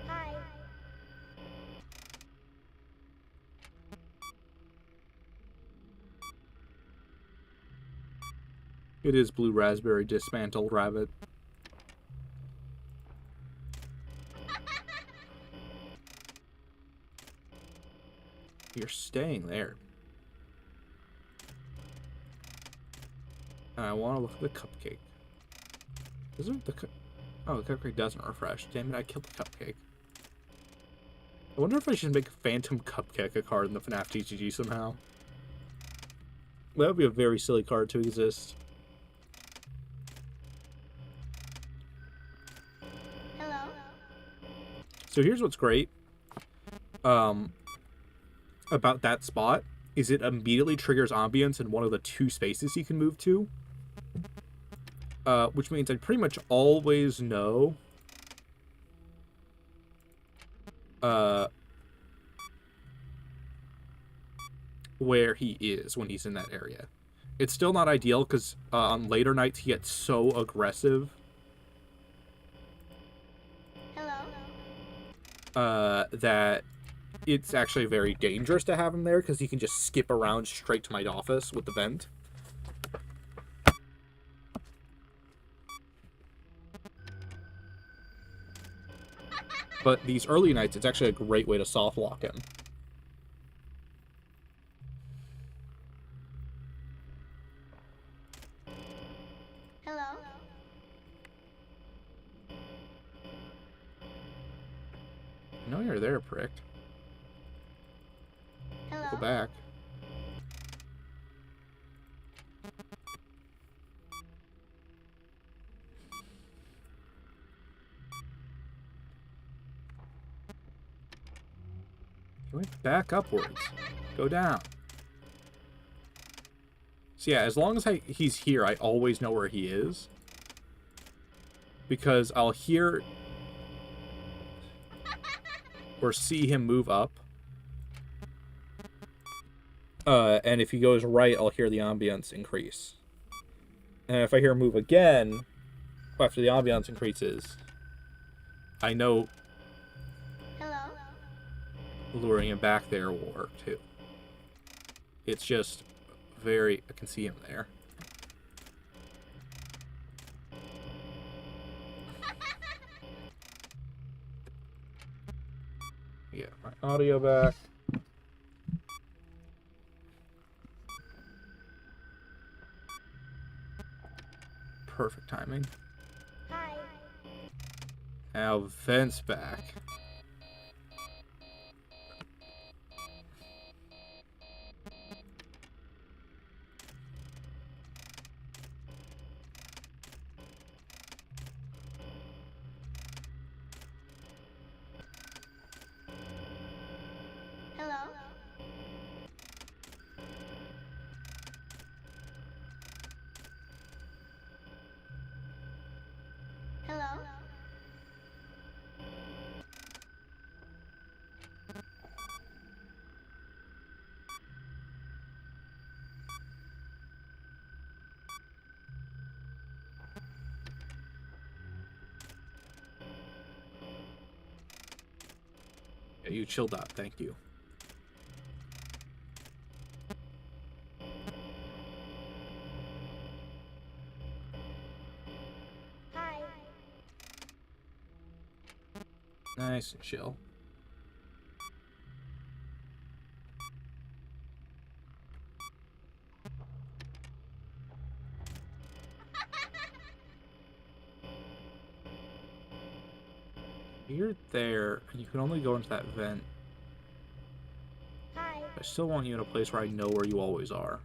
Hi. It is Blue Raspberry Dismantled Rabbit. You're staying there. And I want to look at the cupcake. Isn't the oh, the cupcake doesn't refresh. Damn it, I killed the cupcake. I wonder if I should make Phantom Cupcake a card in the FNaF TCG somehow. That would be a very silly card to exist. Hello. So here's what's great. About that spot is it immediately triggers ambience in one of the 2 spaces you can move to. Which means I pretty much always know where he is when he's in that area. It's still not ideal because on later nights he gets so aggressive. Hello. That it's actually very dangerous to have him there because he can just skip around straight to my office with the vent. But these early nights, it's actually a great way to soft lock him. Hello. I know you're there, prick. Hello. Go back. Can we back upwards? Go down. So yeah, as long as he's here, I always know where he is. Because I'll hear or see him move up. And if he goes right, I'll hear the ambience increase. And if I hear him move again, after the ambience increases, I know Hello. luring him back there will work too. It's just very... I can see him there. Yeah, my audio back. Perfect timing. Hi. Now vents back. Yeah, you chilled out. Thank you. Hi. Nice and chill. You're there, and you can only go into that vent. Hi. I still want you in a place where I know where you always are.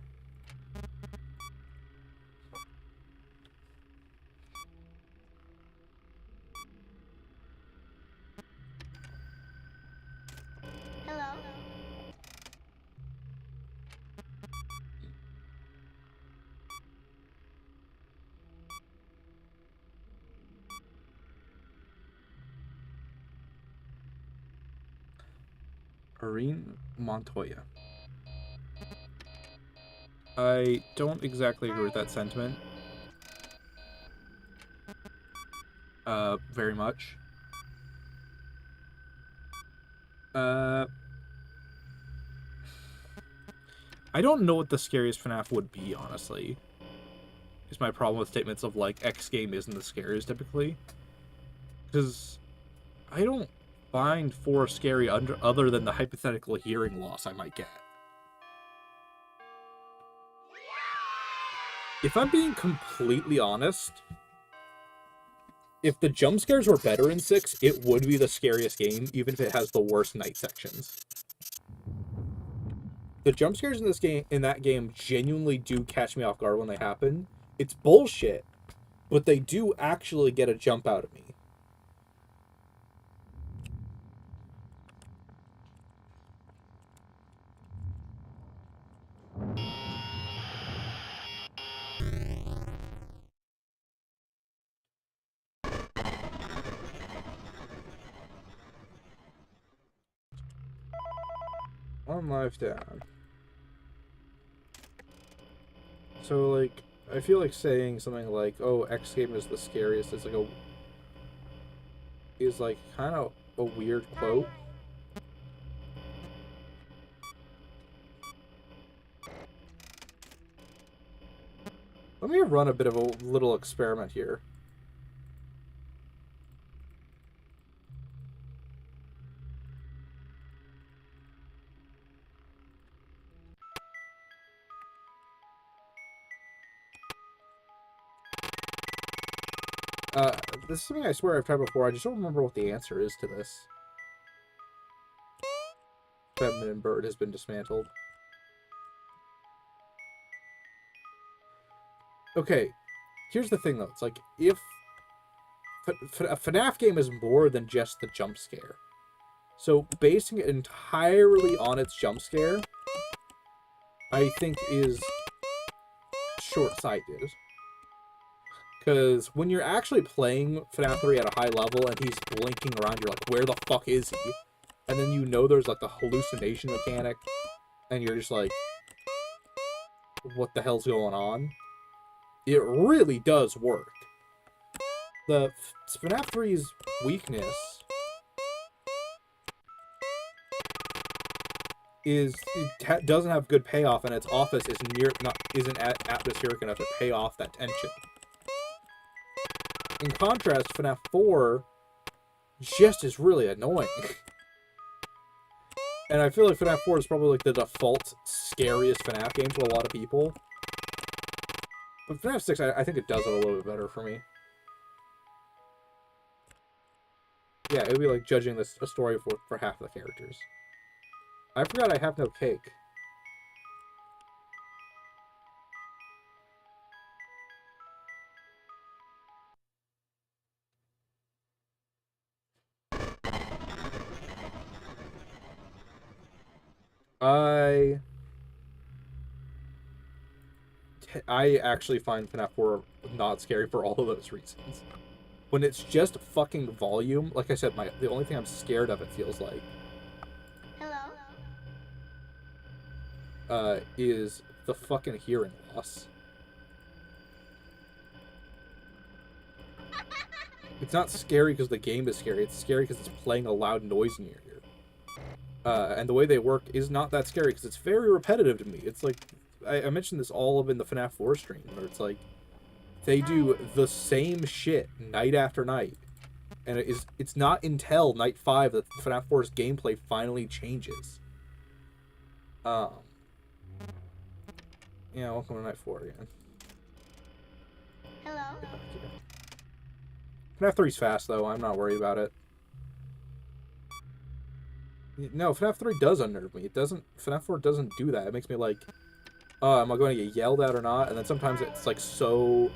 Hello. Irene Montoya. I don't exactly agree with that sentiment. Very much. I don't know what the scariest FNaF would be, honestly. Is my problem with statements of, like, X game isn't the scariest, typically. Because I don't find 4 scary other than the hypothetical hearing loss I might get. If I'm being completely honest, if the jump scares were better in 6, it would be the scariest game, even if it has the worst night sections. The jump scares in this game, in that game, genuinely do catch me off guard when they happen. It's bullshit, but they do actually get a jump out of me. One life down. So, like, I feel like saying something like, "Oh, X game is the scariest," is like kind of a weird quote. Let me run a bit of a little experiment here. This is something I swear I've tried before. I just don't remember what the answer is to this. Feminine bird has been dismantled. Okay, here's the thing though. It's like, if a FNAF game is more than just the jump scare. So basing it entirely on its jump scare, I think is short-sighted. Because when you're actually playing FNAF 3 at a high level and he's blinking around, you're like, where the fuck is he? And then you know there's like the hallucination mechanic, and you're just like, what the hell's going on? It really does work. The FNAF 3's weakness is it doesn't have good payoff, and its office isn't atmospheric enough to pay off that tension. In contrast, FNAF 4 just is really annoying. And I feel like FNAF 4 is probably like the default scariest FNAF game to a lot of people. But FNAF 6, I think it does it a little bit better for me. Yeah, it would be like judging a story for half the characters. I forgot I have no cake. I actually find FNAF 4 not scary for all of those reasons. When it's just fucking volume, like I said, the only thing I'm scared of, it feels like, Hello. is the fucking hearing loss. It's not scary because the game is scary. It's scary because it's playing a loud noise in your ear. And the way they work is not that scary because it's very repetitive to me. It's like I mentioned this all of in the FNAF 4 stream, where it's like they do the same shit night after night, and it's not until night 5 that FNAF 4's gameplay finally changes. Um, yeah, welcome to night 4 again. Hello. FNAF 3's fast though. I'm not worried about it. No, FNAF 3 does unnerve me. It doesn't. FNAF 4 doesn't do that. It makes me like, am I going to get yelled at or not? And then sometimes it's like so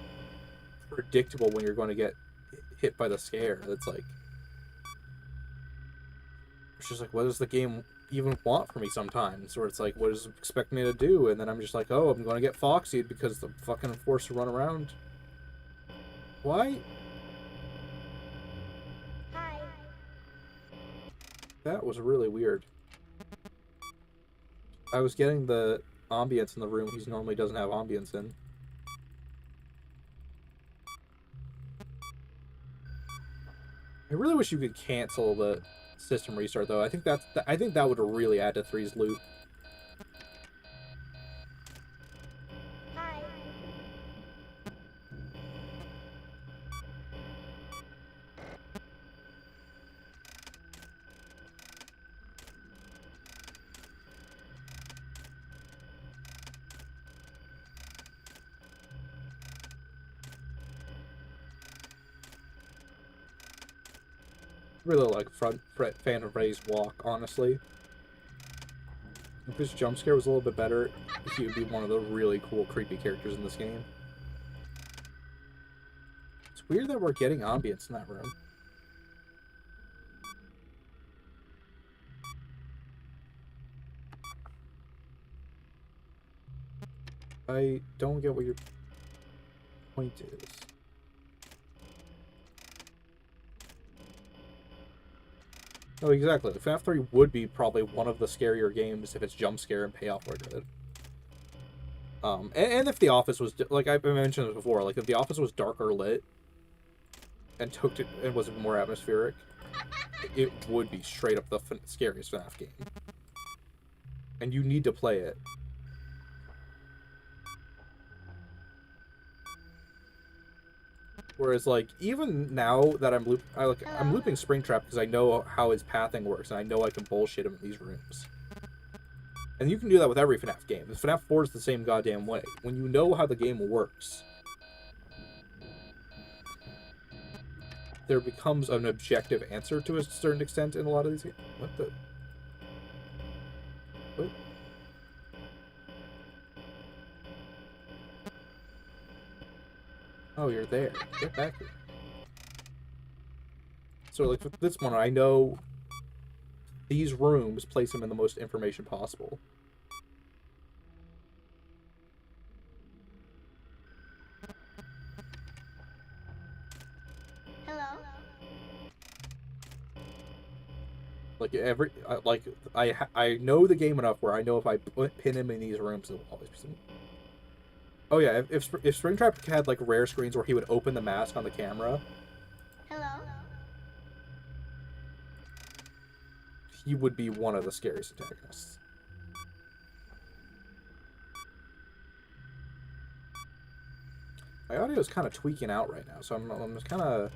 predictable when you're going to get hit by the scare. It's like, it's just like, what does the game even want from me sometimes? Where it's like, what does it expect me to do? And then I'm just like, oh, I'm going to get foxied because I'm fucking forced to run around. Why? Hi. That was really weird. I was getting the ambience in the room he normally doesn't have ambience in. I really wish you could cancel the system restart though. I think that would really add to 3's loop. Hi. Really like Phantom Freddy's walk, honestly. If his jump scare was a little bit better, he would be one of the really cool, creepy characters in this game. It's weird that we're getting ambience in that room. I don't get what your point is. Oh, exactly. FNAF 3 would be probably one of the scarier games if its jump scare and payoff were good. And if The Office was, like I mentioned this before, like if The Office was darker lit and was more atmospheric, it would be straight up the scariest FNAF game. And you need to play it. Whereas, like, even now that I'm looping Springtrap because I know how his pathing works, and I know I can bullshit him in these rooms. And you can do that with every FNAF game. FNAF 4 is the same goddamn way. When you know how the game works, there becomes an objective answer to a certain extent in a lot of these games. What the? What? Oh, you're there. Get back here. So, like, with this one, I know these rooms place him in the most information possible. Hello. Like, I know the game enough where I know if I pin him in these rooms, it will always be something. Oh yeah, if Springtrap had like rare screens where he would open the mask on the camera, Hello. he would be one of the scariest antagonists. My audio is kind of tweaking out right now, so I'm just kind of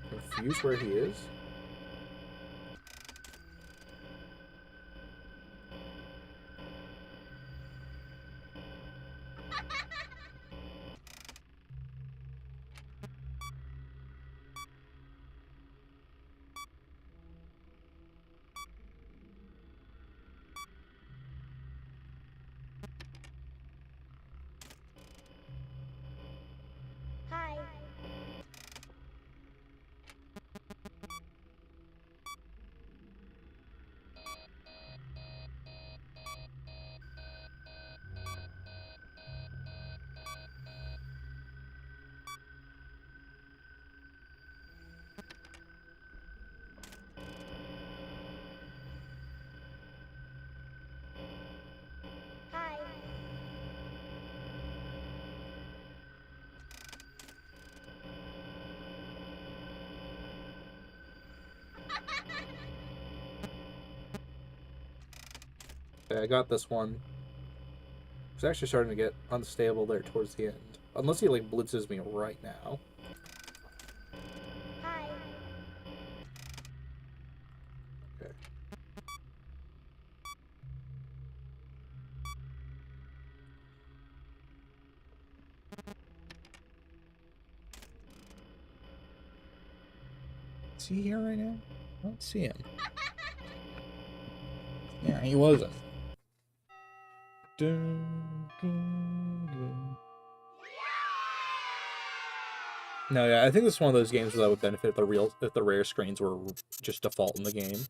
confused where he is. Hi. Hi. Okay, I got this one. It's actually starting to get unstable there towards the end. Unless he, like, blitzes me right now. Hi. Okay. Is he here right now? I don't see him. Yeah, he wasn't. Dun, dun, dun. No, yeah, I think this is one of those games where that would benefit if the rare screens were just default in the game.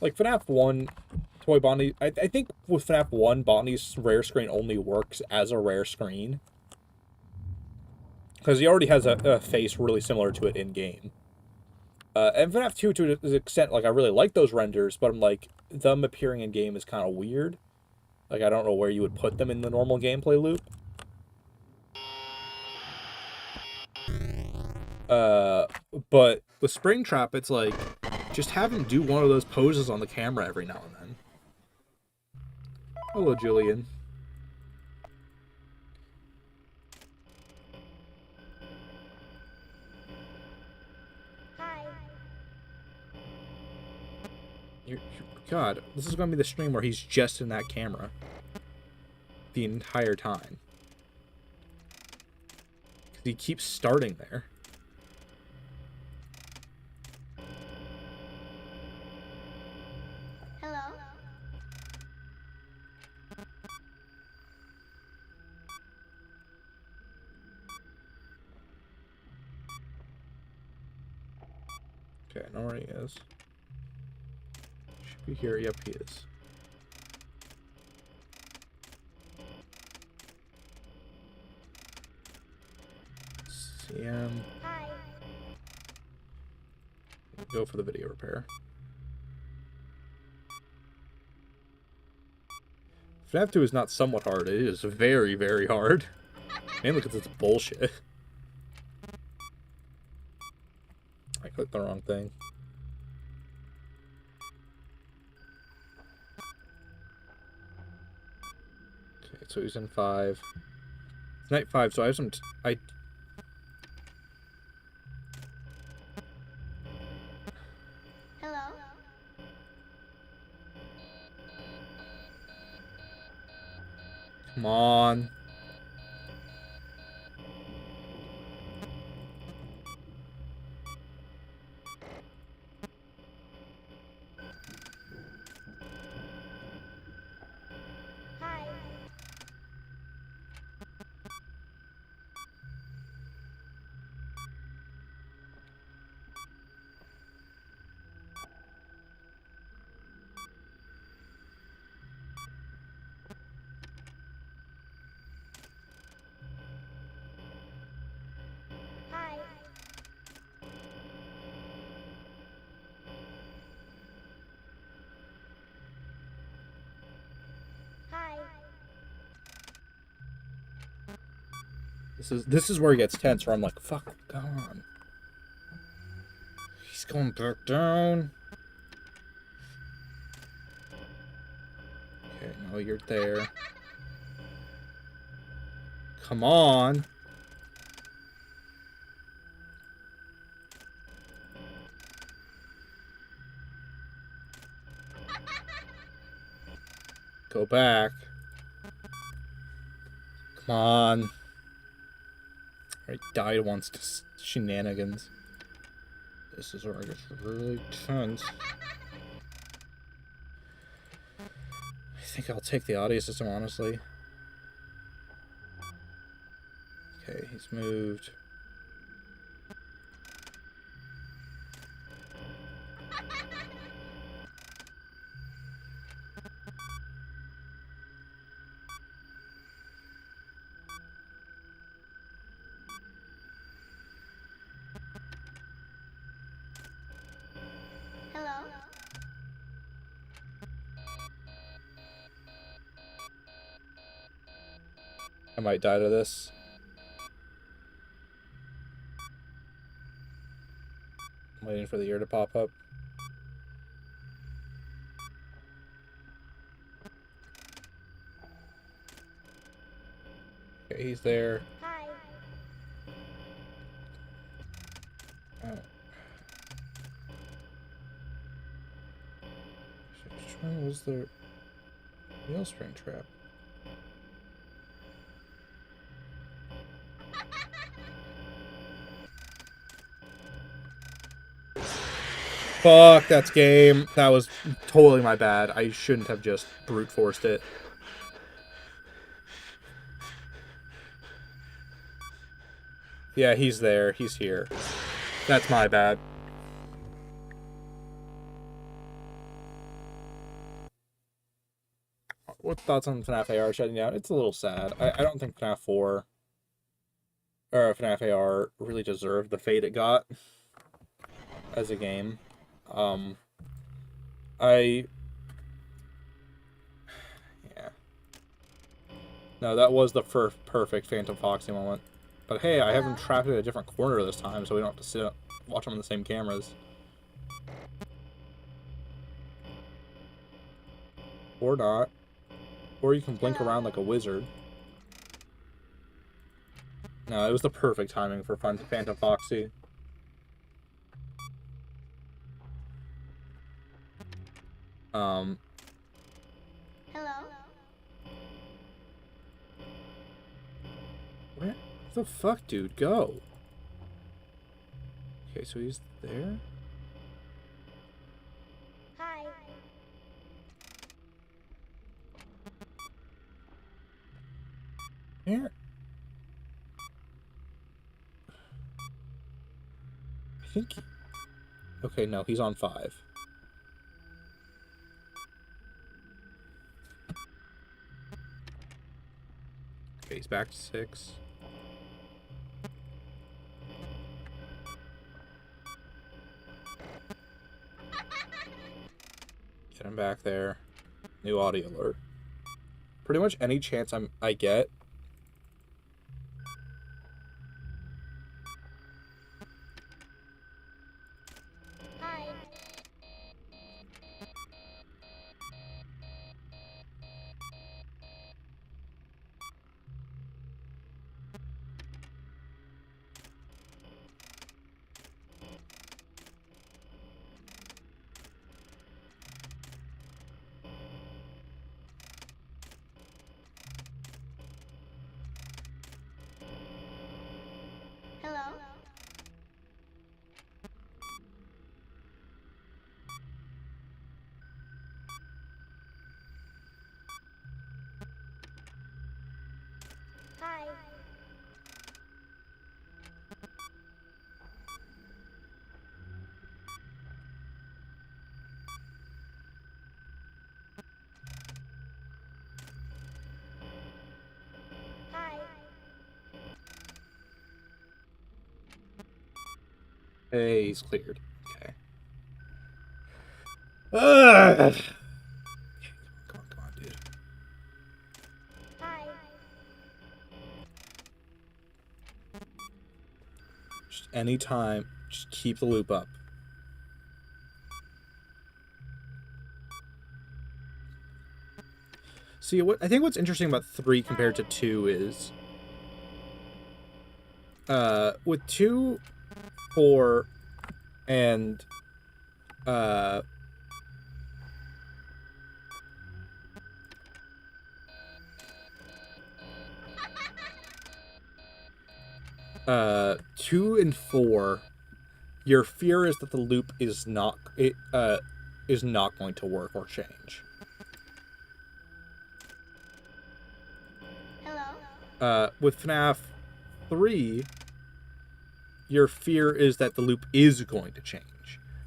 Like FNaF 1, Toy Bonnie, I think with FNaF 1, Bonnie's rare screen only works as a rare screen. Because he already has a face really similar to it in-game. And FNaF 2, to an extent, like, I really like those renders, but I'm like, them appearing in-game is kind of weird. Like, I don't know where you would put them in the normal gameplay loop. But with Springtrap, it's like, just have him do one of those poses on the camera every now and then. Hello, Julian. Hi. God, this is going to be the stream where he's just in that camera the entire time. He keeps starting there. Hello. Okay, I know where he is. Should be here. Yep, he is. See him. Hi. Go for the video repair. FNaF 2 is not somewhat hard. It is very, very hard. Mainly because it's bullshit. I clicked the wrong thing. Okay, so he's in 5. It's night 5, so I have some... Hello. Come on. Hi. Hi. Hi. This is where it gets tense, where I'm like, fuck, go on. He's going back down. Okay, no, you're there. Come on. Go back. Come on. I died once to shenanigans. This is where it gets really tense. I think I'll take the audio system, honestly. Okay, he's moved. Hello. I might die to this. I'm waiting for the ear to pop up. Okay, he's there. Hi. Oh. Which one was the real Springtrap? Fuck, that's game. That was totally my bad. I shouldn't have just brute forced it. Yeah, he's there. He's here. That's my bad. What thoughts on FNaF AR shutting down? It's a little sad. I don't think FNaF 4 or FNaF AR really deserved the fate it got as a game. Yeah. No, that was the perfect Phantom Foxy moment. But hey, I have him trapped in a different corner this time, so we don't have to watch him on the same cameras. Or not. Or you can blink around like a wizard. No, it was the perfect timing for Phantom Foxy. Hello. Where the fuck, dude? Go. Okay, so he's there. Hi. Where? I think. Okay, no, he's on 5. Okay, he's back to 6. Get him back there. New audio alert. Pretty much any chance I get. Hi. Hello. Hi. Hi. Hey, he's cleared. Okay. Ugh. Come on, dude. Hi. Just anytime, just keep the loop up. See, I think what's interesting about 3 compared to 2 is, with 2, 4, and, 2 and 4, your fear is that the loop is not going to work or change. Hello. With FNaF 3, your fear is that the loop is going to change.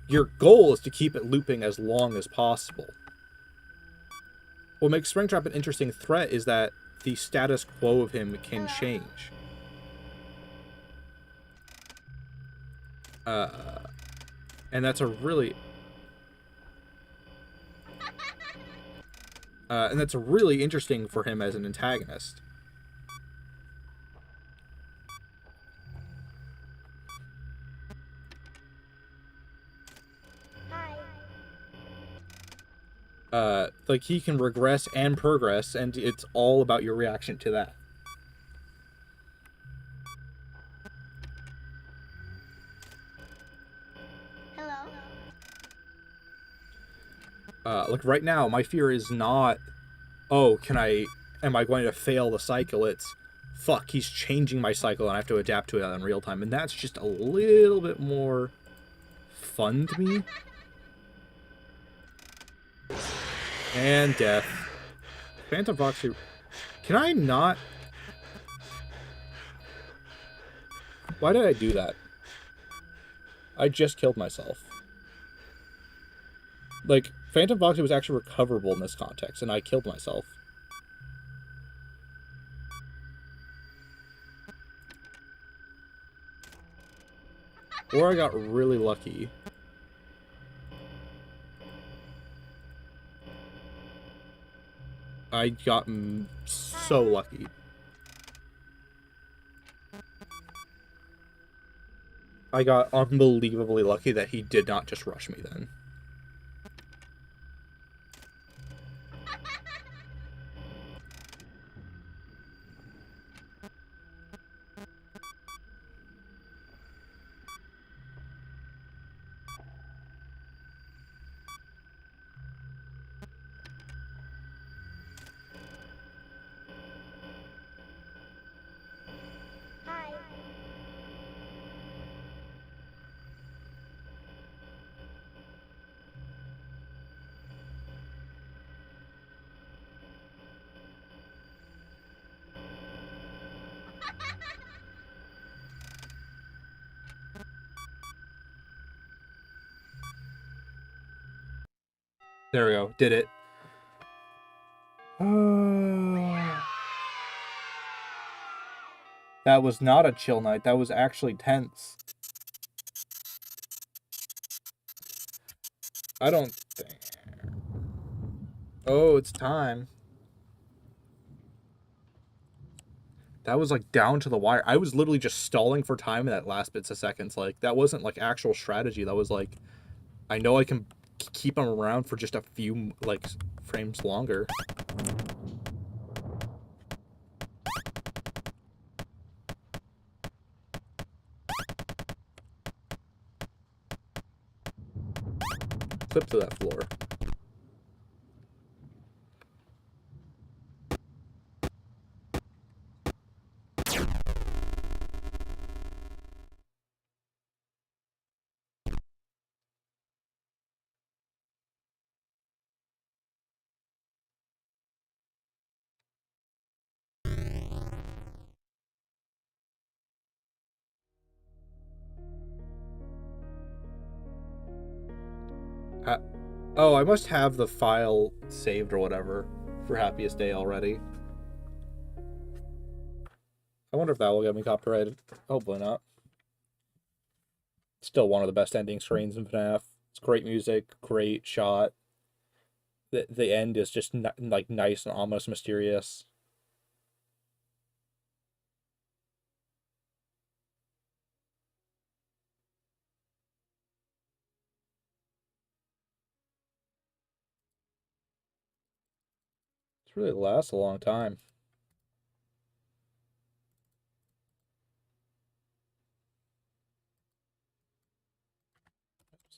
Your goal is to keep it looping as long as possible. What makes Springtrap an interesting threat is that the status quo of him can change. And that's a really... and that's really interesting for him as an antagonist. like he can regress and progress, and it's all about your reaction to that. Hello? Like right now, my fear is not, oh, am I going to fail the cycle? It's, fuck, he's changing my cycle and I have to adapt to it in real time. And that's just a little bit more fun to me. And death. Phantom Foxy. Can I not? Why did I do that? I just killed myself. Like, Phantom Foxy was actually recoverable in this context, and I killed myself. Or I got really lucky. I got so lucky. I got unbelievably lucky that he did not just rush me then. Hi. There we go. Did it. That was not a chill night. That was actually tense. I don't think... Oh, it's time. That was like down to the wire. I was literally just stalling for time in that last bits of seconds. Like, that wasn't like actual strategy. That was like, I know I can keep him around for just a few like frames longer. Clip to that floor. Oh, I must have the file saved or whatever for Happiest Day already. I wonder if that will get me copyrighted. Hopefully not. Still one of the best ending screens in FNaF. It's great music, great shot. The end is just like nice and almost mysterious. It's really lasts a long time.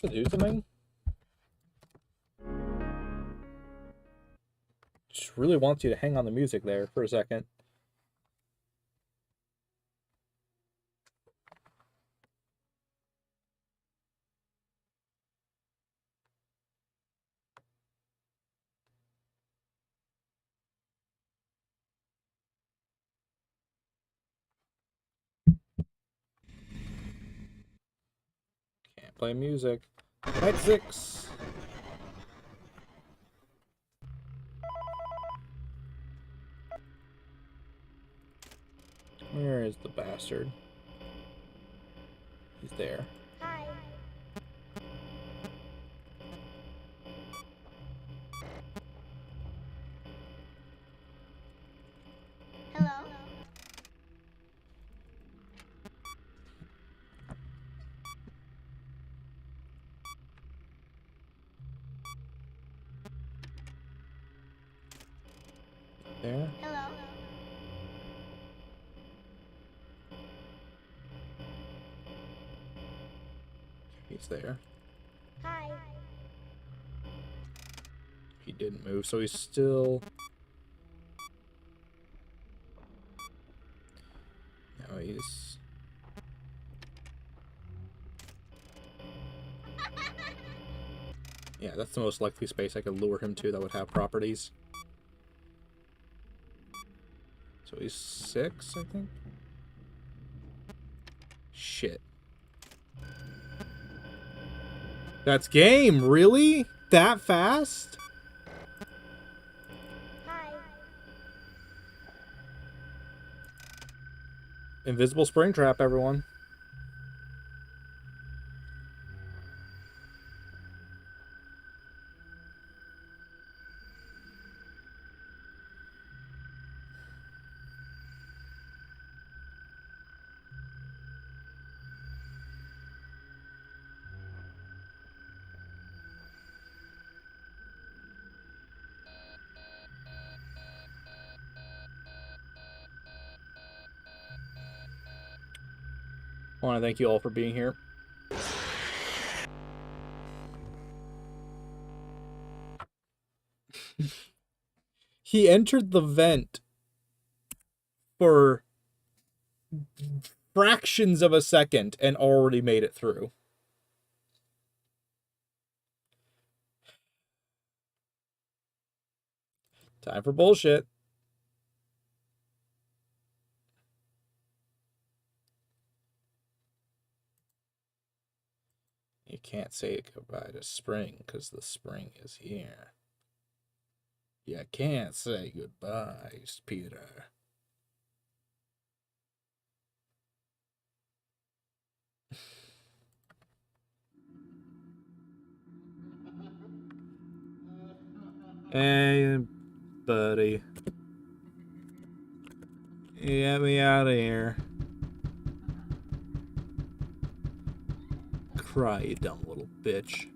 Does it do something? Just really wants you to hang on the music there for a second. Can't play music. Night 6. Where is the bastard? He's there. Hi. Hello? There. Hello. He's there. Hi. He didn't move, so he's still... No, he's... Yeah, that's the most likely space I could lure him to that would have properties. So he's 6, I think? Shit. That's game, really? That fast? Hi. Invisible Springtrap, everyone. I want to thank you all for being here. He entered the vent for fractions of a second and already made it through. Time for bullshit. You can't say goodbye to spring because the spring is here. You can't say goodbye, Peter. Hey, buddy. Get me out of here. Cry, you dumb little bitch.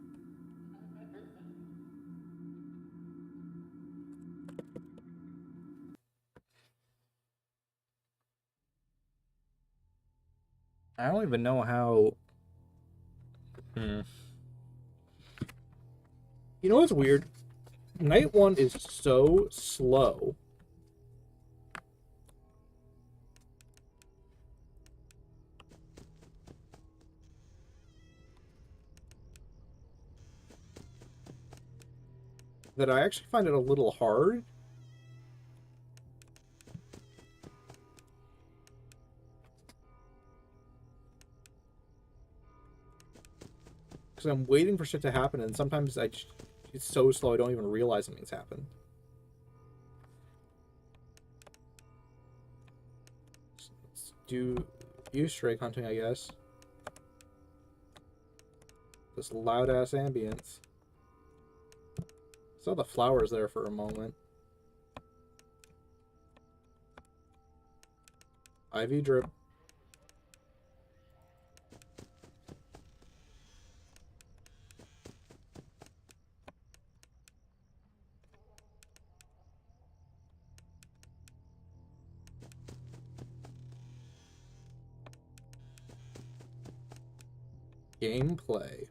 I don't even know how... You know what's weird? Night 1 is so slow. That I actually find it a little hard. Because I'm waiting for shit to happen, and sometimes it's so slow I don't even realize something's happened. Let's do Easter egg hunting, I guess. This loud-ass ambience. Saw the flowers there for a moment. Ivy drip. Gameplay.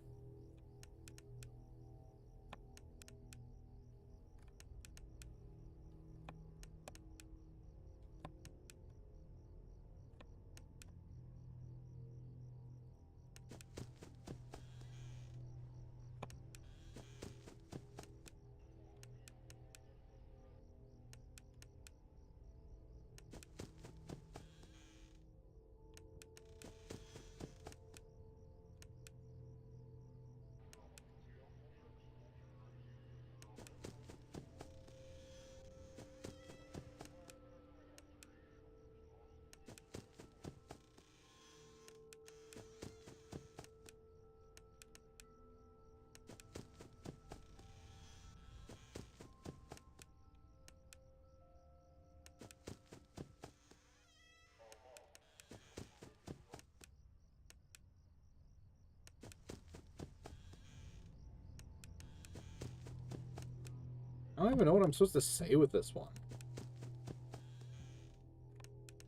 I don't even know what I'm supposed to say with this one.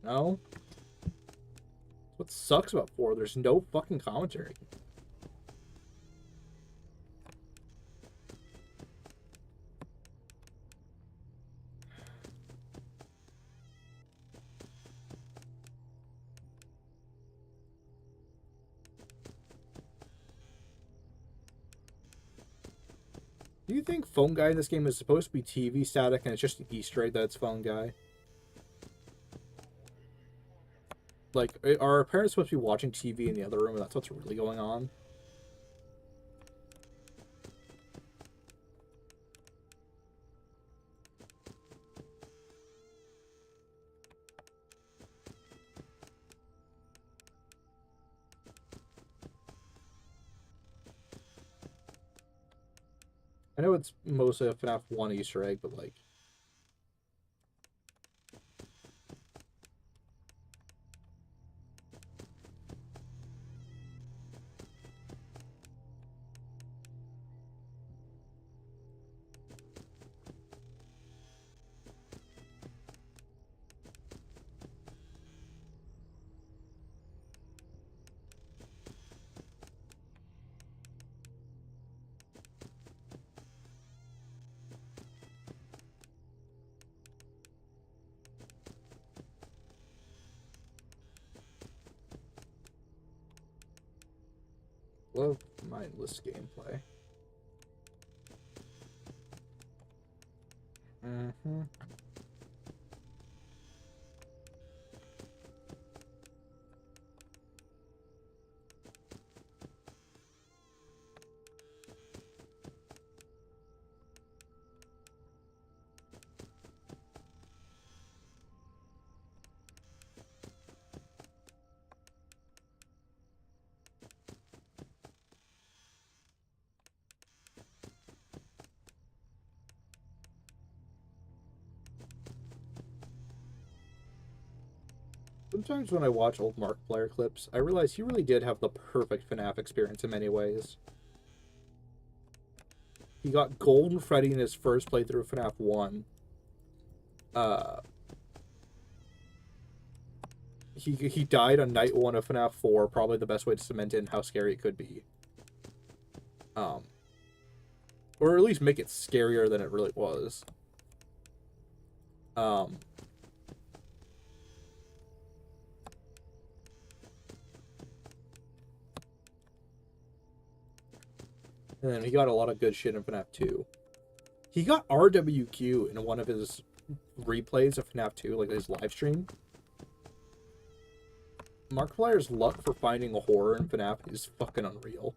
No? What sucks about 4? There's no fucking commentary. Do you think phone guy in this game is supposed to be TV static and it's just an Easter egg that it's phone guy? Like, are our parents supposed to be watching TV in the other room and that's what's really going on? I know it's mostly a FNaF 1 Easter egg, but like... Love mindless gameplay. Mm-hmm. Sometimes when I watch old Markiplier clips, I realize he really did have the perfect FNAF experience in many ways. He got Golden Freddy in his first playthrough of FNAF 1. He died on night 1 of FNAF 4, probably the best way to cement in how scary it could be. Or at least make it scarier than it really was. And then he got a lot of good shit in FNAF 2. He got RWQ in one of his replays of FNAF 2, like his live stream. Markiplier's luck for finding a horror in FNAF is fucking unreal.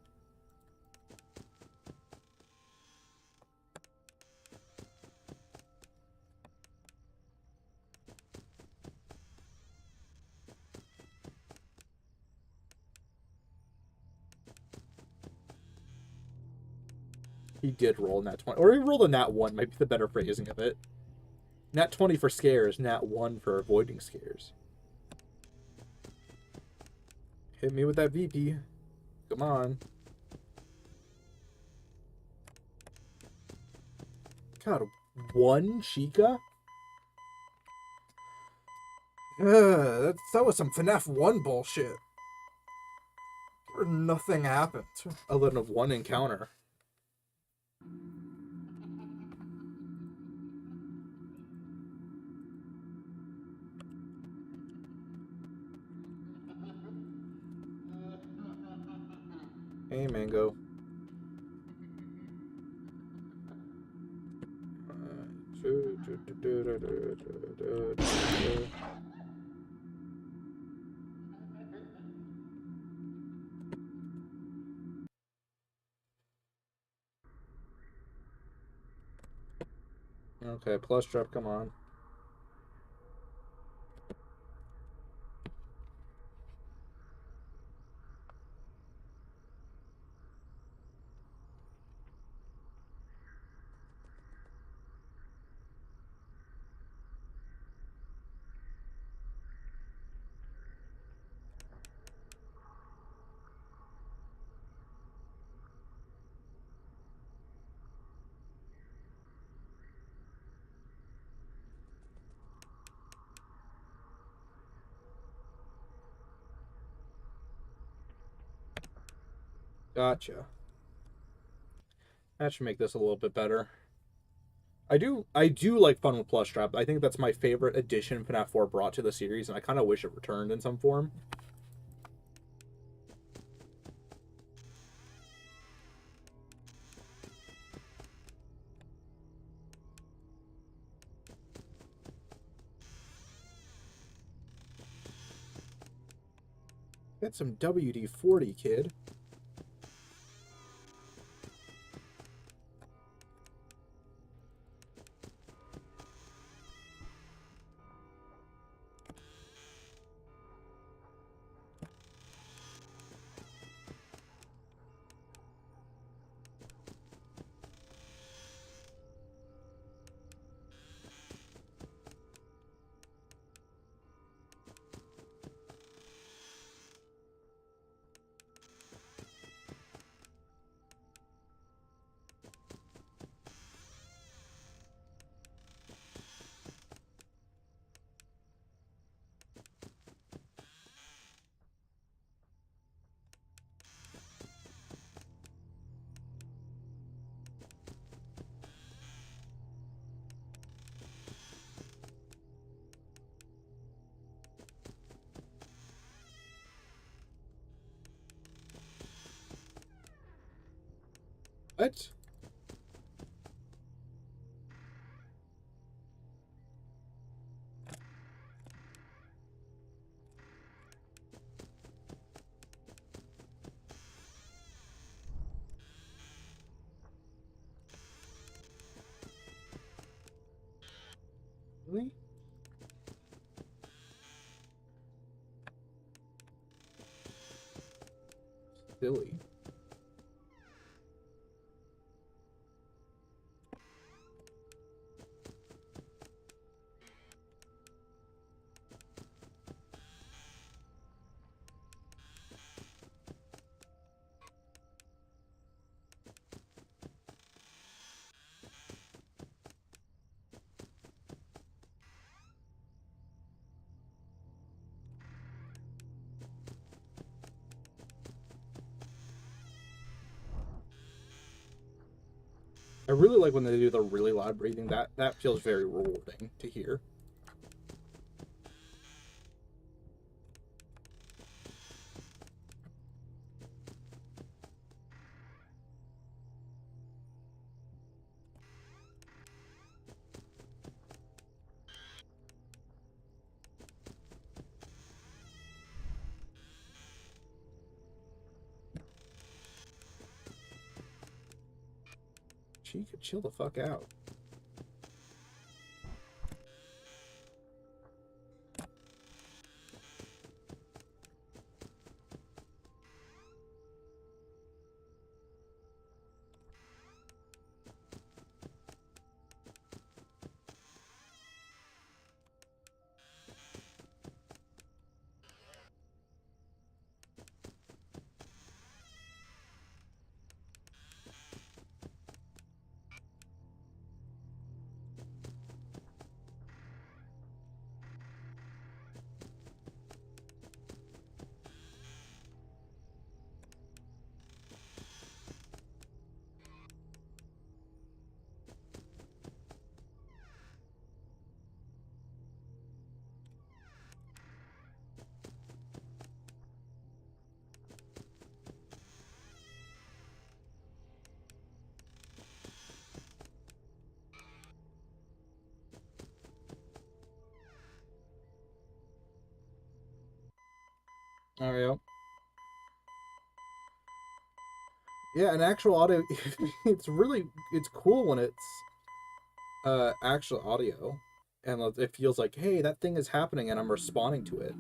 He did roll nat 20. Or he rolled a nat 1, might be the better phrasing of it. Nat 20 for scares, nat 1 for avoiding scares. Hit me with that VP. Come on. God, 1 Chica? That was some FNAF 1 bullshit. Where nothing happened. Other than 1 encounter. Hey, Mango. Okay, plus drop, come on. Gotcha. That should make this a little bit better. I do like fun with Plush Trap. I think that's my favorite addition FNAF 4 brought to the series, and I kind of wish it returned in some form. Get some WD-40, kid. What? Really? Silly. I really like when they do the really loud breathing. That feels very rewarding to hear. She could chill the fuck out. All right. Yeah, and actual audio. It's cool when it's actual audio, and it feels like, hey, that thing is happening, and I'm responding to it.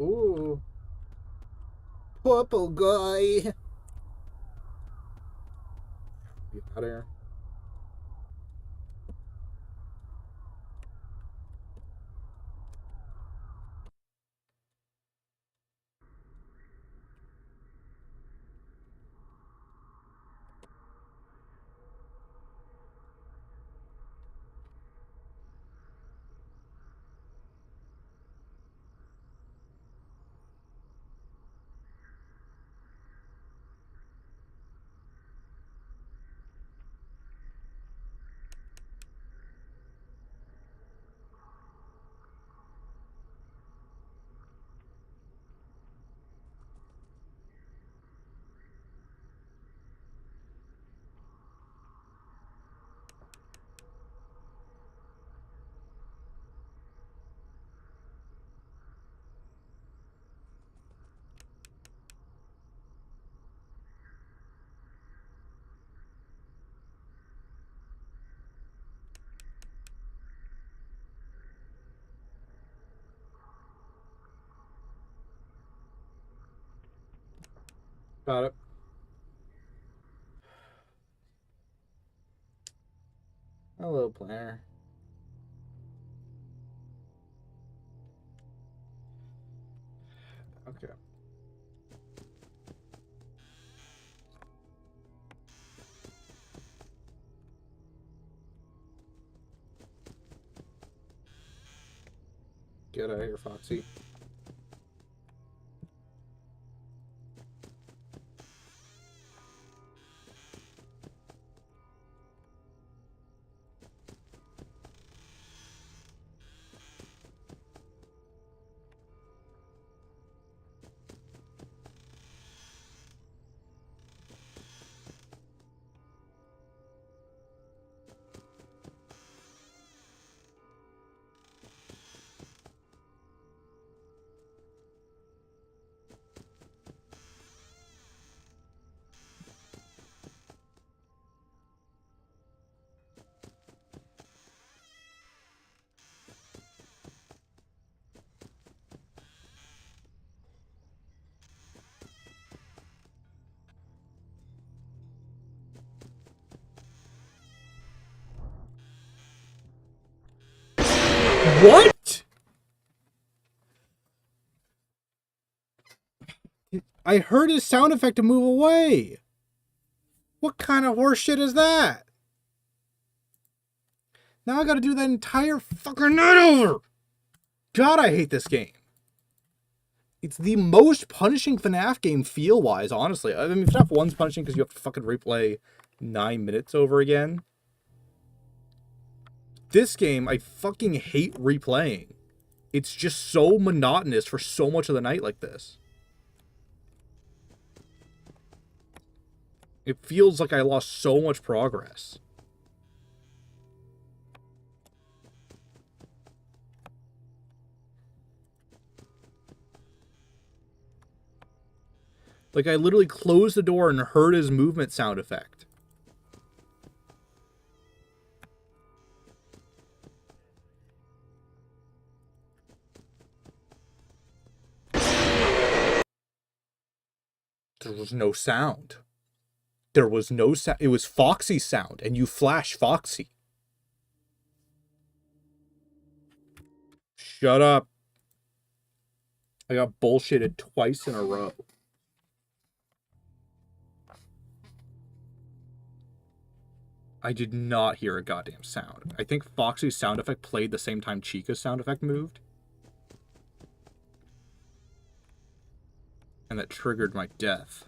Ooh, purple guy. out of here. Got it. Hello, player. Okay. Get out of here, Foxy. What? I heard his sound effect to move away. What kind of horseshit is that? Now I gotta do that entire fucking night over. God, I hate this game. It's the most punishing FNaF game feel-wise, honestly. I mean, FNaF 1's punishing because you have to fucking replay 9 minutes over again. This game, I fucking hate replaying. It's just so monotonous for so much of the night like this. It feels like I lost so much progress. Like, I literally closed the door and heard his movement sound effect. There was no sound. There was no sound. It was Foxy's sound, and you flash Foxy. Shut up. I got bullshitted twice in a row. I did not hear a goddamn sound. I think Foxy's sound effect played the same time Chica's sound effect moved. And that triggered my death.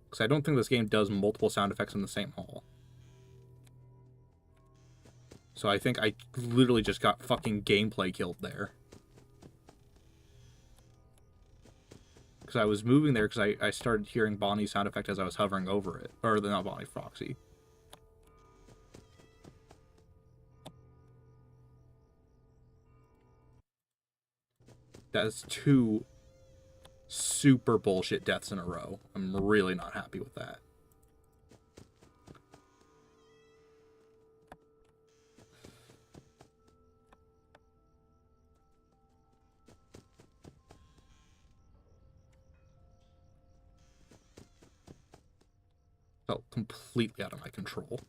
Because I don't think this game does multiple sound effects in the same hall. So I think I literally just got fucking gameplay killed there. Because I was moving there because I started hearing Bonnie's sound effect as I was hovering over it. Or not Bonnie, Foxy. That is 2 super bullshit deaths in a row. I'm really not happy with that. felt completely out of my control.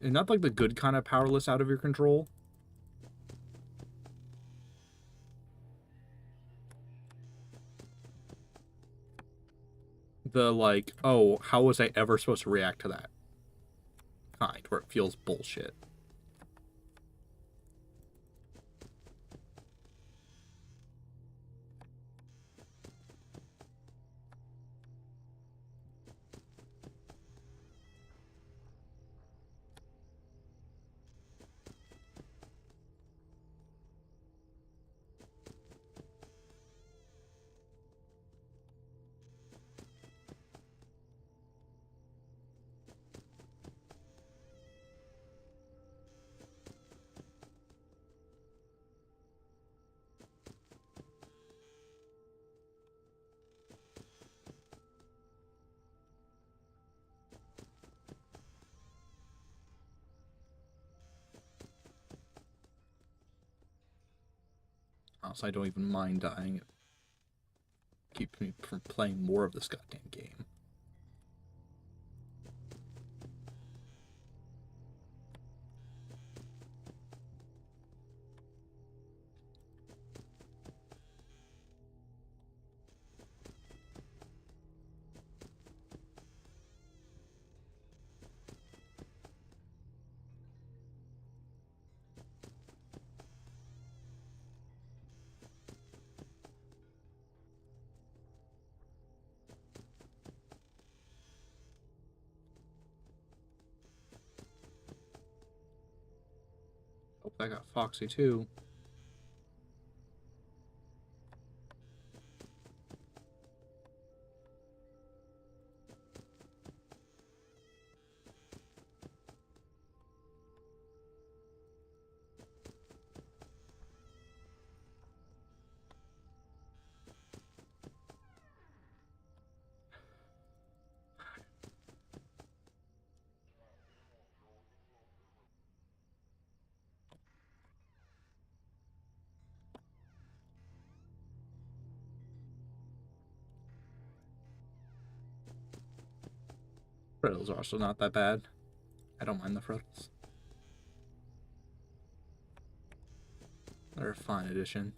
And not like the good kind of powerless out of your control. The like, oh, how was I ever supposed to react to that kind, where it feels bullshit. Honestly, I don't even mind dying. It keeps me from playing more of this goddamn game. Oh, I got Foxy too. Frittles are also not that bad. I don't mind the Frittles. They're a fine addition.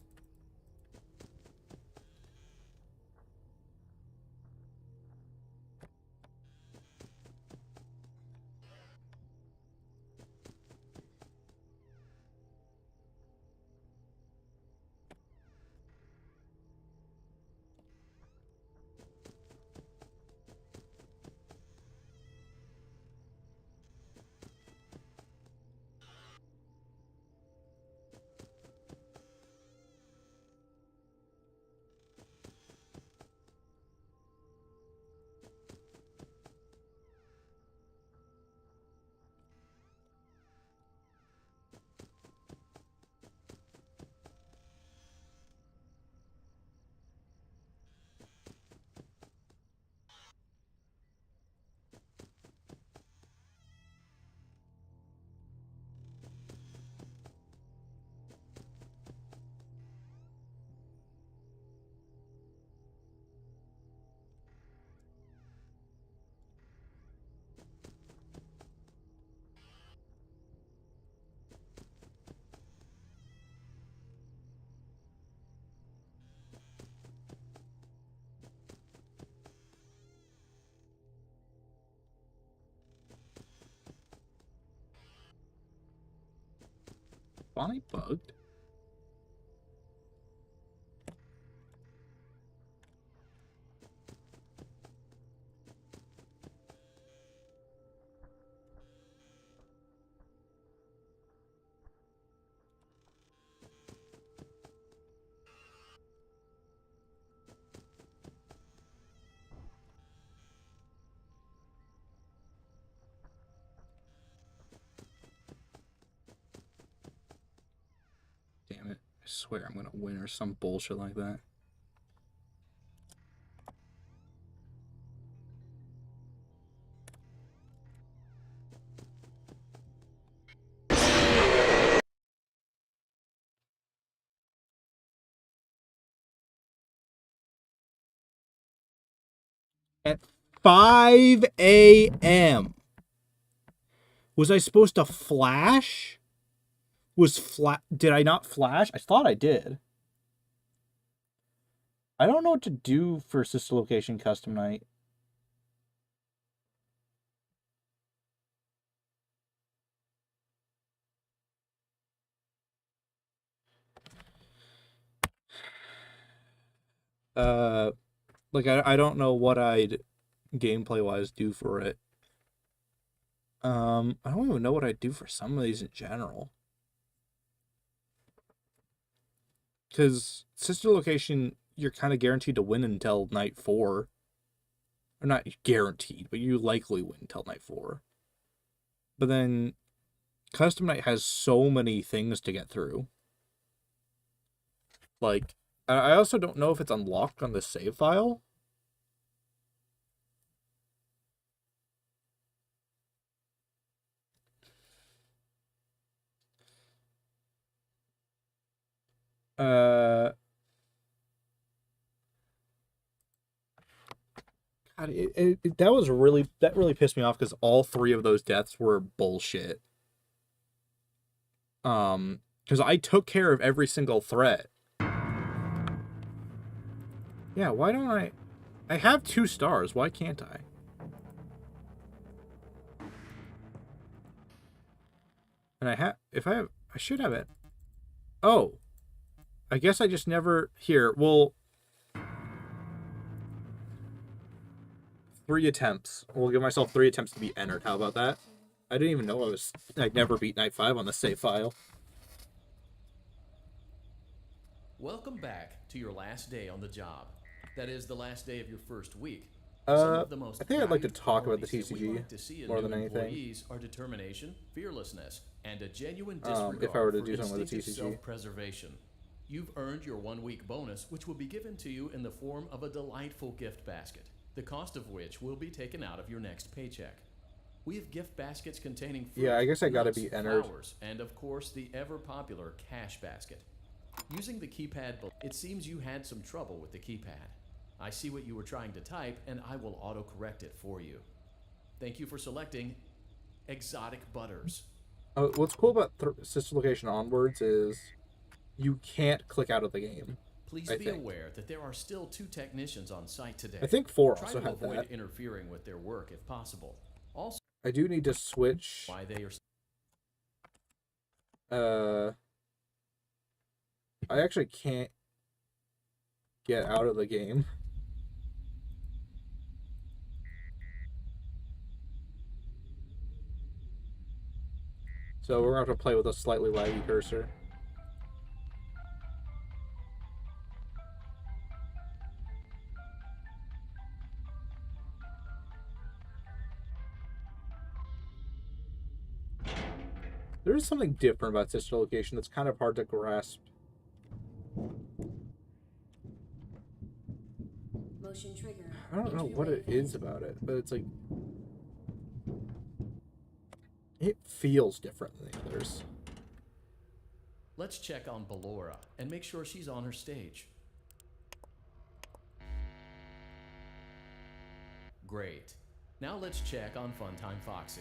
Bonnie bugged? Damn it. I swear I'm gonna win or some bullshit like that. At 5 a.m. Was I supposed to flash? Did I not flash? I thought I did. I don't know what to do for Sister Location Custom Night. Like I don't know what I'd gameplay wise do for it. I don't even know what I'd do for some of these in general. Because Sister Location, you're kind of guaranteed to win until night 4. Or not guaranteed, but you likely win until night 4. But then Custom Night has so many things to get through. Like, I also don't know if it's unlocked on the save file. God, that really pissed me off because all 3 of those deaths were bullshit. Because I took care of every single threat. Yeah, why don't I have 2 stars, why can't I? And I should have it. Oh. I guess I just never, well, 3 attempts. We'll give myself 3 attempts to be entered. How about that? I didn't even know I'd never beat night 5 on the save file. Welcome back to your last day on the job. That is the last day of your first week. I think I'd like to talk about the TCG more than anything. Employees are determination, fearlessness, and a genuine disregard if I were to do for something with the TCG. self-preservation. You've earned your 1-week bonus, which will be given to you in the form of a delightful gift basket, the cost of which will be taken out of your next paycheck. We have gift baskets containing fruit, yeah, I guess I gotta nuts, be entered. flowers, and of course the ever-popular cash basket. Using the keypad, it seems you had some trouble with the keypad. I see what you were trying to type, and I will auto-correct it for you. Thank you for selecting Exotic Butters. What's cool about Sister Location Onwards is you can't click out of the game. Please be aware that there are still 2 technicians on site today. I think 4 Try also to had avoid that. interfering with their work if possible. Also, I do need to switch. why they are. I actually can't get out of the game. So we're going to have to play with a slightly laggy cursor. There is something different about Sister Location that's kind of hard to grasp. Motion trigger. I don't know what it is about it, but it's like... it feels different than the others. Let's check on Ballora and make sure she's on her stage. Great. Now let's check on Funtime Foxy.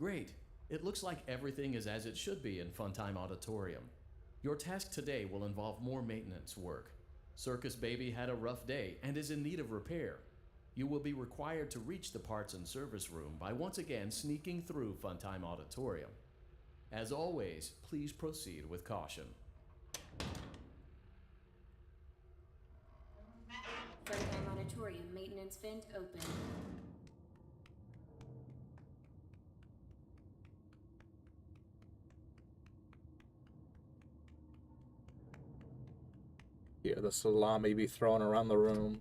Great. It looks like everything is as it should be in Funtime Auditorium. Your task today will involve more maintenance work. Circus Baby had a rough day and is in need of repair. You will be required to reach the parts and service room by once again sneaking through Funtime Auditorium. As always, please proceed with caution. Funtime Auditorium maintenance vent open. Yeah, the salami be thrown around the room.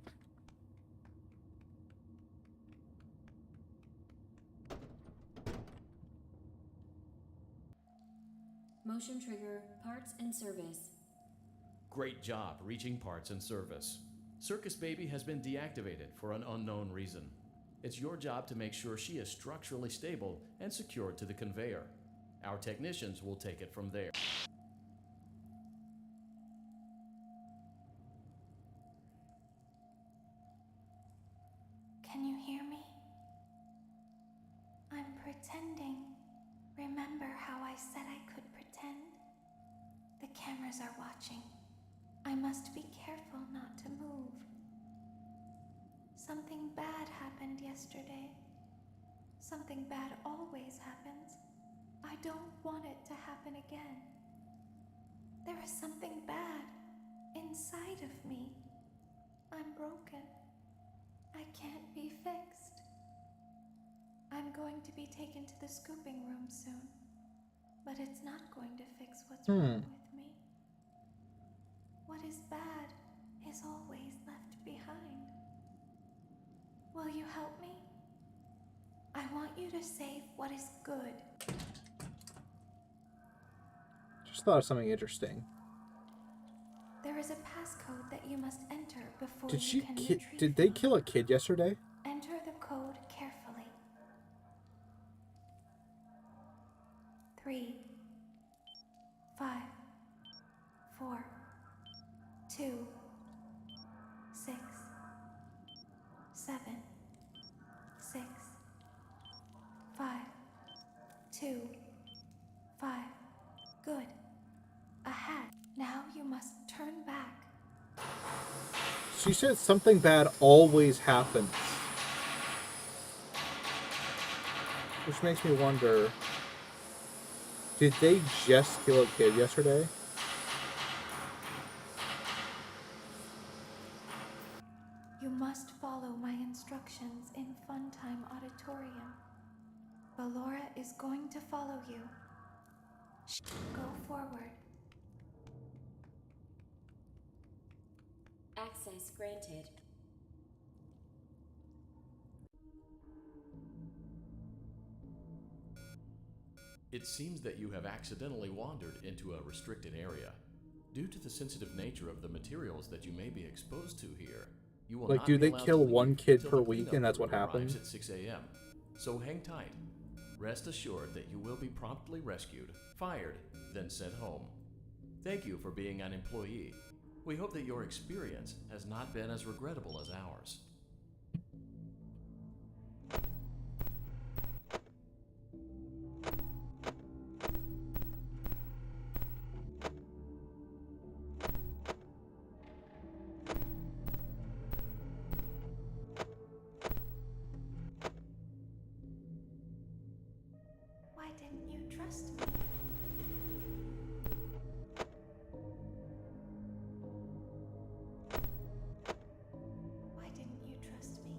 Motion trigger, parts and service. Great job reaching parts and service. Circus Baby has been deactivated for an unknown reason. It's your job to make sure she is structurally stable and secured to the conveyor. Our technicians will take it from there. Remember how I said I could pretend? The cameras are watching. I must be careful not to move. Something bad happened yesterday. Something bad always happens. I don't want it to happen again. There is something bad inside of me. I'm broken. I can't be fixed. I'm going to be taken to the scooping room soon, but it's not going to fix what's wrong with me. What is bad is always left behind. Will you help me? I want you to save what is good. Just thought of something interesting. There is a passcode that you must enter before Did you she can ki- retrieve Did they it. kill a kid yesterday? Enter the code carefully. 3, 5, 4, 2, 6, 7, 6, 5, 2, 5. Good. A hat. Now you must turn back. She said something bad always happens. Which makes me wonder, did they just kill a kid yesterday? You must follow my instructions in Funtime Auditorium. Ballora is going to follow you. Go forward. Access granted. It seems that you have accidentally wandered into a restricted area. Due to the sensitive nature of the materials that you may be exposed to here, you will Like, not do be they allowed kill to leave one kid till per the week cleanup and that's what crew arrives happens? at 6 a.m. So hang tight. Rest assured that you will be promptly rescued, fired, then sent home. Thank you for being an employee. We hope that your experience has not been as regrettable as ours. Why didn't you trust me? Why didn't you trust me?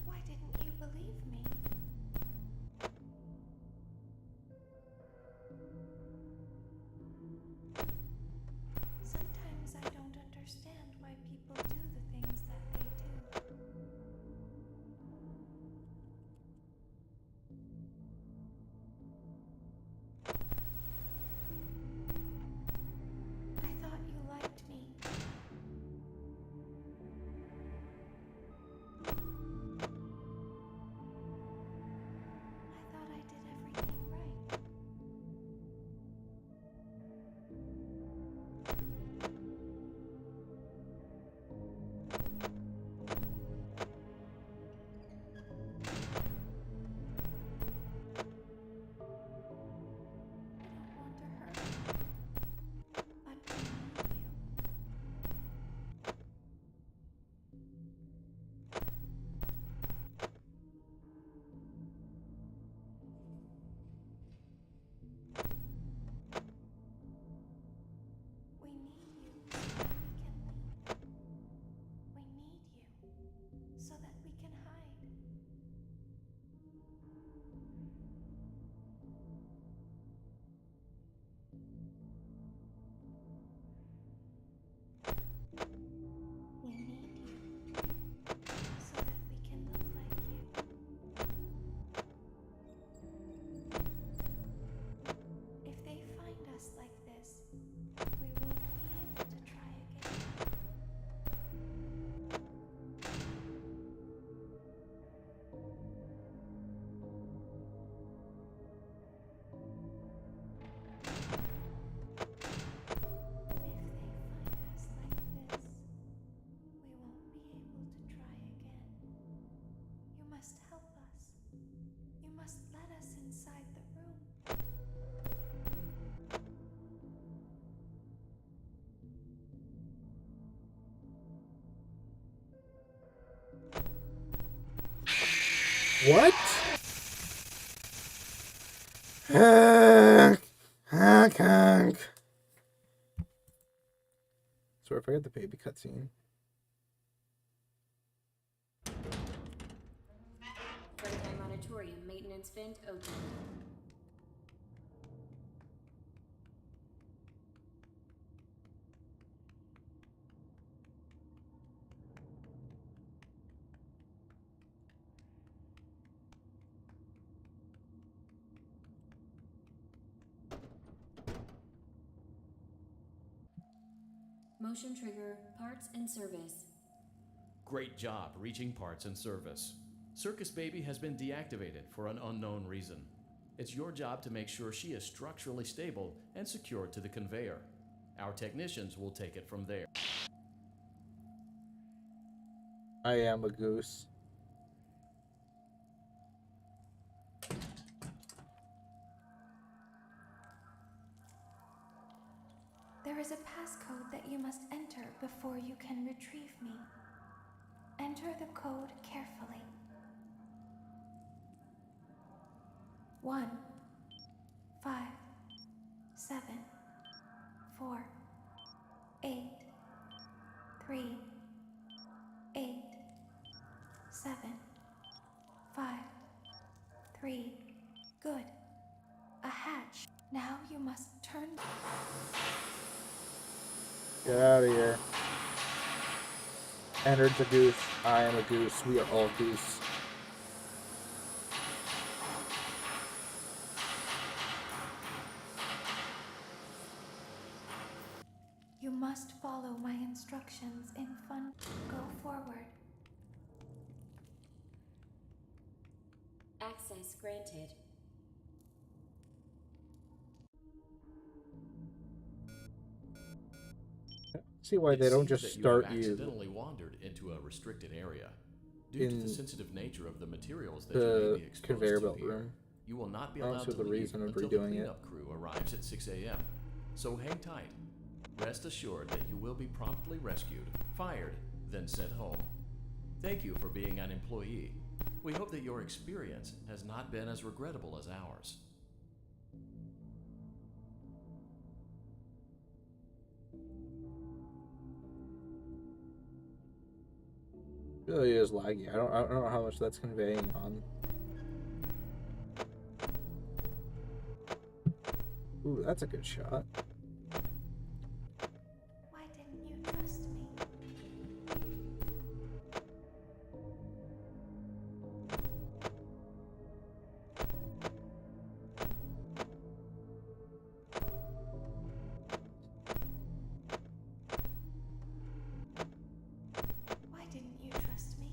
Why didn't you believe me? What? Hank! Hank, Hank! Sorry if I got the baby cutscene. Runtime Auditorium maintenance vent open. Motion trigger, parts and service. Great job reaching parts and service. Circus Baby has been deactivated for an unknown reason. It's your job to make sure she is structurally stable and secured to the conveyor. Our technicians will take it from there. I am a goose. There is a passcode that you must enter before you can retrieve me. Enter the code carefully. 1 5 7 4 8 3 8 7 5 3. Good. A hatch. Now you must turn. Get out of here. Entered the goose. I am a goose. We are all goose. You must follow my instructions in fun. Go forward. Access granted. See why they don't It just seems that start you have you accidentally wandered into a restricted area. Due to in the sensitive nature of the materials that you the may be exposed conveyor to belt here, room. you will not be I don't allowed see to the leave reason of until the redoing it. cleanup crew arrives at 6 a.m. So hang tight. Rest assured that you will be promptly rescued, fired, then sent home. Thank you for being an employee. We hope that your experience has not been as regrettable as ours. It really is laggy. I don't know how much that's conveying on. Ooh, that's a good shot. Why didn't you trust me? Why didn't you trust me?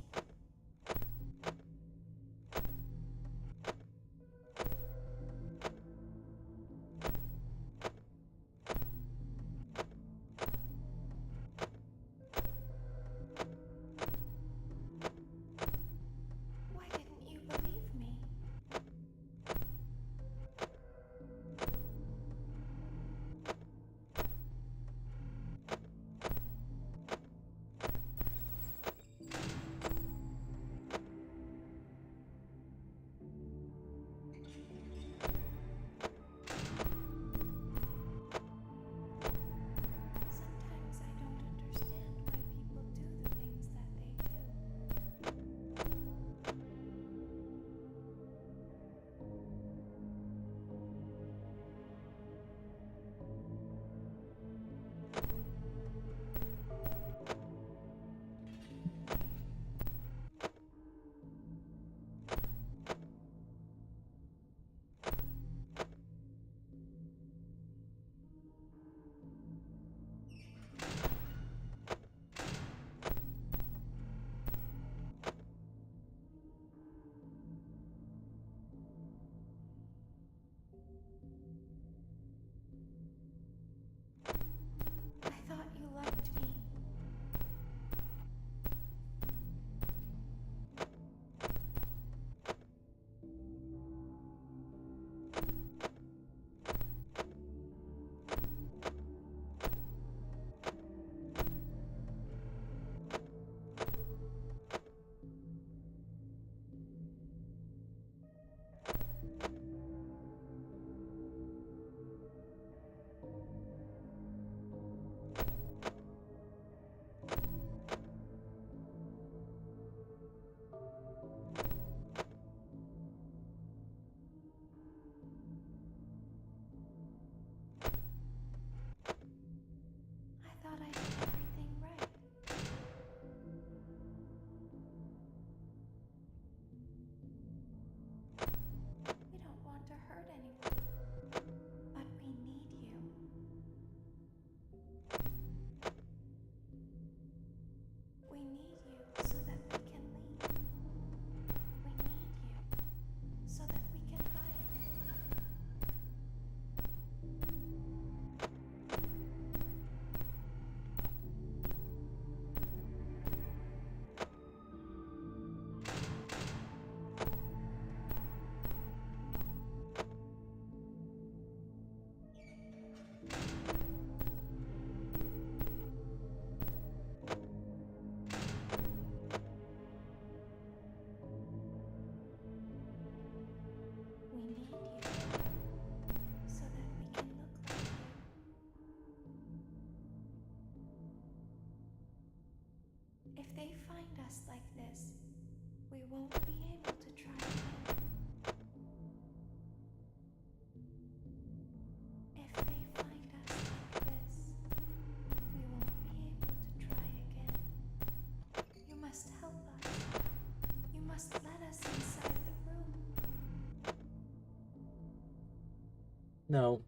No.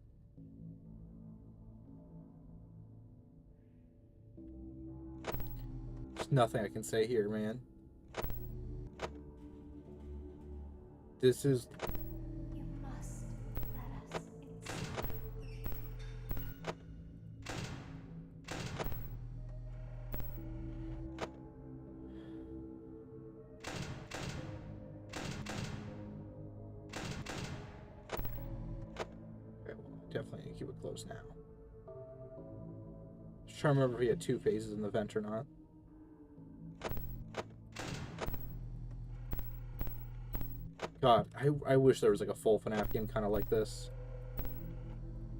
There's nothing I can say here, man. This is... You must let us inside. Okay, well, definitely need to keep it closed now. Just trying to remember if he had 2 phases in the vent or not. God, I wish there was like a full FNaF game kind of like this.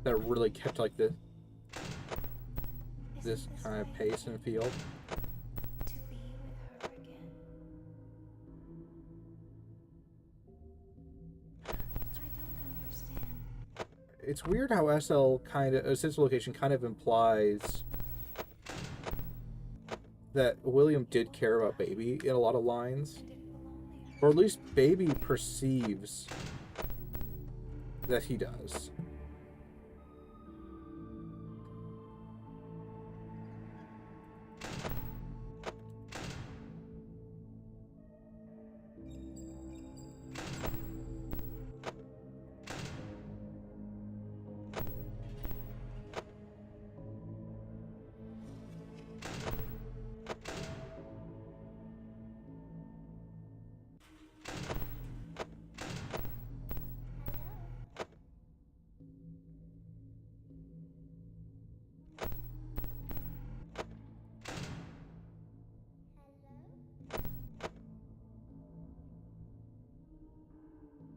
That really kept like this Isn't kind of way pace and feel. to be with her again? I don't understand. It's weird how SL kind of, Assist Location kind of implies that William did care about Baby in a lot of lines. And it will only hurt. Or at least Baby perceives that he does.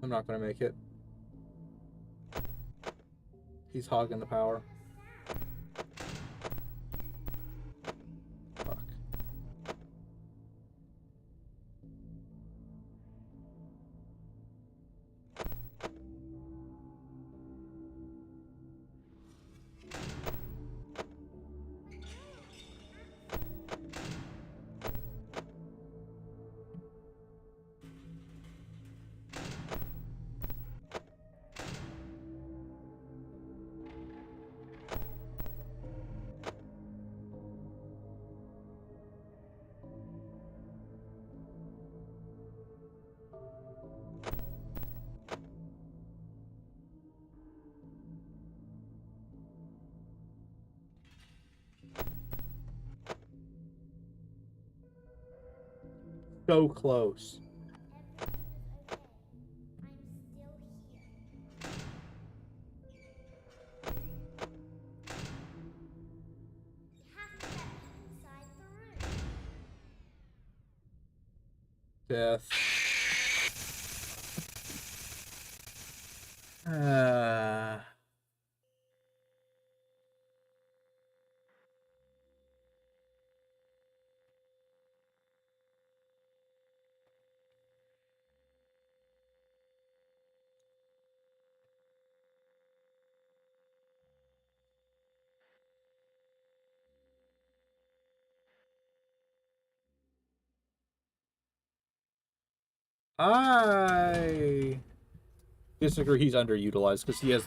I'm not gonna make it. He's hogging the power. Fuck. So close. Death. I disagree. He's underutilized because he has.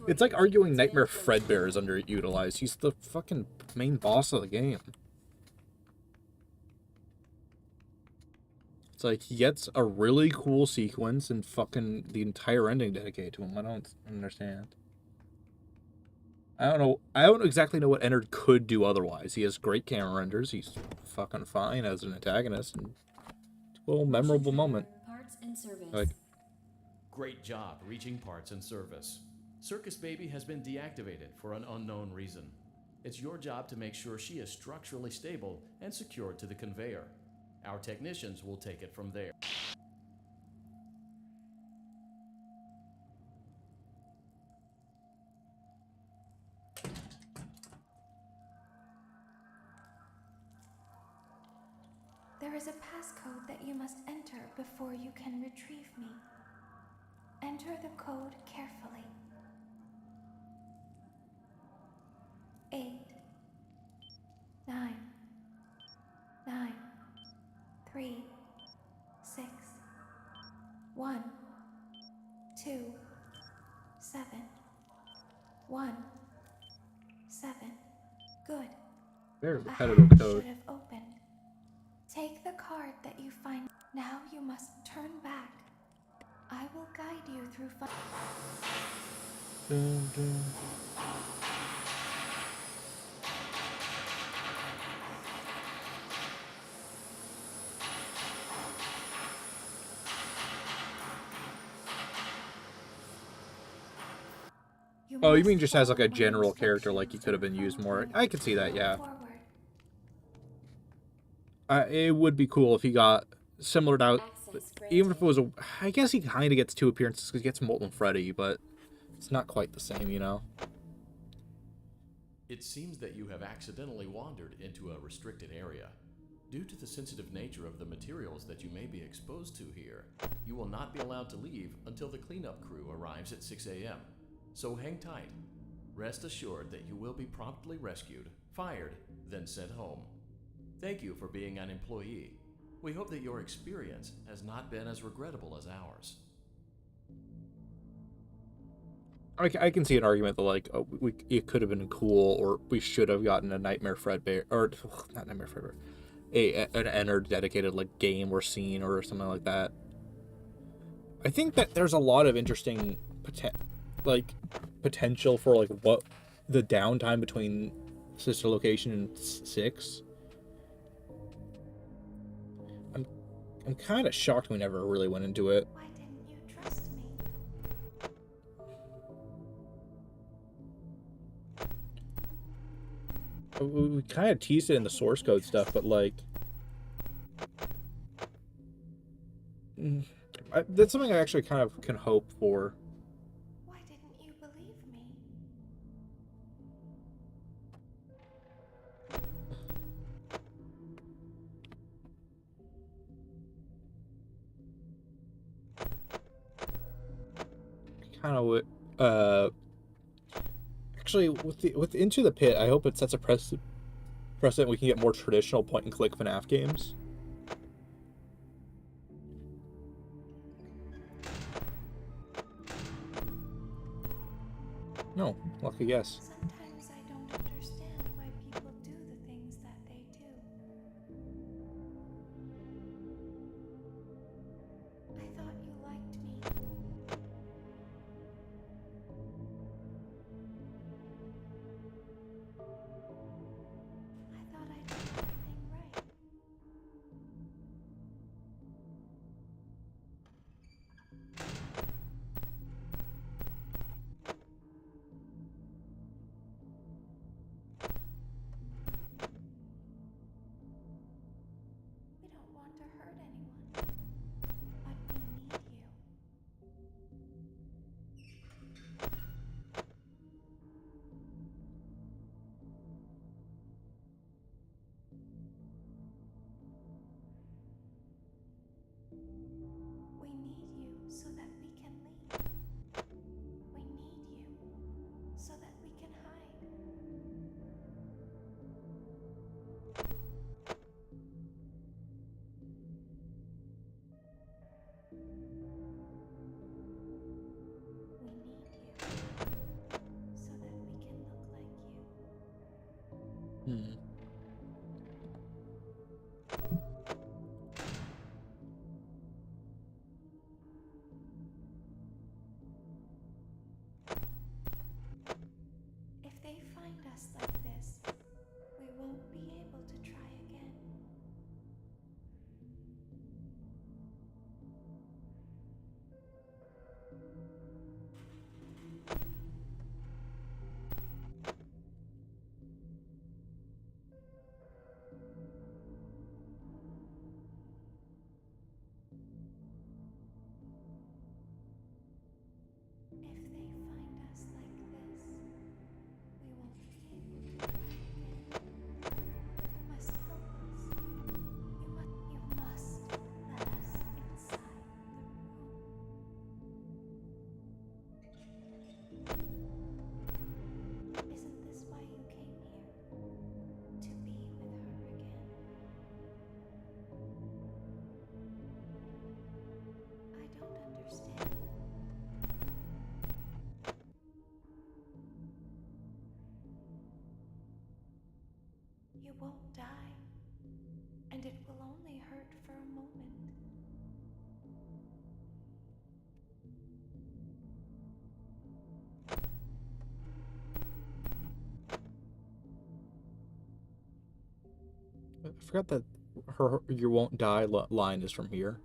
It's like arguing Nightmare Fredbear is underutilized. He's the fucking main boss of the game. It's like he gets a really cool sequence and fucking the entire ending dedicated to him. I don't understand. I don't know. I don't exactly know what Ennard could do otherwise. He has great camera renders. He's fucking fine as an antagonist. And a little memorable moment. Parts and service. Like, Great job reaching parts and service. Circus Baby has been deactivated for an unknown reason. It's your job to make sure she is structurally stable and secured to the conveyor. Our technicians will take it from there. There is a passcode that you must enter before you can retrieve me. Enter the code carefully. 8, 9, 9, 3, 6, 1, 2, 7. 1, 7. Good. Very A repetitive hatch code. should have opened. Take the card that you find. Now you must turn back. I will guide you through fun. Dun, dun. Oh, you mean just as like a general character, like he could have been used more? I could see that, yeah. It would be cool if he got similar to, even if it was a. I guess he kind of gets 2 appearances because he gets Molten Freddy, but it's not quite the same, you know. It seems that you have accidentally wandered into a restricted area. Due to the sensitive nature of the materials that you may be exposed to here, you will not be allowed to leave until the cleanup crew arrives at 6 a.m. So hang tight. Rest assured that you will be promptly rescued, fired, then sent home. Thank you for being an employee. We hope that your experience has not been as regrettable as ours. I can see an argument that, like, oh, it could have been cool, or we should have gotten a Nightmare Fredbear, or not Nightmare Fredbear, an Enter dedicated, like, game or scene or something like that. I think that there's a lot of interesting potential for, like, what the downtime between Sister Location and 6. I'm kind of shocked we never really went into it. Why didn't you trust me? We kind of teased it in the source code stuff, but, like, that's something I actually kind of can hope for. Why didn't you believe me? Kind of actually with Into the Pit, I hope it sets a precedent we can get more traditional point and click FNaF games. No, lucky guess. Sometimes I don't understand why people do the things that they do. I thought you liked me. I thought I did everything right. We don't want to hurt anyone, but we need you. We need you so that we can leave. We need you so that we can hide. We need you so that we can look like you. If they find us like this, we won't be able to try again. You won't die, and it will only hurt for a moment. I forgot that her "you won't die" line is from here.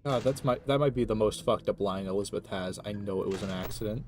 That might be the most fucked up line Elizabeth has. I know it was an accident.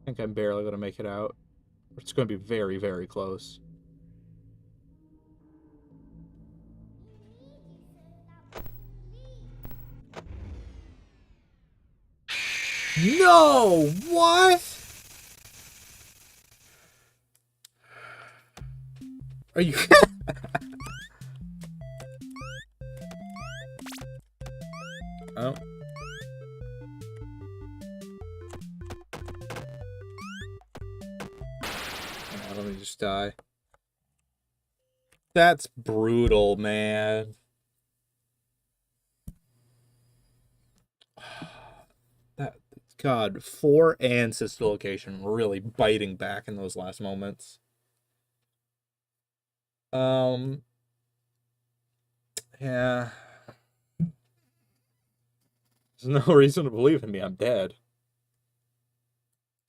I think I'm barely going to make it out. It's going to be very, very close. No! What? Are you... Oh. Let me just die. That's brutal, man. That's God, 4 and sister location really biting back in those last moments. Yeah. There's no reason to believe in me. I'm dead.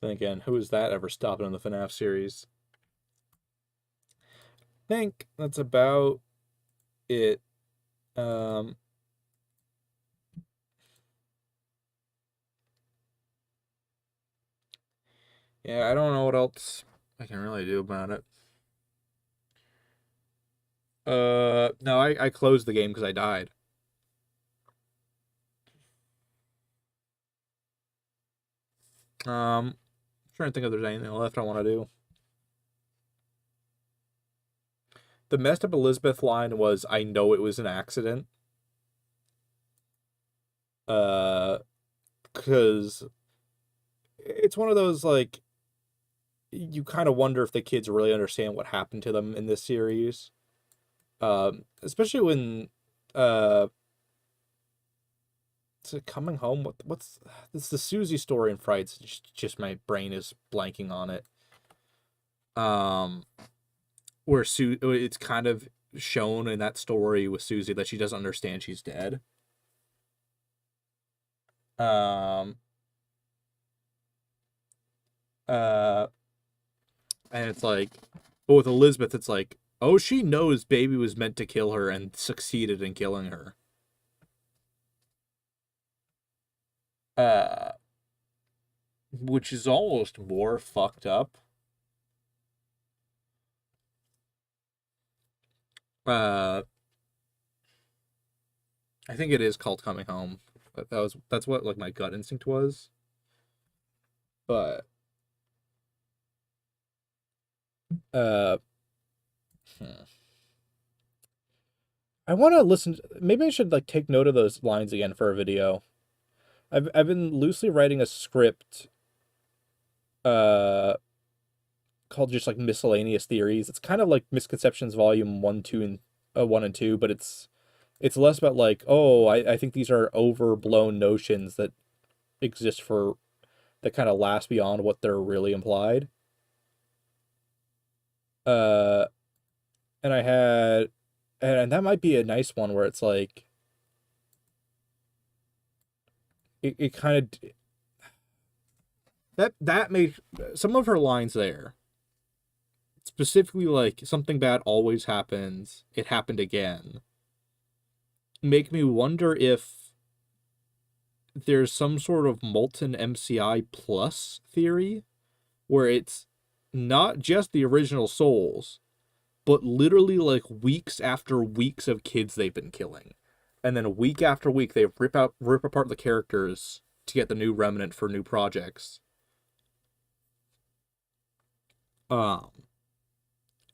Then again, who is that ever stopping in the FNaF series? I think that's about it. Yeah, I don't know what else I can really do about it. No, I closed the game because I died. I'm trying to think if there's anything left I want to do. The messed up Elizabeth line was, I know it was an accident. Because it's one of those, like, you kind of wonder if the kids really understand what happened to them in this series. Especially when, is it Coming Home? What's it's the Susie story in Frights. Just my brain is blanking on it. Where it's kind of shown in that story with Susie that she doesn't understand she's dead. And it's like, but with Elizabeth, it's like, oh, she knows Baby was meant to kill her and succeeded in killing her. Which is almost more fucked up. I think it is called Coming Home. That's what, like, my gut instinct was. But I want to listen. Maybe I should, like, take note of those lines again for a video. I've been loosely writing a script called just, like, miscellaneous theories. It's kind of like Misconceptions Volume 1, 2, and 1 and 2, but it's less about, like, oh, I think these are overblown notions that exist that kind of last beyond what they're really implied. And I had, and that might be a nice one where it's like, it kind of, that makes some of her lines there, specifically, like, something bad always happens, it happened again, make me wonder if there's some sort of molten MCI plus theory where it's not just the original souls, but literally, like, weeks after weeks of kids they've been killing. And then week after week, they rip apart the characters to get the new remnant for new projects.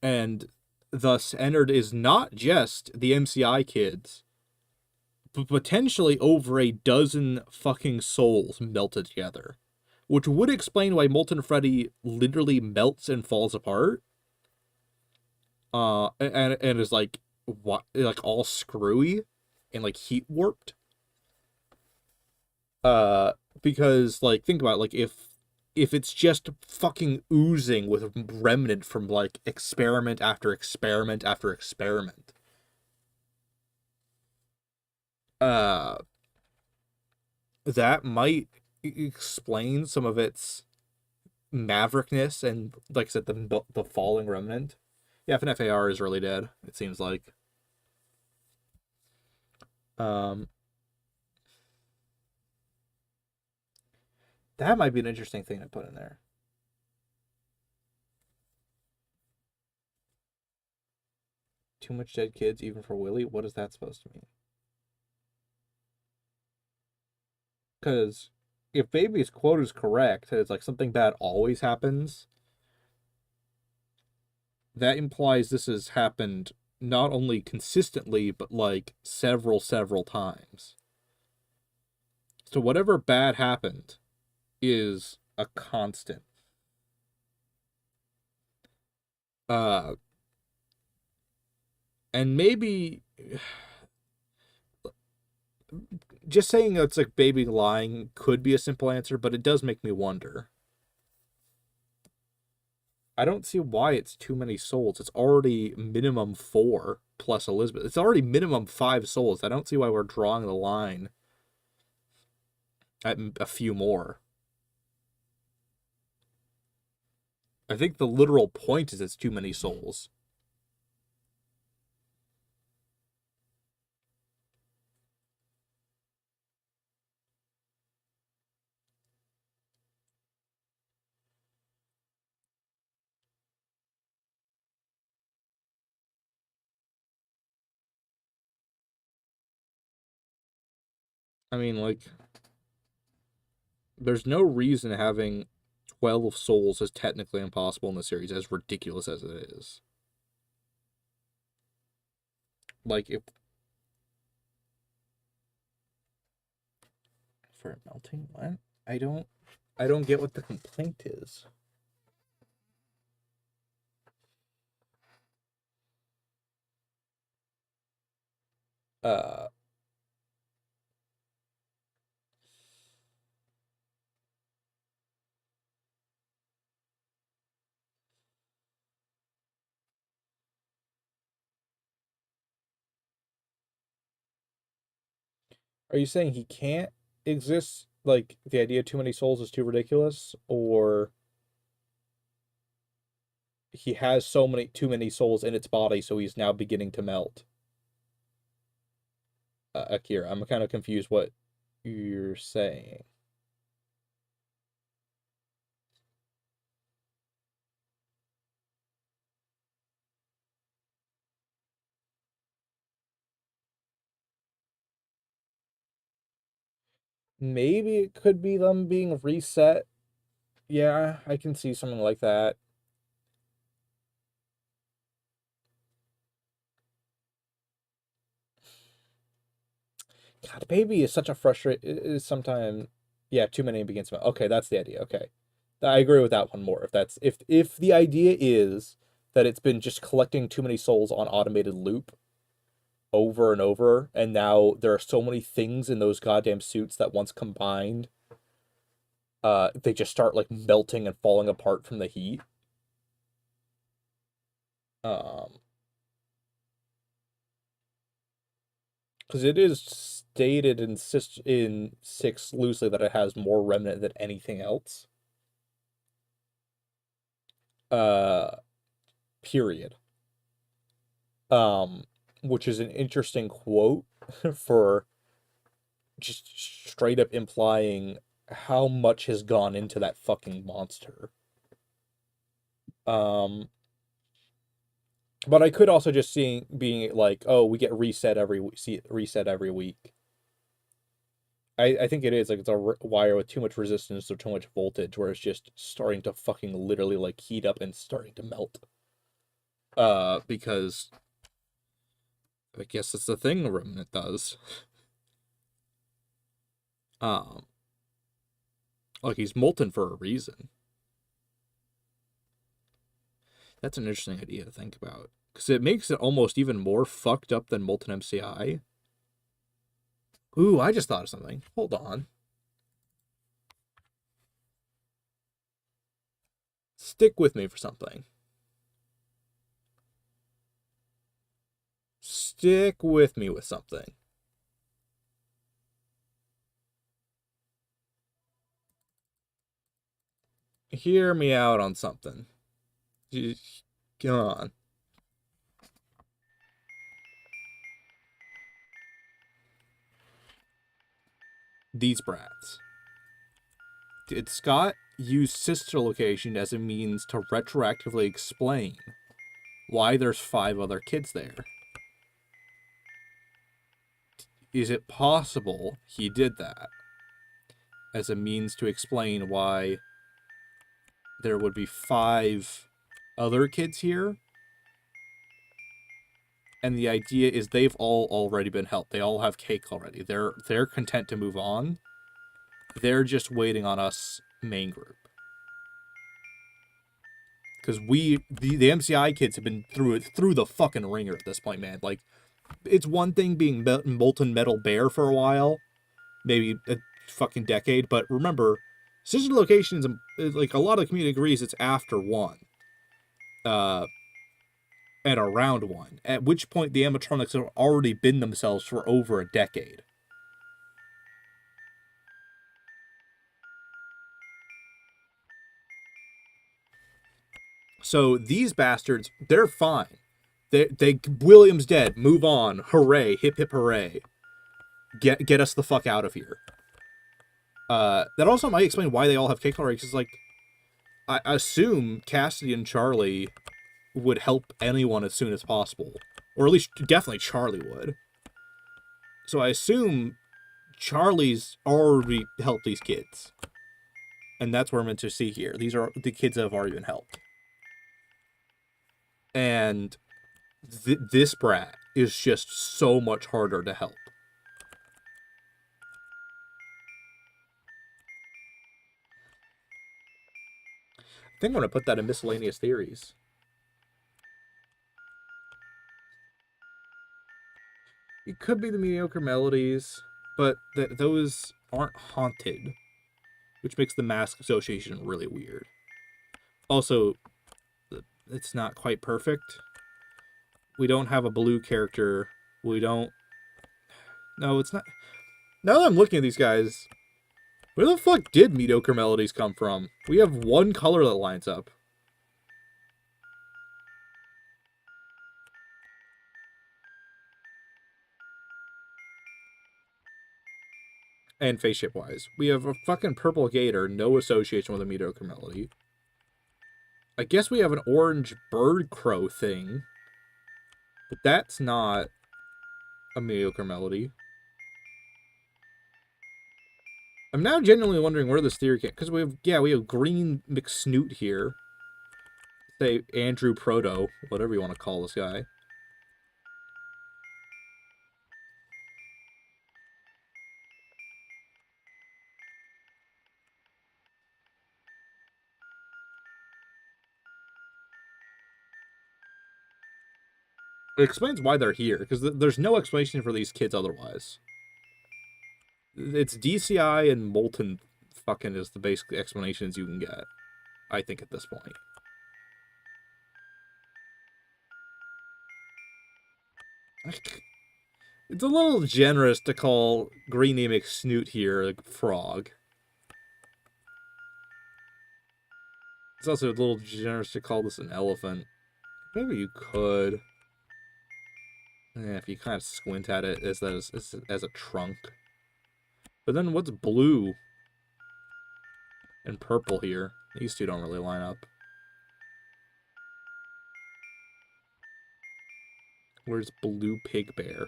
And thus, Ennard is not just the MCI kids, but potentially over a dozen fucking souls melted together. Which would explain why Molten Freddy literally melts and falls apart. And is, like, what, like, all screwy and, like, heat warped. Because, like, think about it, like, if it's just fucking oozing with remnant from, like, experiment after experiment after experiment, that might explain some of its maverickness and, like I said, the falling remnant. Yeah, FNaF AR is really dead, it seems like. That might be an interesting thing to put in there. Too much dead kids, even for Willy? What is that supposed to mean? Because if Baby's quote is correct, that it's like something bad always happens, that implies this has happened not only consistently, but, like, several times. So whatever bad happened is a constant. And maybe just saying it's like baby lying could be a simple answer, but it does make me wonder. I don't see why it's too many souls. It's already minimum 4 plus Elizabeth. It's already minimum 5 souls. I don't see why we're drawing the line at a few more. I think the literal point is it's too many souls. I mean, like, there's no reason having 12 souls is technically impossible in the series, as ridiculous as it is. Like, if... For melting, what? I don't get what the complaint is. Are you saying he can't exist? Like, the idea of too many souls is too ridiculous? Or he has too many souls in its body, so he's now beginning to melt? Akira, I'm kind of confused what you're saying. Maybe it could be them being reset. Yeah, I can see something like that. God, baby is such a frustrating. Sometimes, yeah, too many begins to. Okay, that's the idea. Okay, I agree with that one more. If the idea is that it's been just collecting too many souls on automated loop over and over, and now there are so many things in those goddamn suits that once combined, they just start like melting and falling apart from the heat. Because it is stated in 6 loosely that it has more remnant than anything else. Period. Which is an interesting quote for just straight up implying how much has gone into that fucking monster. But I could also just being like, oh, we get reset every week. I think it is like it's a wire with too much resistance or too much voltage, where it's just starting to fucking literally like heat up and starting to melt. Because I guess it's the thing the remnant does. Like he's molten for a reason. That's an interesting idea to think about, because it makes it almost even more fucked up than molten MCI. Ooh, I just thought of something. Hold on. Stick with me for something. Stick with me with something. Hear me out on something. Come on. These brats. Did Scott use sister location as a means to retroactively explain why there's 5 other kids there? Is it possible he did that as a means to explain why there would be 5 other kids here? And the idea is they've all already been helped. They all have cake already. They're content to move on. They're just waiting on us main group. Because the MCI kids have been through the fucking ringer at this point, man. Like, it's one thing being molten metal bear for a while, maybe a fucking decade. But remember, Decision Locations, like a lot of the community agrees, it's after 1. And around 1. At which point the animatronics have already been themselves for over a decade. So these bastards, they're fine. They William's dead. Move on. Hooray. Hip hip hooray. Get us the fuck out of here. That also might explain why they all have Kickstarter, because like I assume Cassidy and Charlie would help anyone as soon as possible. Or at least definitely Charlie would. So I assume Charlie's already helped these kids. And that's what we're meant to see here. These are the kids that have already been helped. And this brat is just so much harder to help. I think I'm going to put that in miscellaneous theories. It could be the mediocre melodies, but those aren't haunted, which makes the mask association really weird. Also, it's not quite perfect. We don't have a blue character. We don't... No, it's not... Now that I'm looking at these guys, where the fuck did mediocre melodies come from? We have one color that lines up. And face shape wise. We have a fucking purple gator, no association with a mediocre melody. I guess we have an orange bird crow thing. But that's not a mediocre melody. I'm now genuinely wondering where this theory came, because we have Green McSnoot here. Say Andrew Proto, whatever you want to call this guy. It explains why they're here, because there's no explanation for these kids otherwise. It's DCI and Molten fucking is the basic explanations you can get, I think, at this point. It's a little generous to call Greeny McSnoot here a frog. It's also a little generous to call this an elephant. Maybe you could. Yeah, if you kind of squint at it as a trunk. But then what's blue and purple here? These two don't really line up. Where's blue pig bear?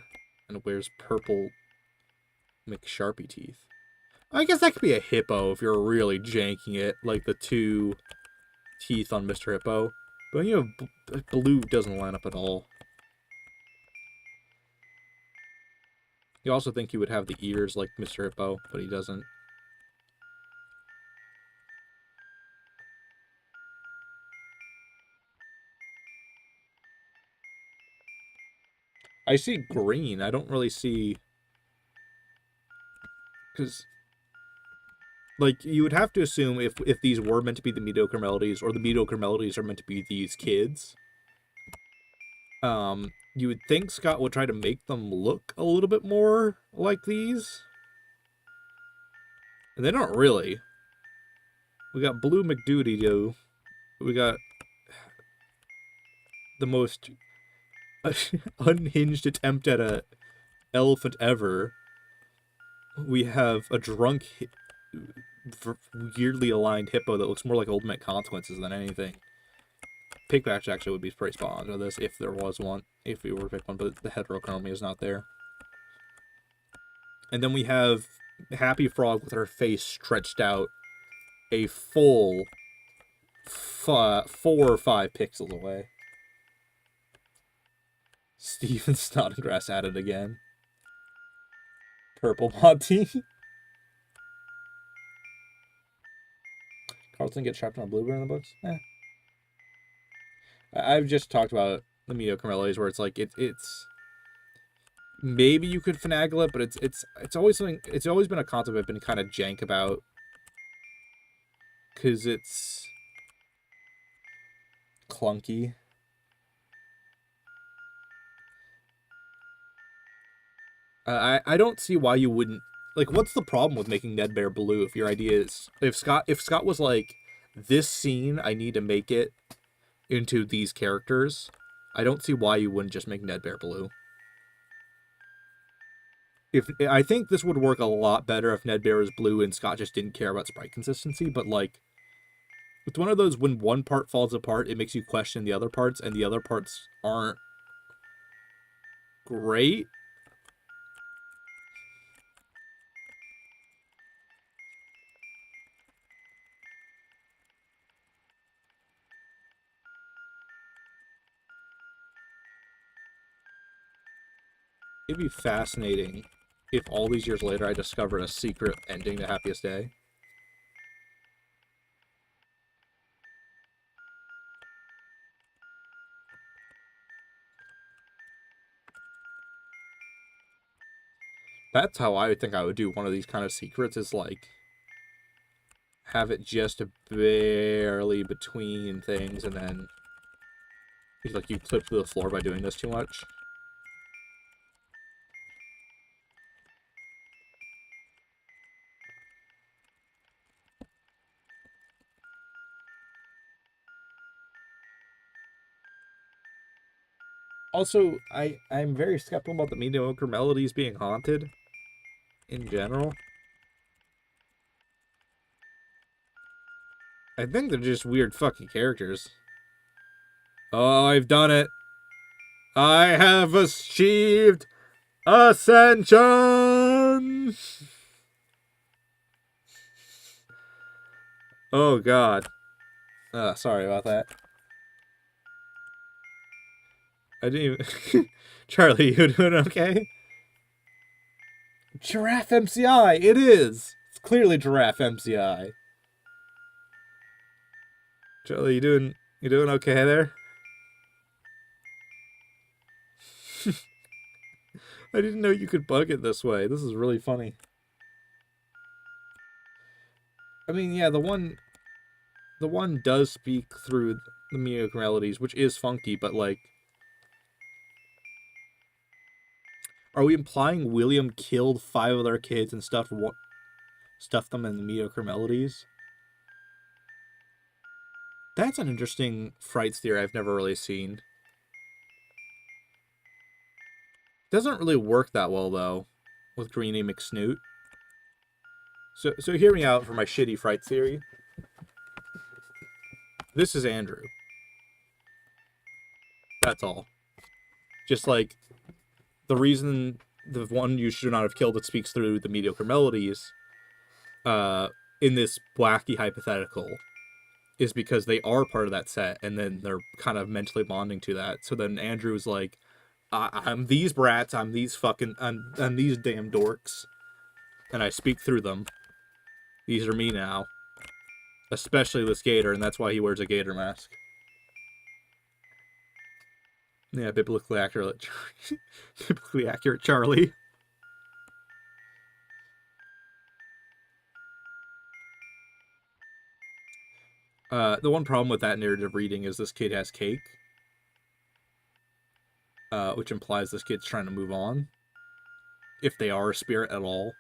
And where's purple McSharpie teeth? I guess that could be a hippo if you're really janking it, like the two teeth on Mr. Hippo. But you know, blue doesn't line up at all. You also think he would have the ears like Mr. Hippo, but he doesn't. I see green. I don't really see... Because... Like, you would have to assume if these were meant to be the mediocre melodies, or the mediocre melodies are meant to be these kids, you would think Scott would try to make them look a little bit more like these. And they don't really. We got Blue McDoody-Doo. We got the most unhinged attempt at a elephant ever. We have a drunk, weirdly aligned hippo that looks more like Ultimate Consequences than anything. Pigbatch actually would be pretty spot on to this if there was one, if we were to pick one, but the heterochromia is not there. And then we have Happy Frog with her face stretched out a full 4 or 5 pixels away. Steven Snodgrass at it again. Purple Monty. Carlton gets trapped on a blueberry in the books? Eh. I've just talked about the mediocre melodies where it's like, it's... maybe you could finagle it, but it's always something. It's always been a concept I've been kind of jank about, because it's clunky. I don't see why you wouldn't, like, what's the problem with making Ned Bear blue if your idea is, if Scott was like, this scene I need to make it into these characters, I don't see why you wouldn't just make Ned Bear blue. If I think this would work a lot better if Ned Bear was blue and Scott just didn't care about sprite consistency, but like, it's one of those when one part falls apart, it makes you question the other parts, and the other parts aren't great. It'd be fascinating if all these years later I discovered a secret ending to Happiest Day. That's how I would think I would do one of these kind of secrets, is like have it just barely between things, and then like you clip through the floor by doing this too much. Also, I'm very skeptical about the mediocre melodies being haunted in general. I think they're just weird fucking characters. Oh, I've done it. I have achieved ascension. Oh god. Sorry about that. I didn't even... Charlie, you doing okay? Giraffe MCI! It is! It's clearly Giraffe MCI. Charlie, you doing okay there? I didn't know you could bug it this way. This is really funny. I mean, yeah, the one does speak through the mediocre melodies, which is funky, but like, are we implying William killed 5 of their kids and stuffed them in the mediocre melodies? That's an interesting Frights theory I've never really seen. Doesn't really work that well, though, with Greenie McSnoot. So hear me out for my shitty Frights theory. This is Andrew. That's all. Just like, the reason the one you should not have killed that speaks through the mediocre melodies, in this wacky hypothetical, is because they are part of that set, and then they're kind of mentally bonding to that. So then Andrew's like, I'm these brats, I'm these fucking, I'm these damn dorks, and I speak through them. These are me now. Especially this gator, and that's why he wears a gator mask. Yeah, biblically accurate. Biblically accurate Charlie. The one problem with that narrative reading is this kid has cake. Which implies this kid's trying to move on. If they are a spirit at all.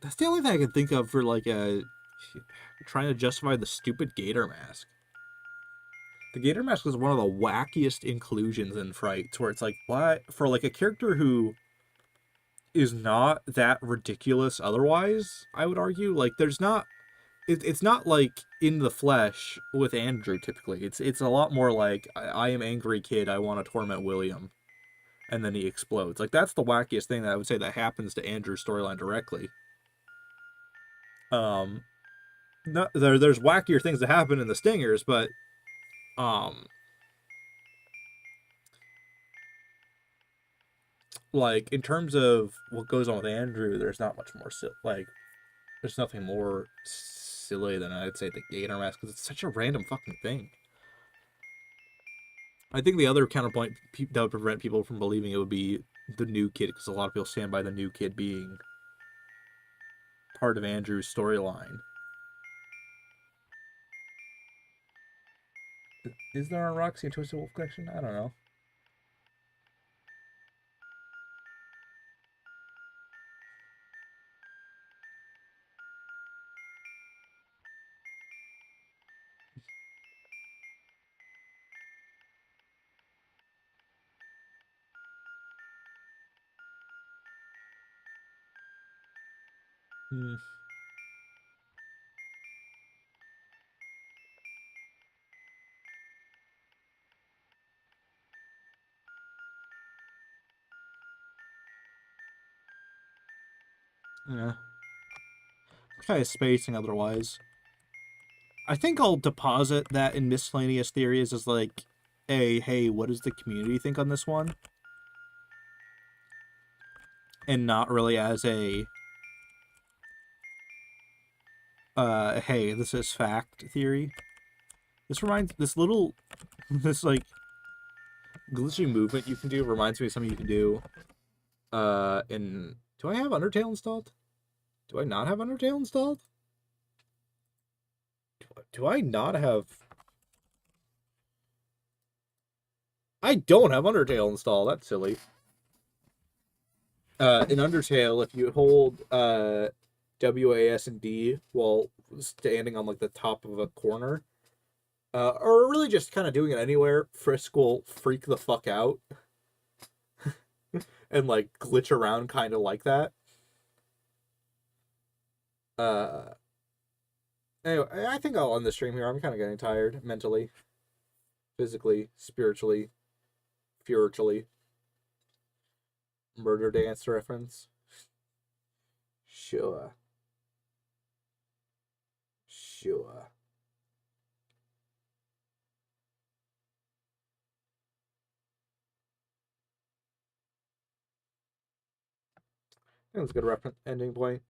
That's the only thing I can think of for like trying to justify the stupid gator mask. The gator mask is one of the wackiest inclusions in Frights, where it's like, why, for like a character who is not that ridiculous otherwise, I would argue, like, there's not, it's not like in the flesh with Andrew typically. It's a lot more like, I am angry kid, I want to torment William. And then he explodes. Like, that's the wackiest thing that I would say that happens to Andrew's storyline directly. No, there's wackier things that happen in the Stingers, but like, in terms of what goes on with Andrew, there's not much more like, there's nothing more silly than I'd say the Gator Mask, because it's such a random fucking thing. I think the other counterpoint that would prevent people from believing it would be the new kid, because a lot of people stand by the new kid being part of Andrew's storyline. Is there a Roxy and Twisted Wolf connection? I don't know. Hmm. Yeah. Kind of spacing otherwise. I think I'll deposit that in miscellaneous theories as like, hey, what does the community think on this one? And not really as a, hey, this is fact theory. This like glitchy movement you can do reminds me of something you can do, do I have Undertale installed? Do I not have Undertale installed? Do I not have... I don't have Undertale installed. That's silly. In Undertale, if you hold WAS and D while standing on like the top of a corner, or really just kind of doing it anywhere, Frisk will freak the fuck out and like glitch around kind of like that. Anyway, I think I'll end the stream here. I'm kind of getting tired mentally, physically, spiritually, furiously. Murder dance reference. Sure. I think it's a good reference ending point.